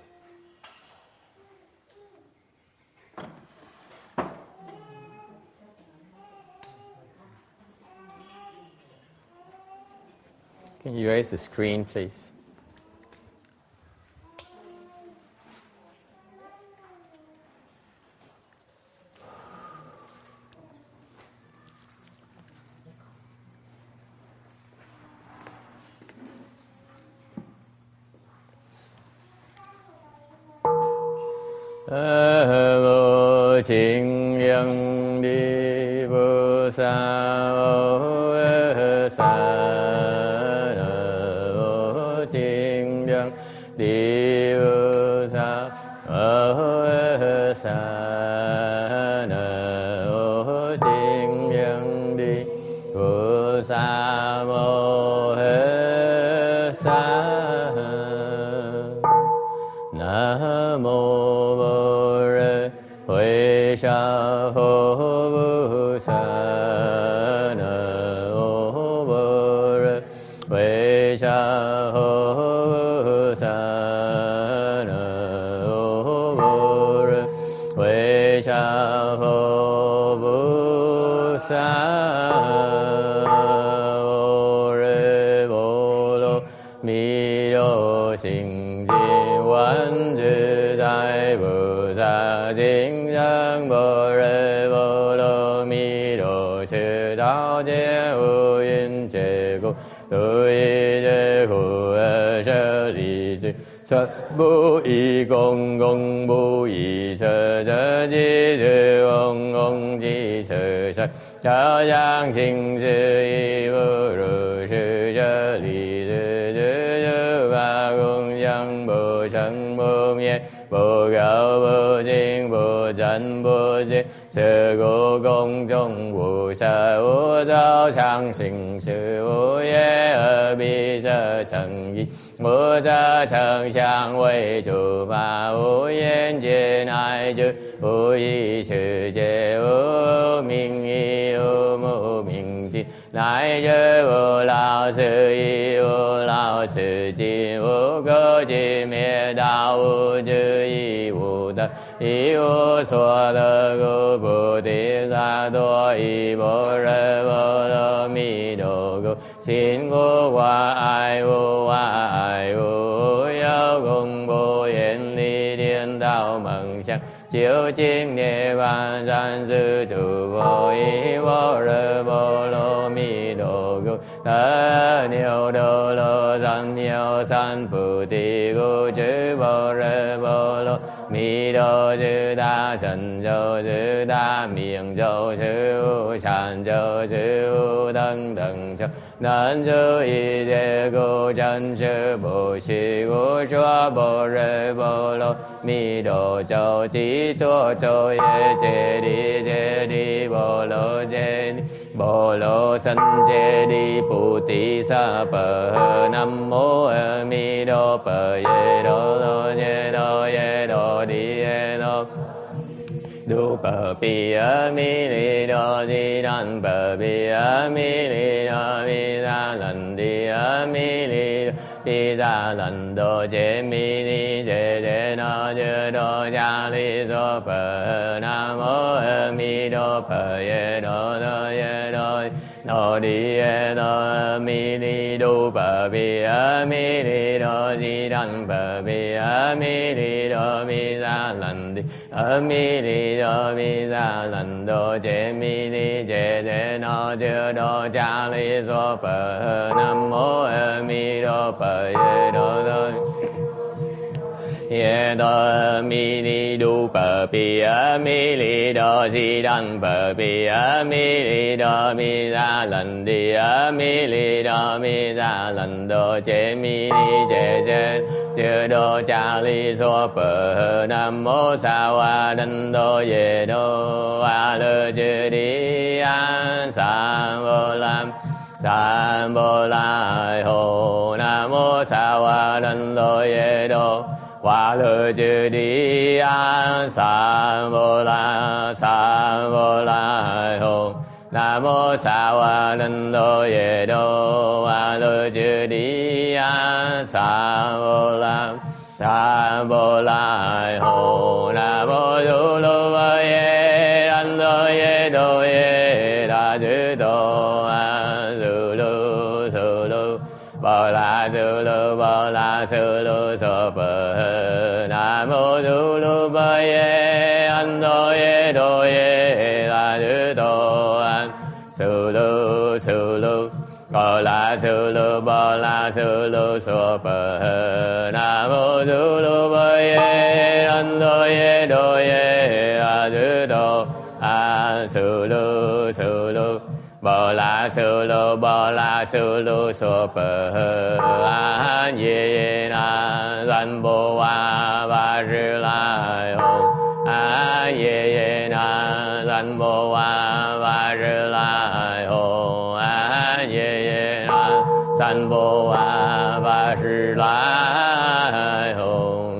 Can you raise the screen, please? Vô chính nhân đi vô sa vô sa vô chính nhân đi vô sa vô sa cha ho vu sa na o bo re ve cha ho vu sa na o bo re ve cha ho vu sa o re bo lo mi do sinh diên quán chư đại bồ tát chính giác bồ đề bồ lô mi đồ chư đạo chế vô yên chế cụ tự y chế cụ sơ lý chư sơ bố y công công bố y sơ sơ chi chư ông chi sơ sơ sơ giang sinh sư y vô rù sư sơ lý chư chư ba công giang bồ sân bồ miên bồ gạo bồ chính bồ chân bồ chính sư cô công trong bồ sa vô giáo sang sinh sư vô ye ở bi sơ sân y bồ sa sân sang quay chủ ba vô yên trên ai chư vô y sư chế vô minh y vô mô minh chi lại chư vô lao sư y vô lao sư chi vô cơ chi mê đạo vô chư y vô tất y vô xua tơ cô bồ tát sa tô y bồ rê bồ lô mi đồ cô xin cô qua ai vô yêu cùng bồ yên ly điên đạo mừng sang chiếu chính niết bàn san sư chủ vô y vô rê bồ lô mi đồ cô ta niêu đô lô san miêu san bồ tát cô chư bồ rê bồ lô mi đô chư ta sanh châu chư ta miệng châu chư sanh châu chư thân thân châu nan chư y đề cô chân chư bồ sĩ cô chúa bồ rê bồ lô mi đô châu chí chúa châu ye đi bồ lô sanh chê đi bồ tát sa pờ nam mô a mi đô pờ ye đô đi ye đô du bờ bi a mi li đô di đan bờ bi a mi li đô mi ra lần đi a mi li đi ra lần đô chế mi li chế no chư đô cha li so bờ nam mô a mi đô bờ ye đô no đi ye đô mi li du bờ bi a mi li đô di đan bờ bi a mi li đô mi ra lần đi a mi li đô mi ra lần đô chế mi li chế no chư đô cha li so bờ nam mô a mi đô bờ ye đô ye đô mi li du bờ bi a mi li đô di đan bờ bi a mi li đô mi ra lần đi a mi li đô mi ra lần đô chế mi li chế chư đô cha li so bờ nam mô sa wa đan đô ye đô a lơ chư đi an sa bồ la hồ nam mô sa wa đan đô ye đô wa lơ chư đi an sa bồ la hồ nam mô sa wa đan đô ye đô wa lơ chư đi an sa bồ la hồ nam mô du lô bơ ye đan đô ye đa chư tô an du lô bồ la sư lô so bờ nam mô du lô bơ ye đan đô ye đa chư tô an sư lô bồ la sư lô so bờ nam mô du lô bơ ye đan đô ye đa chư tô an sư lô bồ la sư lô so bờ an ye na san bồ wa ba rư la hồng an ye na san bồ wa ba rư la hồng an ye na san bồ wa ba rư la hồng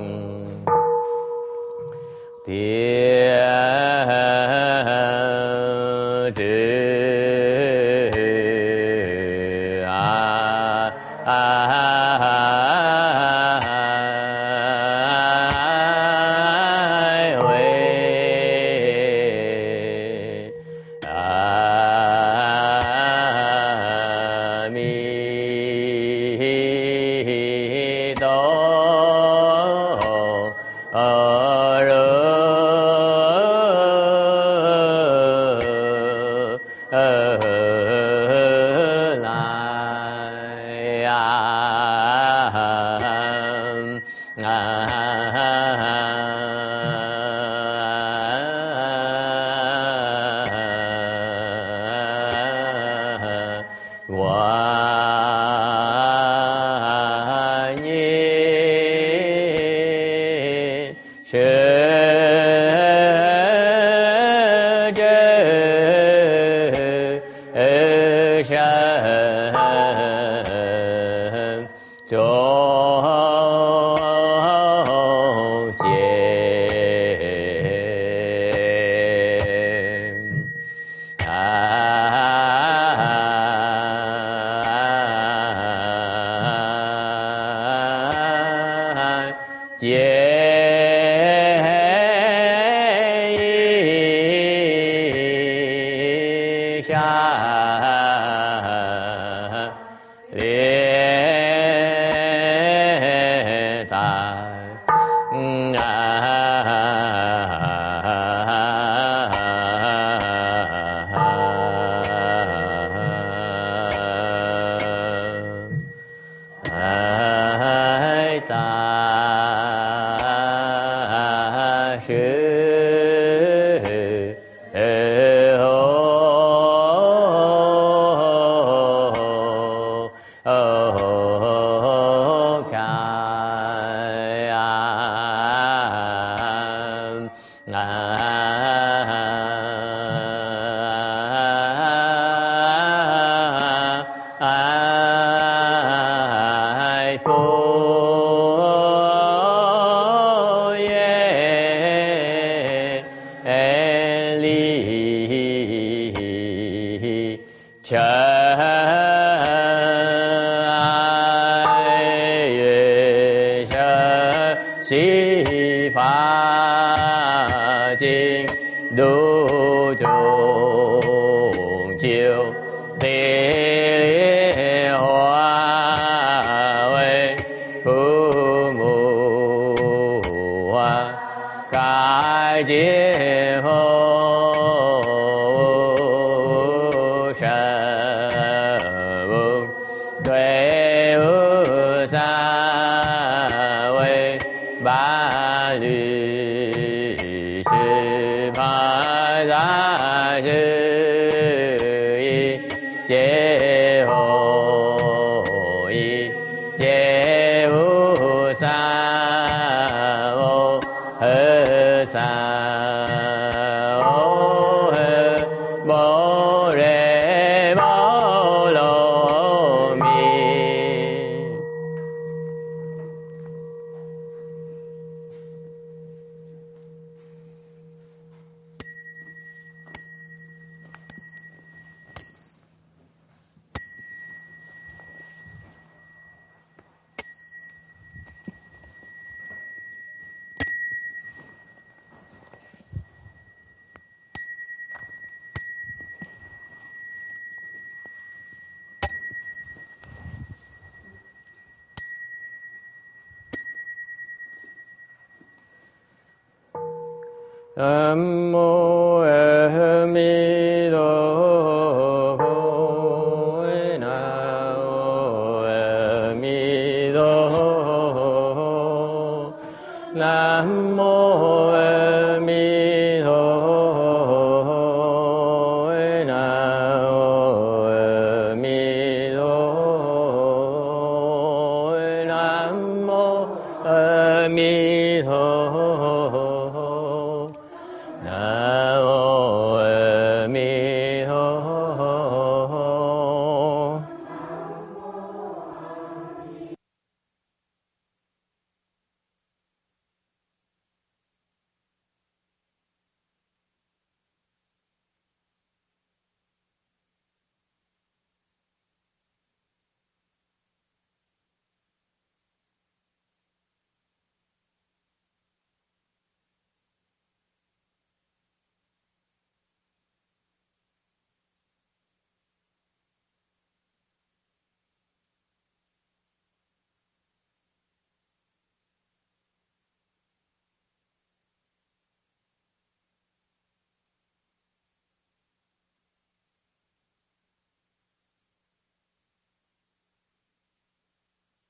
Nam mô